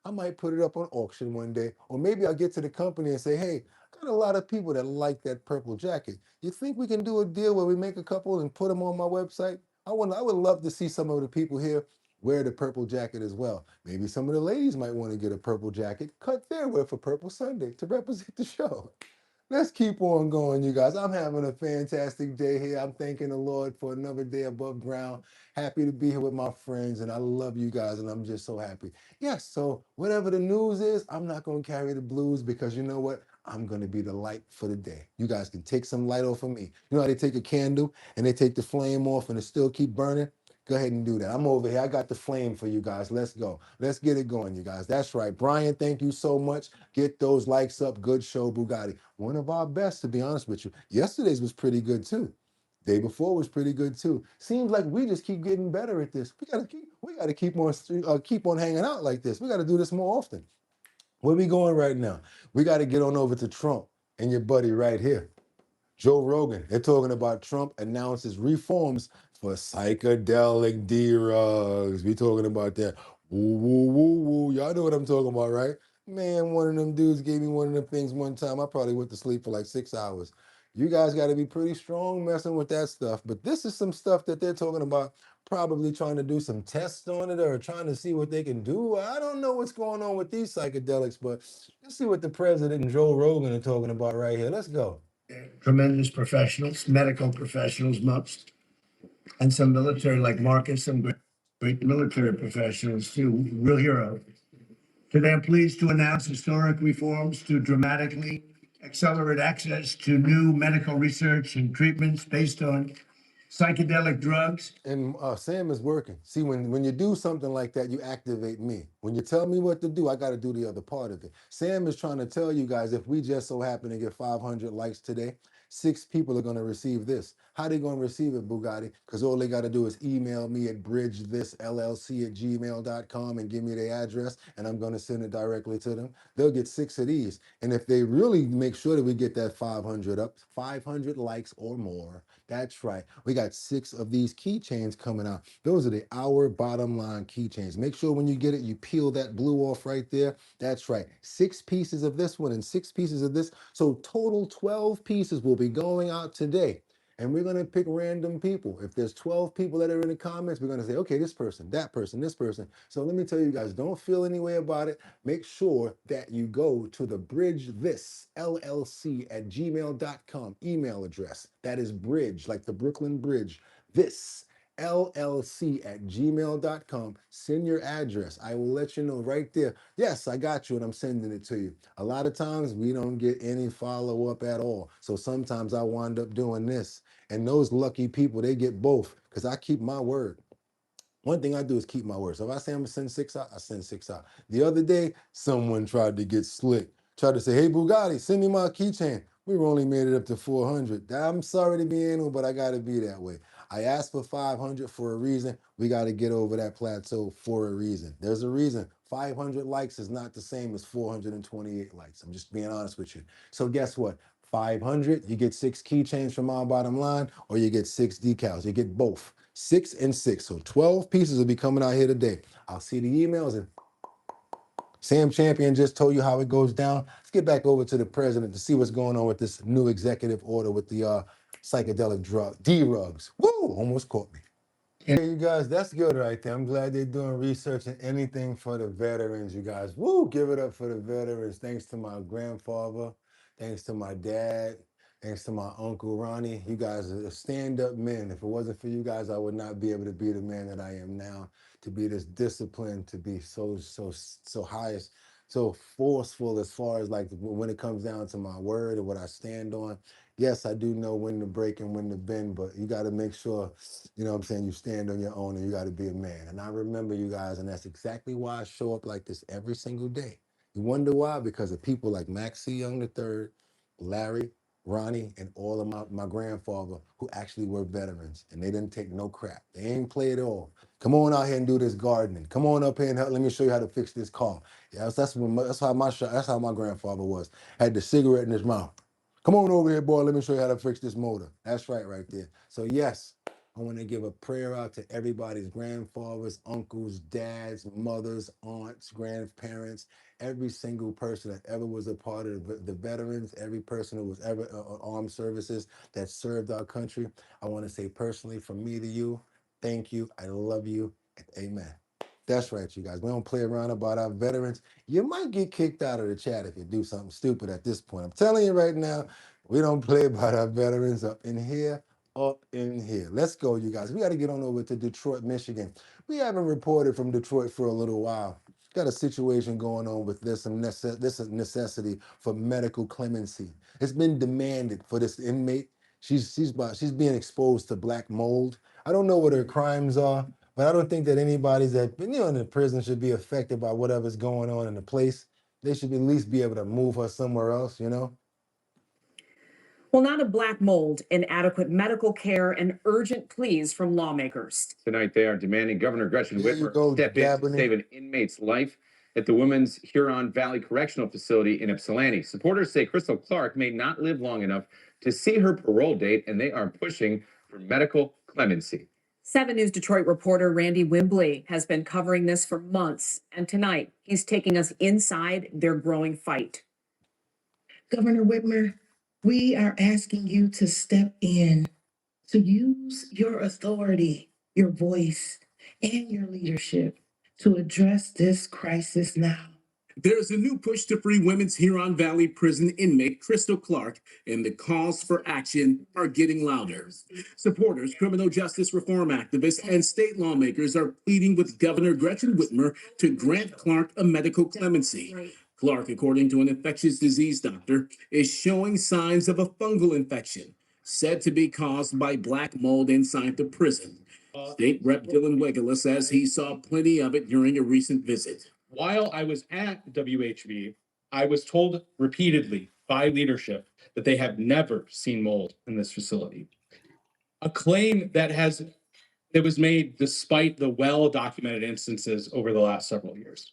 I might put it up on auction one day. Or maybe I'll get to the company and say, hey, I got a lot of people that like that purple jacket. You think we can do a deal where we make a couple and put them on my website? I would love to see some of the people here wear the purple jacket as well. Maybe some of the ladies might want to get a purple jacket, cut their wear for Purple Sunday to represent the show. Let's keep on going, you guys. I'm having a fantastic day here. I'm thanking the Lord for another day above ground. Happy to be here with my friends, and I love you guys, and I'm just so happy. Yes, so whatever the news is, I'm not going to carry the blues because you know what? I'm going to be the light for the day. You guys can take some light off of me. You know how they take a candle and they take the flame off and it still keep burning? Go ahead and do that. I'm over here. I got the flame for you guys. Let's go. Let's get it going, you guys. That's right. Brian, thank you so much. Get those likes up. Good show, Boogotti. One of our best, to be honest with you. Yesterday's was pretty good, too. Day before was pretty good, too. Seems like we just keep getting better at this. We gotta keep on hanging out like this. We got to do this more often. Where we going right now? We got to get on over to Trump and your buddy right here, Joe Rogan. They're talking about Trump announces reforms for psychedelic drugs. We talking about that. Woo, woo, woo, woo. Y'all know what I'm talking about, right? Man, one of them dudes gave me one of them things one time. I probably went to sleep for like 6 hours. You guys got to be pretty strong messing with that stuff. But this is some stuff that they're talking about, probably trying to do some tests on it or trying to see what they can do. I don't know what's going on with these psychedelics, but let's see what the president and Joe Rogan are talking about right here. Let's go. Tremendous professionals, medical professionals, most, and some military like Marcus, some great military professionals too, real heroes. Today, I'm pleased to announce historic reforms to dramatically accelerate access to new medical research and treatments based on psychedelic drugs. And Sam is working. See, when you do something like that, you activate me. When you tell me what to do, I got to do the other part of it. Sam is trying to tell you guys, if we just so happen to get 500 likes today, 6 people are going to receive this. How they going to receive it, Boogotti? Because all they got to do is email me at bridgethisllc@gmail.com and give me their address, and I'm going to send it directly to them. They'll get 6 of these. And if they really make sure that we get that 500 up, 500 likes or more, that's right. We got 6 of these keychains coming out. Those are the Our Bottom Line keychains. Make sure when you get it, you peel that blue off right there. That's right. 6 pieces of this one and 6 pieces of this. So total 12 pieces will be going out today. And we're going to pick random people. If there's 12 people that are in the comments, we're going to say, okay, this person, that person, this person. So let me tell you guys, don't feel any way about it. Make sure that you go to the bridgethisllc@gmail.com email address. That is bridge, like the Brooklyn Bridge. This llc@gmail.com. Send your address. I will let you know right there. Yes, I got you and I'm sending it to you. A lot of times we don't get any follow-up at all. So sometimes I wind up doing this. And those lucky people, they get both because I keep my word. One thing I do is keep my word. So if I say I'm gonna send 6 out, I send 6 out. The other day, someone tried to get slick. Tried to say, hey, Boogotti, send me my keychain. We've only made it up to 400. I'm sorry to be anal, but I gotta be that way. I asked for 500 for a reason. We gotta get over that plateau for a reason. There's a reason. 500 likes is not the same as 428 likes. I'm just being honest with you. So guess what? 500, you get 6 keychains from Our Bottom Line, or you get 6 decals. You get both. 6 and 6. So 12 pieces will be coming out here today. I'll see the emails, and Sam Champion just told you how it goes down. Let's get back over to the president to see what's going on with this new executive order with the psychedelic drug, D-rugs. Woo, almost caught me. Hey, you guys, that's good right there. I'm glad they're doing research and anything for the veterans, you guys. Woo, give it up for the veterans. Thanks to my grandfather. Thanks to my dad. Thanks to my Uncle Ronnie. You guys are stand-up men. If it wasn't for you guys, I would not be able to be the man that I am now, to be this disciplined, to be so high, so forceful as far as like when it comes down to my word and what I stand on. Yes, I do know when to break and when to bend, but you got to make sure, you know what I'm saying, you stand on your own and you got to be a man. And I remember you guys, and that's exactly why I show up like this every single day. You wonder why? Because of people like Maxie Young III, Larry, Ronnie, and all of my grandfather who actually were veterans, and they didn't take no crap. They ain't play it all. Come on out here and do this gardening. Come on up here and help. Let me show you how to fix this car. Yeah, that's how my grandfather was. Had the cigarette in his mouth. Come on over here, boy. Let me show you how to fix this motor. That's right there. So yes, I want to give a prayer out to everybody's grandfathers, uncles, dads, mothers, aunts, grandparents, every single person that ever was a part of the veterans, every person who was ever armed services that served our country. I want to say personally from me to you, thank you. I love you. And amen. That's right, you guys. We don't play around about our veterans. You might get kicked out of the chat if you do something stupid at this point. I'm telling you right now, we don't play about our veterans up in here. Let's go, you guys. We got to get on over to Detroit, Michigan. We haven't reported from Detroit for a little while. Got a situation going on with this necessity for medical clemency. It's been demanded for this inmate. She's being exposed to black mold. I don't know what her crimes are, but I don't think that anybody that in the prison should be affected by whatever's going on in the place. They should at least be able to move her somewhere else, you know? Well, not a black mold, inadequate medical care, and urgent pleas from lawmakers. Tonight, they are demanding Governor Gretchen There you Whitmer go, step in to Dabney. save an inmate's life at the Women's Huron Valley Correctional Facility in Ypsilanti. Supporters say Crystal Clark may not live long enough to see her parole date, and they are pushing for medical clemency. 7 News Detroit reporter Randy Wimbley has been covering this for months, and tonight he's taking us inside their growing fight. Governor Whitmer, we are asking you to step in, to use your authority, your voice, and your leadership to address this crisis now. There's a new push to free Women's Huron Valley Prison inmate Crystal Clark, and the calls for action are getting louder. Supporters, criminal justice reform activists, and state lawmakers are pleading with Governor Gretchen Whitmer to grant Clark a medical clemency. Clark, according to an infectious disease doctor, is showing signs of a fungal infection. said to be caused by black mold inside the prison. State Rep Dylan Wegela says he saw plenty of it during a recent visit. While I was at WHB, I was told repeatedly by leadership that they have never seen mold in this facility. A claim that was made despite the well-documented instances over the last several years.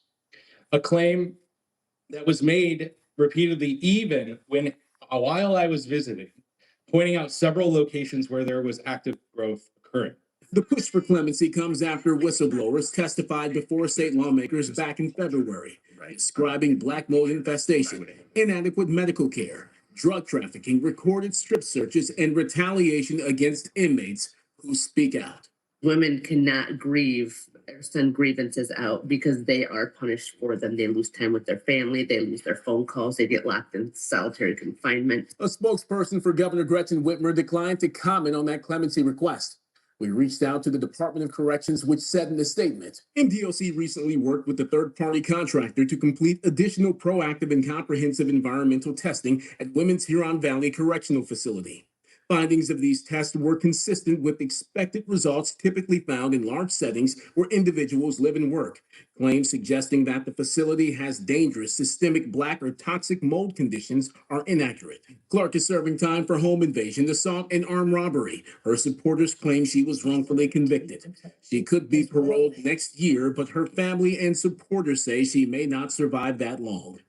A claim that was made repeatedly even while I was visiting, pointing out several locations where there was active growth occurring. The push for clemency comes after whistleblowers testified before state lawmakers back in February, describing black mold infestation, inadequate medical care, drug trafficking, recorded strip searches, and retaliation against inmates who speak out. Women cannot grieve or send grievances out because they are punished for them. They lose time with their family, they lose their phone calls, they get locked in solitary confinement. A spokesperson for Governor Gretchen Whitmer declined to comment on that clemency request. We reached out to the Department of Corrections, which said in a statement, MDOC recently worked with a third-party contractor to complete additional proactive and comprehensive environmental testing at Women's Huron Valley Correctional Facility. Findings of these tests were consistent with expected results typically found in large settings where individuals live and work. Claims suggesting that the facility has dangerous systemic black or toxic mold conditions are inaccurate. Clark is serving time for home invasion, assault, and armed robbery. Her supporters claim she was wrongfully convicted. She could be paroled next year, but her family and supporters say she may not survive that long.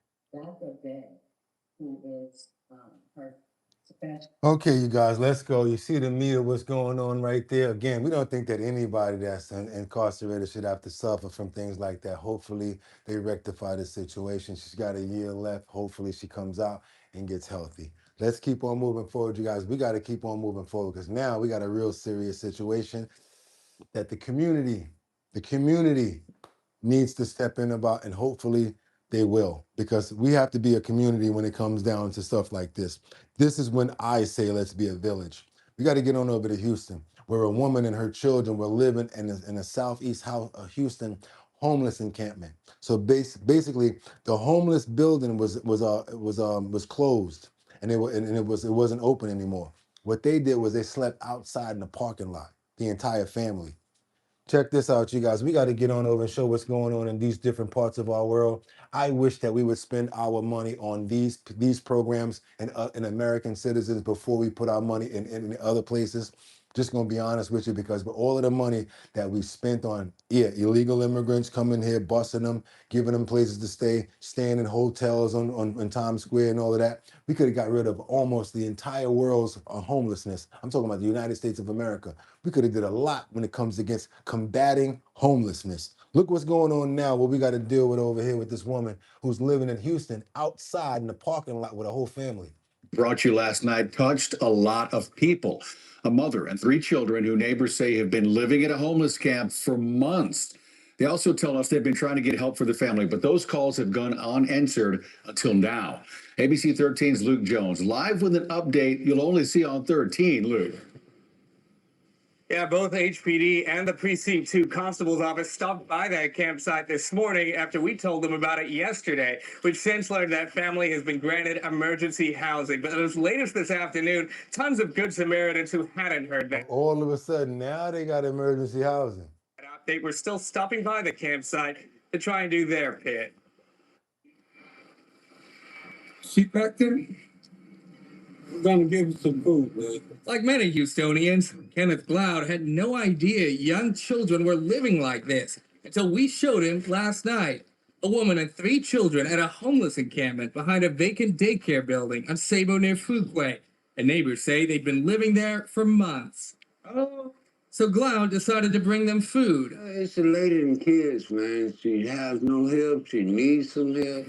Okay, you guys, let's go. You see the meat of what's going on right there. Again, we don't think that anybody that's incarcerated should have to suffer from things like that. Hopefully, they rectify the situation. She's got a year left. Hopefully, she comes out and gets healthy. Let's keep on moving forward, you guys. We got to keep on moving forward because now we got a real serious situation that the community needs to step in about, and hopefully they will, because we have to be a community when it comes down to stuff like this. This is when I say let's be a village. We got to get on over to Houston, where a woman and her children were living in a southeast Houston homeless encampment. So basically, the homeless building was closed, and it wasn't open anymore. What they did was they slept outside in the parking lot, the entire family. Check this out, you guys. We got to get on over and show what's going on in these different parts of our world. I wish that we would spend our money on these programs and American citizens before we put our money in other places. Just going to be honest with you, because with all of the money that we spent on illegal immigrants coming here, busting them, giving them places to stay, staying in hotels on Times Square and all of that, we could have got rid of almost the entire world's homelessness. I'm talking about the United States of America. We could have did a lot when it comes against combating homelessness. Look what's going on now, what we got to deal with over here with this woman who's living in Houston outside in the parking lot with a whole family. Brought you last night touched a lot of people. A mother and 3 children who neighbors say have been living at a homeless camp for months. They also tell us they've been trying to get help for the family, but those calls have gone unanswered until now. ABC 13's Luke Jones, live with an update you'll only see on 13. Luke. Yeah, both HPD and the Precinct 2 Constable's Office stopped by that campsite this morning after we told them about it yesterday, which since learned that family has been granted emergency housing. But as late as this afternoon, tons of Good Samaritans who hadn't heard that. All of a sudden, now they got emergency housing. They were still stopping by the campsite to try and do their bit. She back there? I'm gonna give her some food, man. Like many Houstonians, Kenneth Gloud had no idea young children were living like this until we showed him last night. A woman and 3 children at a homeless encampment behind a vacant daycare building on Sabo near Fuquay. And neighbors say they'd been living there for months. Oh. So Gloud decided to bring them food. It's a lady and kids, man. She has no help. She needs some help.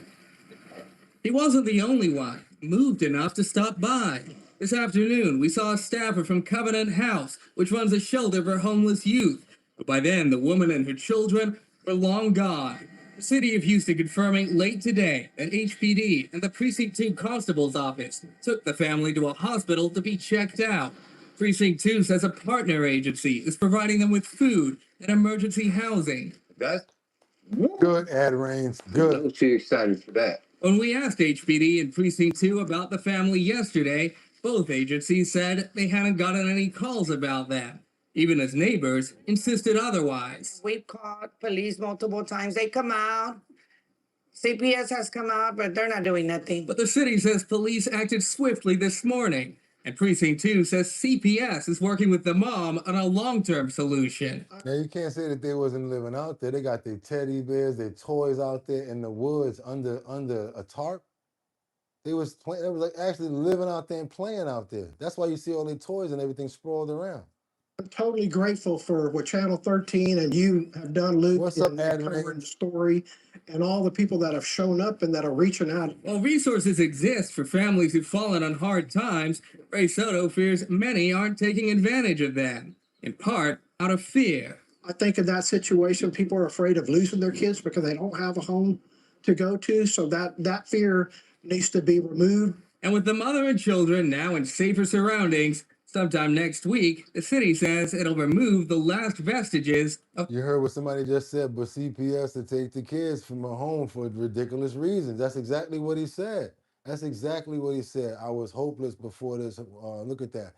He wasn't the only one moved enough to stop by. This afternoon, we saw a staffer from Covenant House, which runs a shelter for homeless youth. But by then, the woman and her children were long gone. The city of Houston confirming late today that HPD and the Precinct 2 Constable's Office took the family to a hospital to be checked out. Precinct 2 says a partner agency is providing them with food and emergency housing. That's good, Ad Rains. Good. I'm too excited for that. When we asked HPD and Precinct 2 about the family yesterday, Both agencies said they hadn't gotten any calls about that, even as neighbors insisted otherwise. We've called police multiple times. They come out. CPS has come out, but they're not doing nothing. But the city says police acted swiftly this morning. And Precinct 2 says CPS is working with the mom on a long-term solution. Now you can't say that they wasn't living out there. They got their teddy bears, their toys out there in the woods under a tarp. They was playing. They was like actually living out there and playing out there. That's why you see all their toys and everything sprawled around. I'm totally grateful for what Channel 13 and you have done, Luke, What's up, in Adrian? covering the story, and all the people that have shown up and that are reaching out. While resources exist for families who've fallen on hard times, Ray Soto fears many aren't taking advantage of them, in part out of fear. I think in that situation, people are afraid of losing their kids because they don't have a home to go to. So that fear needs to be removed. And with the mother and children now in safer surroundings, sometime next week, the city says it'll remove the last vestiges of... You heard what somebody just said, but CPS to take the kids from a home for ridiculous reasons. That's exactly what he said. That's exactly what he said. I was hopeless before this. Look at that.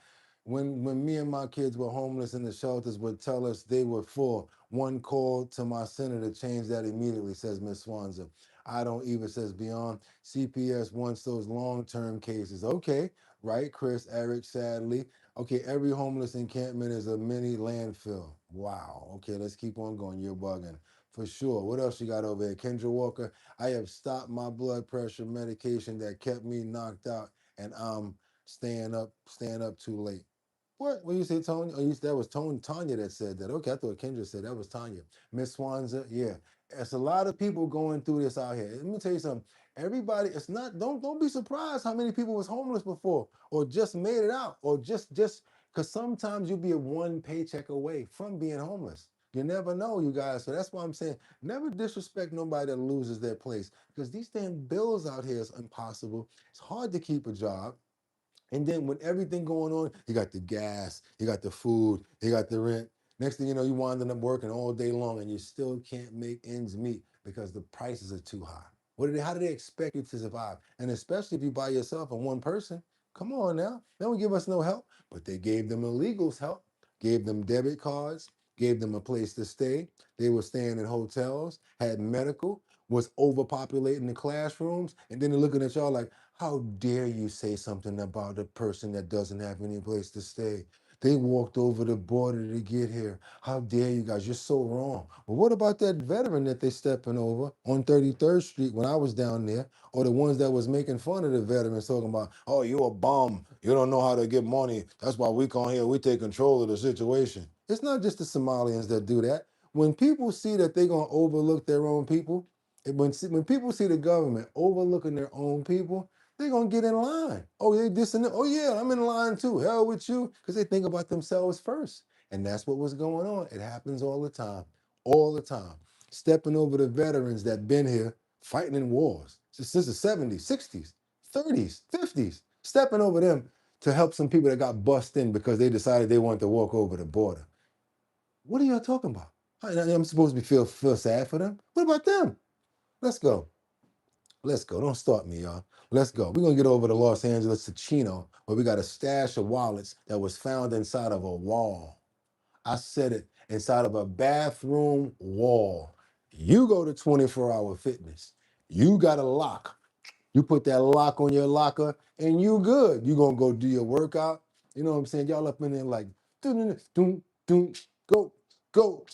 When me and my kids were homeless in the shelters would tell us they were full. One call to my center to change that immediately, says Ms. Swanza. I don't even, says Beyond. CPS wants those long-term cases. Okay, right, Chris, Eric, sadly. Okay, every homeless encampment is a mini landfill. Wow. Okay, let's keep on going. You're bugging. For sure. What else you got over here? Kendra Walker, I have stopped my blood pressure medication that kept me knocked out, and I'm staying up too late. What? When you say Tony? Oh, that was Tanya that said that. Okay, I thought Kendra said that was Tanya. Miss Swanza, yeah. It's a lot of people going through this out here. Let me tell you something. Everybody, it's not, don't be surprised how many people was homeless before or just made it out or just because sometimes you'll be one paycheck away from being homeless. You never know, you guys. So that's why I'm saying never disrespect nobody that loses their place because these damn bills out here is impossible. It's hard to keep a job. And then with everything going on, you got the gas, you got the food, you got the rent. Next thing you know, you winding up working all day long and you still can't make ends meet because the prices are too high. How do they expect you to survive? And especially if you by yourself and one person, come on now. They don't give us no help. But they gave them illegals help, gave them debit cards, gave them a place to stay. They were staying in hotels, had medical, was overpopulating the classrooms, and then they're looking at y'all like, how dare you say something about a person that doesn't have any place to stay? They walked over the border to get here. How dare you guys? You're so wrong. Well, what about that veteran that they stepping over on 33rd Street when I was down there? Or the ones that was making fun of the veterans talking about, oh, you a bum. You don't know how to get money. That's why we come here. We take control of the situation. It's not just the Somalians that do that. When people see that they're going to overlook their own people, when people see the government overlooking their own people, they're going to get in line. Oh, they this and that. Oh, yeah, I'm in line too. Hell with you. Because they think about themselves first. And that's what was going on. It happens all the time. All the time. Stepping over the veterans that been here fighting in wars since the 70s, 60s, 30s, 50s. Stepping over them to help some people that got bussed in because they decided they wanted to walk over the border. What are y'all talking about? I'm supposed to feel sad for them? What about them? Let's go. Let's go. Don't start me, y'all. Let's go. We're going to get over to Los Angeles to Chino, where we got a stash of wallets that was found inside of a wall. I said it, inside of a bathroom wall. You go to 24-hour fitness. You got a lock. You put that lock on your locker, and you good. You going to go do your workout. You know what I'm saying? Y'all up in there like, doom, go, go.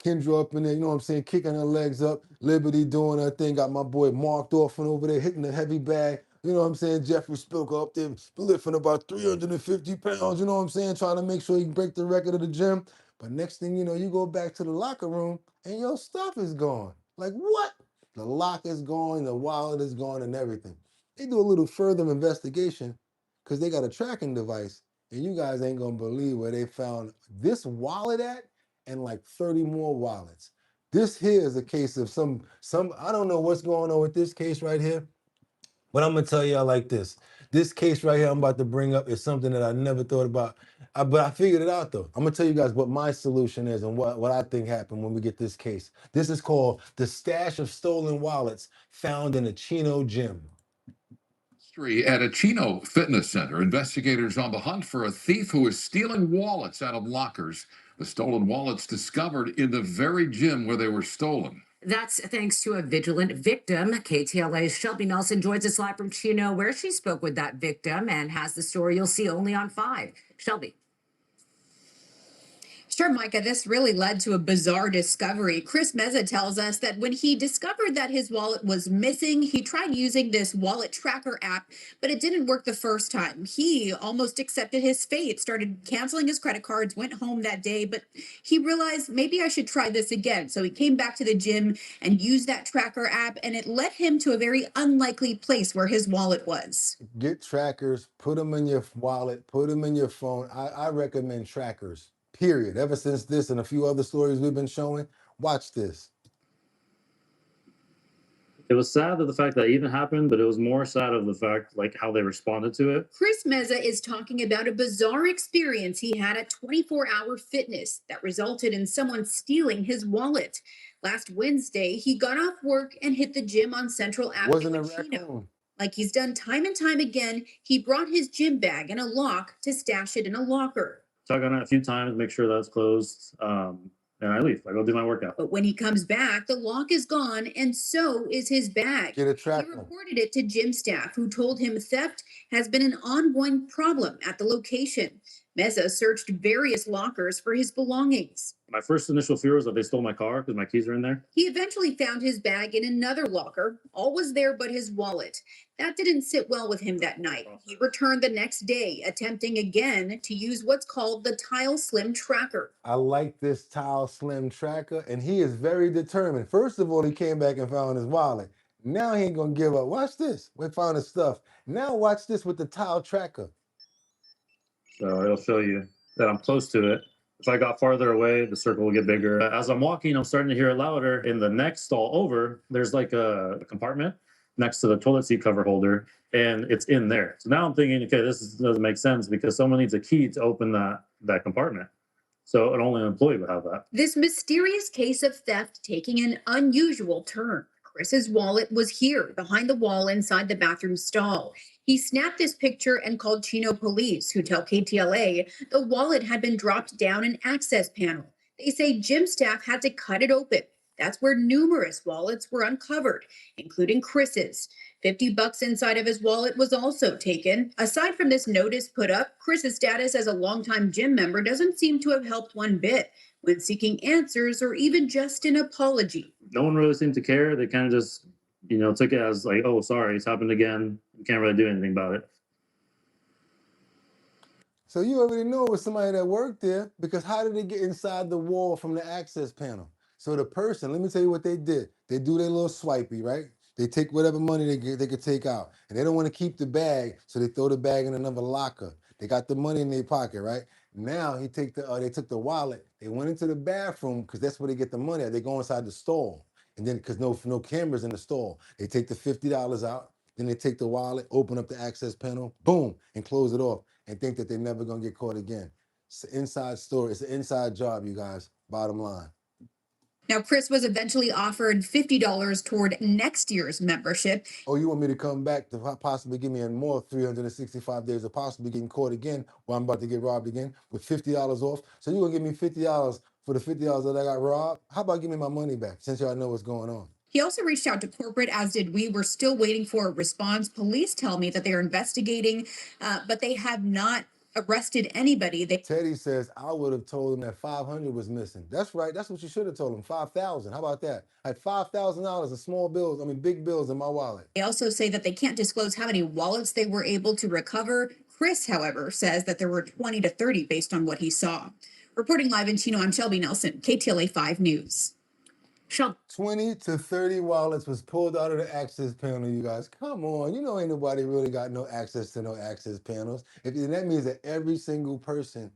Kendra up in there, you know what I'm saying, kicking her legs up. Liberty doing her thing. Got my boy Marked off and over there hitting the heavy bag. You know what I'm saying? Jeffrey Spilker up there lifting about 350 pounds. You know what I'm saying? Trying to make sure he can break the record of the gym. But next thing you know, you go back to the locker room and your stuff is gone. Like what? The lock is gone, the wallet is gone, and everything. They do a little further investigation because they got a tracking device, and you guys ain't gonna believe where they found this wallet at and like 30 more wallets. This here is a case of some I don't know what's going on with this case right here, but I'm gonna tell y'all like this. This case right here I'm about to bring up is something that I never thought about, but I figured it out though. I'm gonna tell you guys what my solution is and what I think happened when we get this case. This is called the stash of stolen wallets found in a Chino gym. At a Chino fitness center, investigators on the hunt for a thief who is stealing wallets out of lockers. The stolen wallets discovered in the very gym where they were stolen. That's thanks to a vigilant victim. KTLA's Shelby Nelson joins us live from Chino, where she spoke with that victim and has the story you'll see only on 5. Shelby. Sure, Micah, this really led to a bizarre discovery. Chris Meza tells us that when he discovered that his wallet was missing, he tried using this wallet tracker app, but it didn't work the first time. He almost accepted his fate, started canceling his credit cards, went home that day, but he realized maybe I should try this again. So he came back to the gym and used that tracker app, and it led him to a very unlikely place where his wallet was. Get trackers, put them in your wallet, put them in your phone. I recommend trackers. Period. Ever since this and a few other stories we've been showing, watch this. It was sad of the fact that it even happened, but it was more sad of the fact like how they responded to it. Chris Meza is talking about a bizarre experience he had at 24-hour Fitness that resulted in someone stealing his wallet. Last Wednesday, he got off work and hit the gym on Central Avenue in Chino. Like he's done time and time again, he brought his gym bag and a lock to stash it in a locker. Tug on it a few times, make sure that's closed, and I leave. I go do my workout. But when he comes back, the lock is gone, and so is his bag. Get a tracker. He reported it to gym staff, who told him theft has been an ongoing problem at the location. Meza searched various lockers for his belongings. My first initial fear was that they stole my car because my keys are in there. He eventually found his bag in another locker. All was there but his wallet. That didn't sit well with him that night. He returned the next day, attempting again to use what's called the Tile Slim Tracker. I like this Tile Slim Tracker, and he is very determined. First of all, he came back and found his wallet. Now he ain't gonna give up. Watch this. We found his stuff. Now watch this with the Tile Tracker. So it'll show you that I'm close to it. If I got farther away, the circle will get bigger. As I'm walking, I'm starting to hear it louder. In the next stall over, there's like a compartment next to the toilet seat cover holder, and it's in there. So now I'm thinking, okay, doesn't make sense because someone needs a key to open that compartment. So an only employee would have that. This mysterious case of theft taking an unusual turn. Chris's wallet was here, behind the wall inside the bathroom stall. He snapped this picture and called Chino police, who tell KTLA the wallet had been dropped down an access panel. They say gym staff had to cut it open. That's where numerous wallets were uncovered, including Chris's. $50 inside of his wallet was also taken. Aside from this notice put up, Chris's status as a longtime gym member doesn't seem to have helped one bit when seeking answers or even just an apology. No one really seemed to care. They kind of just, took it as like, oh, sorry, it's happened again. We can't really do anything about it. So you already know it was somebody that worked there, because how did they get inside the wall from the access panel? So the person, let me tell you what they did. They do their little swipey, right? They take whatever money they could take out, and they don't want to keep the bag, so they throw the bag in another locker. They got the money in their pocket, right? Now they took the wallet. They went into the bathroom because that's where they get the money at. They go inside the stall, and then because no cameras in the stall, they take the $50 out. Then they take the wallet, open up the access panel, boom, and close it off, and think that they're never gonna get caught again. It's an inside story. It's an inside job, you guys. Bottom line. Now, Chris was eventually offered $50 toward next year's membership. Oh, you want me to come back to possibly give me more 365 days of possibly getting caught again while I'm about to get robbed again with $50 off? So you're going to give me $50 for the $50 that I got robbed? How about give me my money back since y'all know what's going on? He also reached out to corporate, as did we. We're still waiting for a response. Police tell me that they are investigating, but they have not arrested anybody. Teddy says, I would have told him that 500 was missing. That's right. That's what you should have told him. 5,000. How about that? I had $5,000 of small bills, big bills in my wallet. They also say that they can't disclose how many wallets they were able to recover. Chris, however, says that there were 20 to 30 based on what he saw. Reporting live in Chino, I'm Shelby Nelson, KTLA 5 News. 20 to 30 wallets was pulled out of the access panel, you guys. Come on, ain't nobody really got no access to no access panels. And that means that every single person,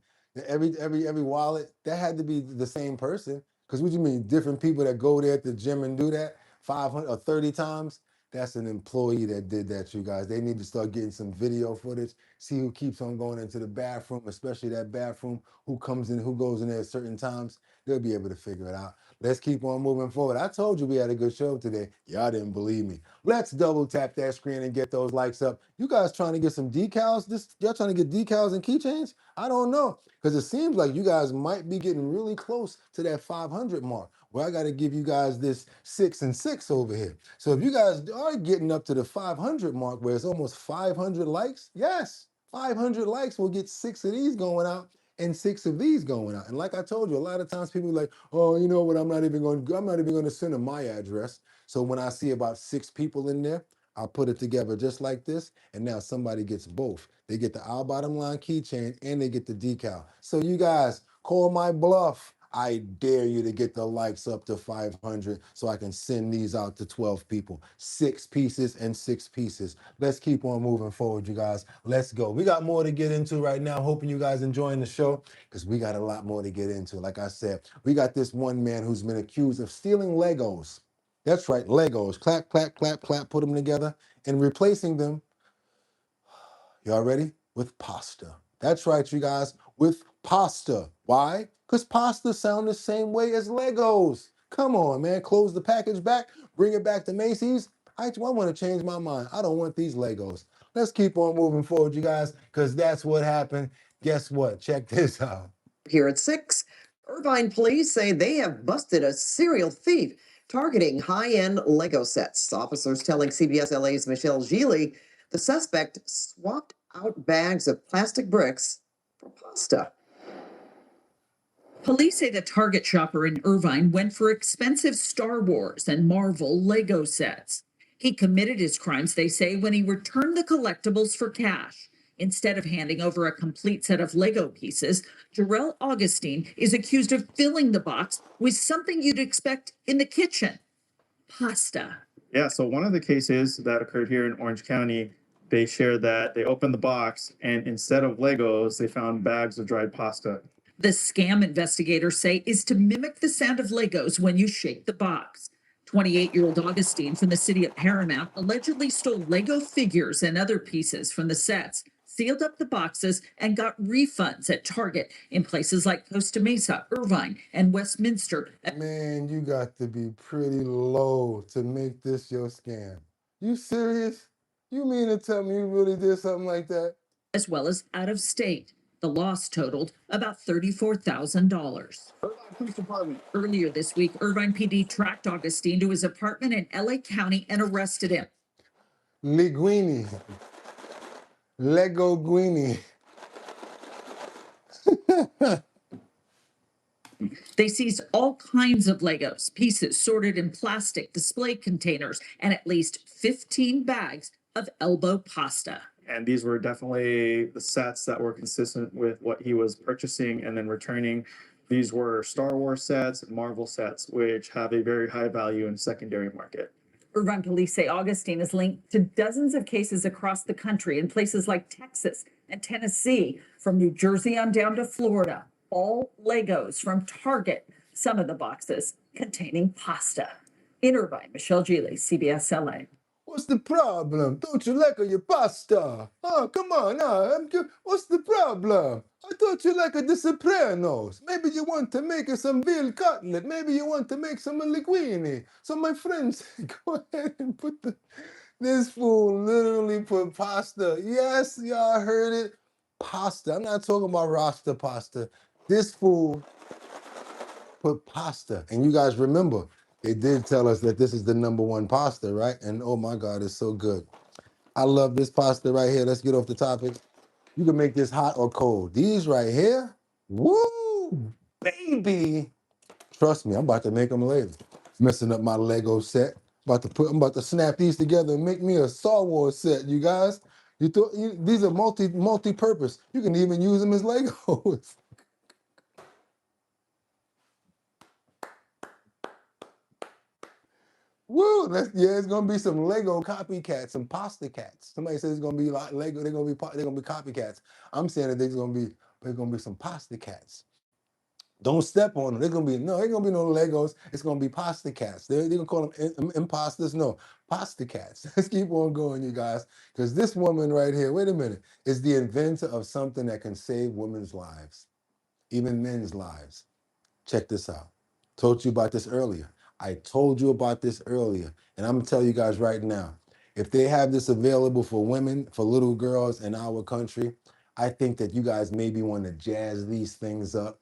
every wallet, that had to be the same person. Because what you mean, different people that go there at the gym and do that 500 or 30 times? That's an employee that did that, you guys. They need to start getting some video footage, see who keeps on going into the bathroom, especially that bathroom, who comes in, who goes in there at certain times. They'll be able to figure it out. Let's keep on moving forward. I told you we had a good show today. Y'all didn't believe me. Let's double tap that screen and get those likes up. You guys trying to get some decals? Y'all trying to get decals and keychains? I don't know, because it seems like you guys might be getting really close to that 500 mark. Well, I got to give you guys this 6 and 6 over here. So if you guys are getting up to the 500 mark, where it's almost 500 likes, yes, 500 likes will get 6 of these going out and 6 of these going out. And like I told you, a lot of times people are like, oh, you know what? I'm not even going to send them my address. So when I see about 6 people in there, I'll put it together just like this, and now somebody gets both. They get the Our Bottom Line keychain and they get the decal. So you guys, call my bluff. I dare you to get the likes up to 500 so I can send these out to 12 people. 6 pieces and 6 pieces. Let's keep on moving forward, you guys. Let's go. We got more to get into right now. Hoping you guys enjoying the show, because we got a lot more to get into. Like I said, we got this one man who's been accused of stealing Legos. That's right, Legos. Clap, clap, clap, clap, put them together and replacing them, y'all ready? With pasta. That's right, you guys, with pasta. Why? Because pasta sound the same way as Legos. Come on, man. Close the package back, bring it back to Macy's. I want to change my mind. I don't want these Legos. Let's keep on moving forward, you guys, because that's what happened. Guess what? Check this out. Here at 6, Irvine police say they have busted a serial thief targeting high-end Lego sets. Officers telling CBS LA's Michelle Gili the suspect swapped out bags of plastic bricks for pasta. Police say the target shopper in Irvine went for expensive Star Wars and Marvel Lego sets. He committed his crimes, they say, when he returned the collectibles for cash. Instead of handing over a complete set of Lego pieces, Jarrell Augustine is accused of filling the box with something you'd expect in the kitchen: pasta. Yeah, so one of the cases that occurred here in Orange County, they shared that they opened the box and instead of Legos, they found bags of dried pasta. The scam investigators say is to mimic the sound of Legos when you shake the box. 28-year-old Augustine from the city of Paramount allegedly stole Lego figures and other pieces from the sets, sealed up the boxes, and got refunds at Target in places like Costa Mesa, Irvine, and Westminster. Man, you got to be pretty low to make this your scam. You serious? You mean to tell me you really did something like that? As well as out of state. The loss totaled about $34,000. Police Department. Earlier this week, Irvine PD tracked Augustine to his apartment in LA County and arrested him. Linguini. Lego Guini. They seized all kinds of Legos, pieces sorted in plastic display containers, and at least 15 bags of elbow pasta. And these were definitely the sets that were consistent with what he was purchasing and then returning. These were Star Wars sets, Marvel sets, which have a very high value in secondary market. Irvine police say Augustine is linked to dozens of cases across the country in places like Texas and Tennessee, from New Jersey on down to Florida. All Legos from Target, some of the boxes containing pasta. In Irvine, Michelle Gili, CBS LA. What's the problem? Don't you like your pasta? Oh, come on. What's the problem? I thought you liked the Sopranos. Maybe you want to make some veal cutlet. Maybe you want to make some linguine. So my friends, go ahead and put this fool literally put pasta. Yes, y'all heard it. Pasta. I'm not talking about Rasta pasta. This fool put pasta. And you guys remember, they did tell us that this is the #1 pasta, right? And oh my God, it's so good. I love this pasta right here. Let's get off the topic. You can make this hot or cold. These right here, woo, baby. Trust me, I'm about to make them later. Messing up my Lego set. I'm about to snap these together and make me a Star Wars set, you guys. These are multi-purpose. You can even use them as Legos. Woo! It's gonna be some Lego copycats, some pasta cats. Somebody says it's gonna be like Lego. They're gonna be copycats. I'm saying that there's gonna be some pasta cats. Don't step on them. They're gonna be no, ain't gonna be no Legos. It's gonna be pasta cats. They're gonna call them imposters. No, pasta cats. Let's keep on going, you guys, because this woman right here, wait a minute, is the inventor of something that can save women's lives, even men's lives. Check this out. Told you about this earlier. I told you about this earlier, and I'm gonna tell you guys right now. If they have this available for women, for little girls in our country, I think that you guys maybe want to jazz these things up.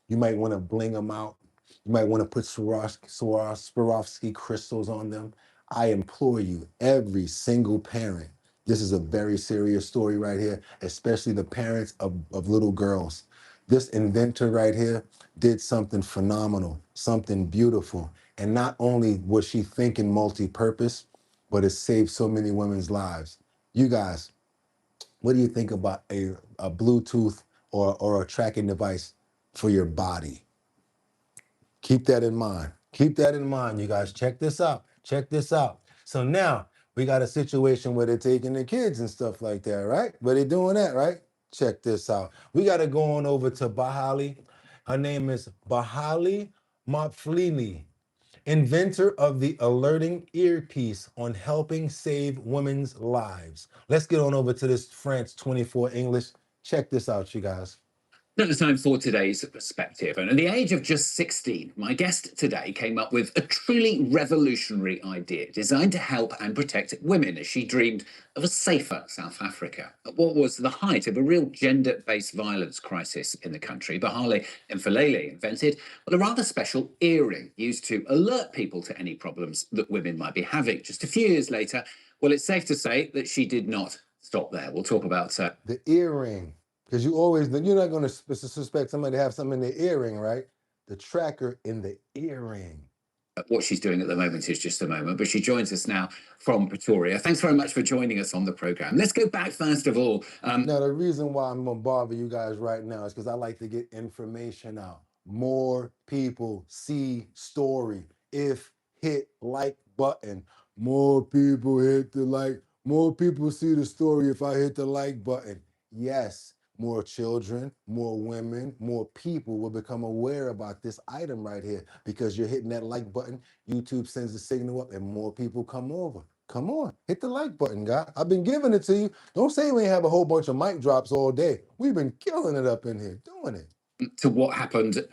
You might want to bling them out. You might want to put Swarovski crystals on them. I implore you, every single parent, this is a very serious story right here, especially the parents of little girls. This inventor right here did something phenomenal, something beautiful. And not only was she thinking multi-purpose, but it saved so many women's lives. You guys, what do you think about a Bluetooth or a tracking device for your body? Keep that in mind. Keep that in mind, you guys. Check this out. Check this out. So now we got a situation where they're taking the kids and stuff like that, right? Where they're doing that, right? Check this out. We got to go on over to Bahali. Her name is Bahali Mapflili, inventor of the alerting earpiece on helping save women's lives. Let's get on over to this France 24 English. Check this out, you guys. Now it's time for today's perspective. And at the age of just 16, my guest today came up with a truly revolutionary idea designed to help and protect women as she dreamed of a safer South Africa. At what was the height of a real gender-based violence crisis in the country, Bahali Mapflili invented a rather special earring used to alert people to any problems that women might be having. Just a few years later, well, it's safe to say that she did not stop there. We'll talk about the earring. Because you're not going to suspect somebody to have something in their earring, right? The tracker in the earring. What she's doing at the moment is just a moment, but she joins us now from Pretoria. Thanks very much for joining us on the program. Let's go back first of all. Now, the reason why I'm going to bother you guys right now is because I like to get information out. More people see story. If hit like button, more people hit the like. More people see the story if I hit the like button. Yes. More children, more women, more people will become aware about this item right here because you're hitting that like button. YouTube sends the signal up and more people come over. Come on, hit the like button, guy. I've been giving it to you. Don't say we ain't have a whole bunch of mic drops all day. We've been killing it up in here, doing it. To what happened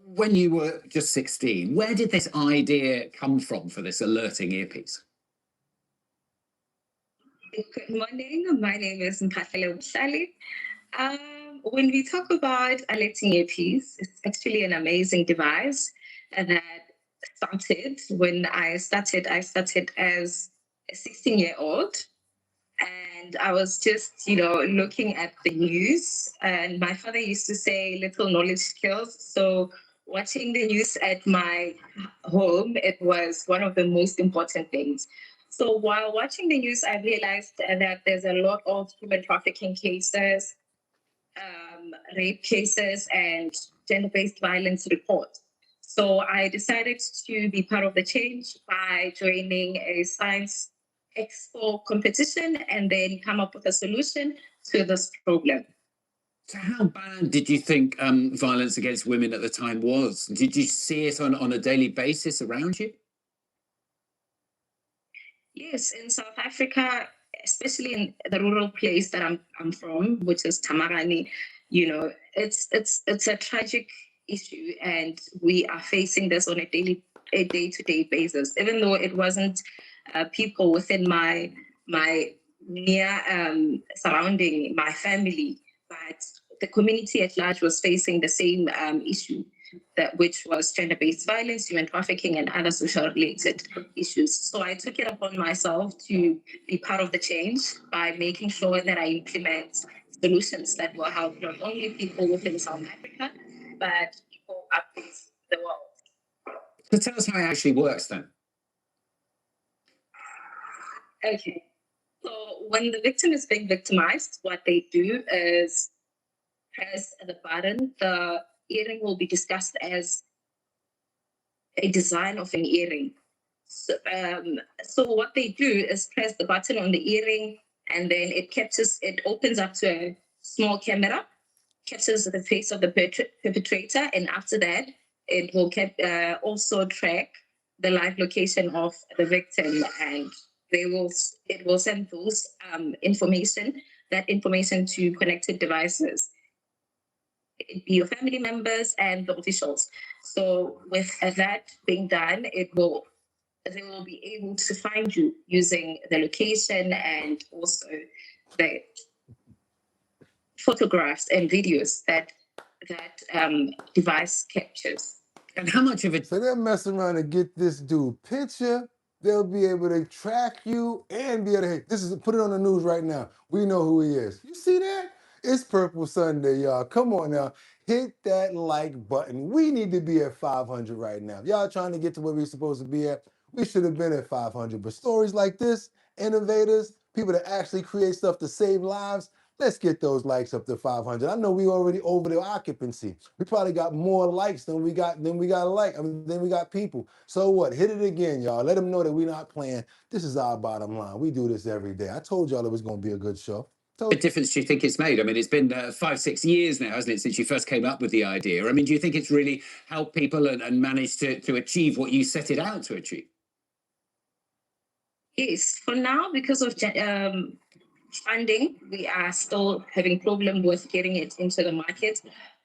when you were just 16. Where did this idea come from for this alerting earpiece? Good morning. My name is Mphahlele Buhlali. When we talk about alerting earpiece, it's actually an amazing device that started when I started as a 16-year-old. And I was just, looking at the news. And my father used to say little knowledge kills. So watching the news at my home, it was one of the most important things. So while watching the news, I realized that there's a lot of human trafficking cases, rape cases, and gender-based violence reports. So I decided to be part of the change by joining a science expo competition and then come up with a solution to this problem. So how bad did you think violence against women at the time was? Did you see it on a daily basis around you? Yes, in South Africa, especially in the rural place that I'm from, which is Tamarani, it's a tragic issue, and we are facing this on a day-to-day basis. Even though it wasn't people within my near surrounding, my family, but the community at large was facing the same issue, which was gender-based violence, human trafficking, and other social-related issues. So I took it upon myself to be part of the change by making sure that I implement solutions that will help not only people within South Africa, but people up in the world. So tell us how it actually works then. Okay. So when the victim is being victimized, what they do is press the button. The earring will be discussed as a design of an earring. So what they do is press the button on the earring, and then it opens up to a small camera, captures the face of the perpetrator, and after that, it will also track the live location of the victim, and it will send those information to connected devices, it be your family members and the officials. So with that being done, they will be able to find you using the location and also the photographs and videos that device captures. And how much of it? So they'll mess around and get this dude picture. They'll be able to track you and be able to, hey, put it on the news right now. We know who he is. You see that? It's Purple Sunday, y'all. Come on now. Hit that like button. We need to be at 500 right now. Y'all trying to get to where we're supposed to be at. We should have been at 500. But stories like this, innovators, people that actually create stuff to save lives, let's get those likes up to 500. I know we already over the occupancy. We probably got more likes than we got than we got people. So what? Hit it again, y'all. Let them know that we're not playing. This is our bottom line. We do this every day. I told y'all it was going to be a good show. What difference do you think it's made? I mean, it's been 5-6 years now, hasn't it, since you first came up with the idea? I mean, do you think it's really helped people and managed to achieve what you set it out to achieve? Yes, for now, because of funding, we are still having problem with getting it into the market.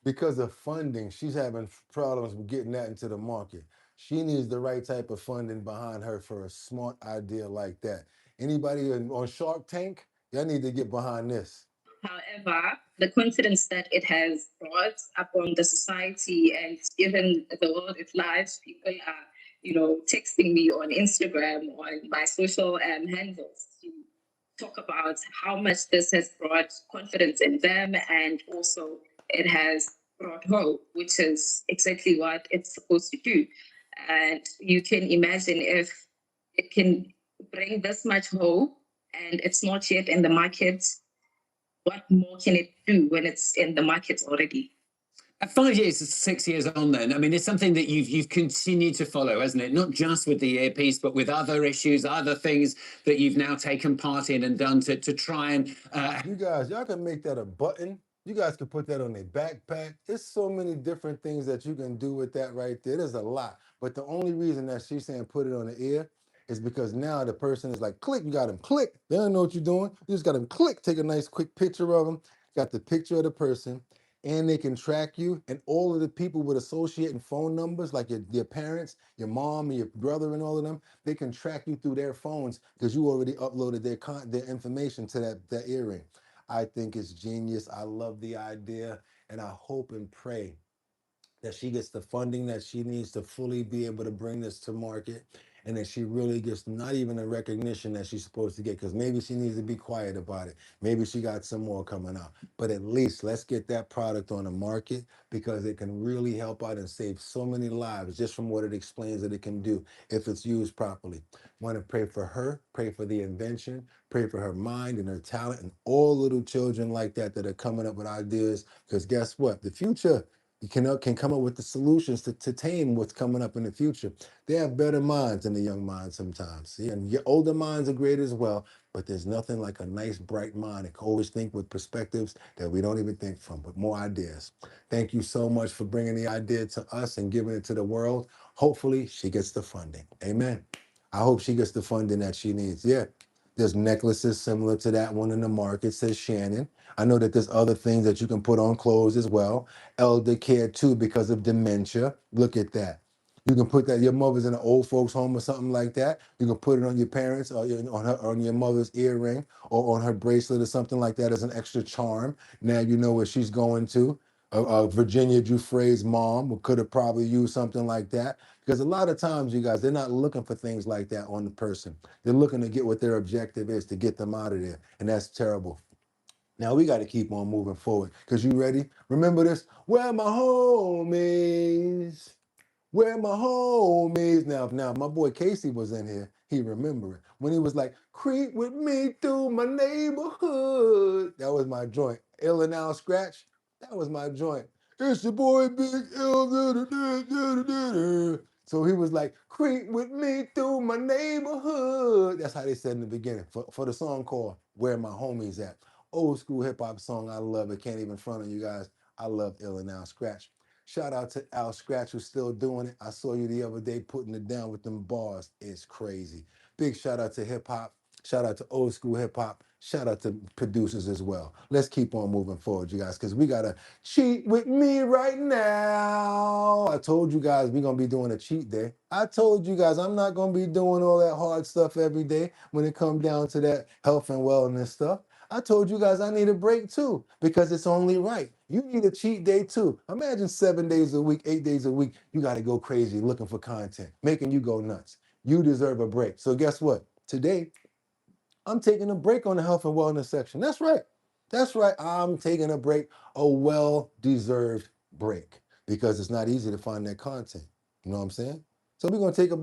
Because of funding, she's having problems with getting that into the market. She needs the right type of funding behind her for a smart idea like that. Anybody on Shark Tank, y'all need to get behind this. However, the confidence that it has brought upon the society and given the world at large, people are, texting me on Instagram, on my social handles to talk about how much this has brought confidence in them, and also it has brought hope, which is exactly what it's supposed to do. And you can imagine if it can bring this much hope and it's not yet in the market, what more can it do when it's in the market already? At 5 years, 6 years on then, I mean, it's something that you've continued to follow, hasn't it? Not just with the earpiece, but with other issues, other things that you've now taken part in and done to try and... You guys, y'all can make that a button. You guys can put that on a backpack. There's so many different things that you can do with that right there. There's a lot. But the only reason that she's saying put it on the ear is because now the person is like, click, you got them, click. They don't know what you're doing. You just got them, click, take a nice quick picture of them. Got the picture of the person, and they can track you. And all of the people with associating phone numbers, like your parents, your mom, and your brother, and all of them, they can track you through their phones because you already uploaded their information to that earring. I think it's genius. I love the idea, and I hope and pray that she gets the funding that she needs to fully be able to bring this to market, and that she really gets not even the recognition that she's supposed to get, because maybe she needs to be quiet about it. Maybe she got some more coming out. But at least let's get that product on the market, because it can really help out and save so many lives just from what it explains that it can do if it's used properly. Want to pray for her, pray for the invention, pray for her mind and her talent, and all little children like that are coming up with ideas, because guess what? The future, you can come up with the solutions to tame what's coming up in the future. They have better minds than the young minds sometimes. See? And your older minds are great as well, but there's nothing like a nice, bright mind that can always think with perspectives that we don't even think from, but more ideas. Thank you so much for bringing the idea to us and giving it to the world. Hopefully, she gets the funding. Amen. I hope she gets the funding that she needs. Yeah. There's necklaces similar to that one in the market, says Shannon. I know that there's other things that you can put on clothes as well. Elder care too because of dementia. Look at that. You can put that, your mother's in an old folks home or something like that. You can put it on your parents or on your mother's earring or on her bracelet or something like that as an extra charm. Now you know where she's going to. Virginia Giuffre's mom could have probably used something like that, because a lot of times, you guys, they're not looking for things like that on the person. They're looking to get what their objective is, to get them out of there, and that's terrible. Now we got to keep on moving forward, because you ready? Remember this? Where my homies? Where my homies? Now, my boy Casey was in here. He remember it. When he was like, creep with me through my neighborhood. That was my joint. Ill and Al Scratch. That was my joint. It's your boy Big L. So he was like, creep with me through my neighborhood. That's how they said in the beginning for the song called Where My Homies At. Old school hip hop song. I love it. Can't even front on you guys. I love Ill and Al Scratch. Shout out to Al Scratch who's still doing it. I saw you the other day putting it down with them bars. It's crazy. Big shout out to hip hop. Shout out to old school hip hop. Shout out to producers as well. Let's keep on moving forward, you guys, because we got to cheat with me right now. I told you guys we're going to be doing a cheat day. I told you guys I'm not going to be doing all that hard stuff every day when it comes down to that health and wellness stuff. I told you guys I need a break too because it's only right. You need a cheat day too. Imagine 7 days a week, 8 days a week. You got to go crazy looking for content, making you go nuts. You deserve a break. So guess what? Today, I'm taking a break on the health and wellness section. That's right. That's right. I'm taking a break, a well-deserved break because it's not easy to find that content. You know what I'm saying? So we're going to take a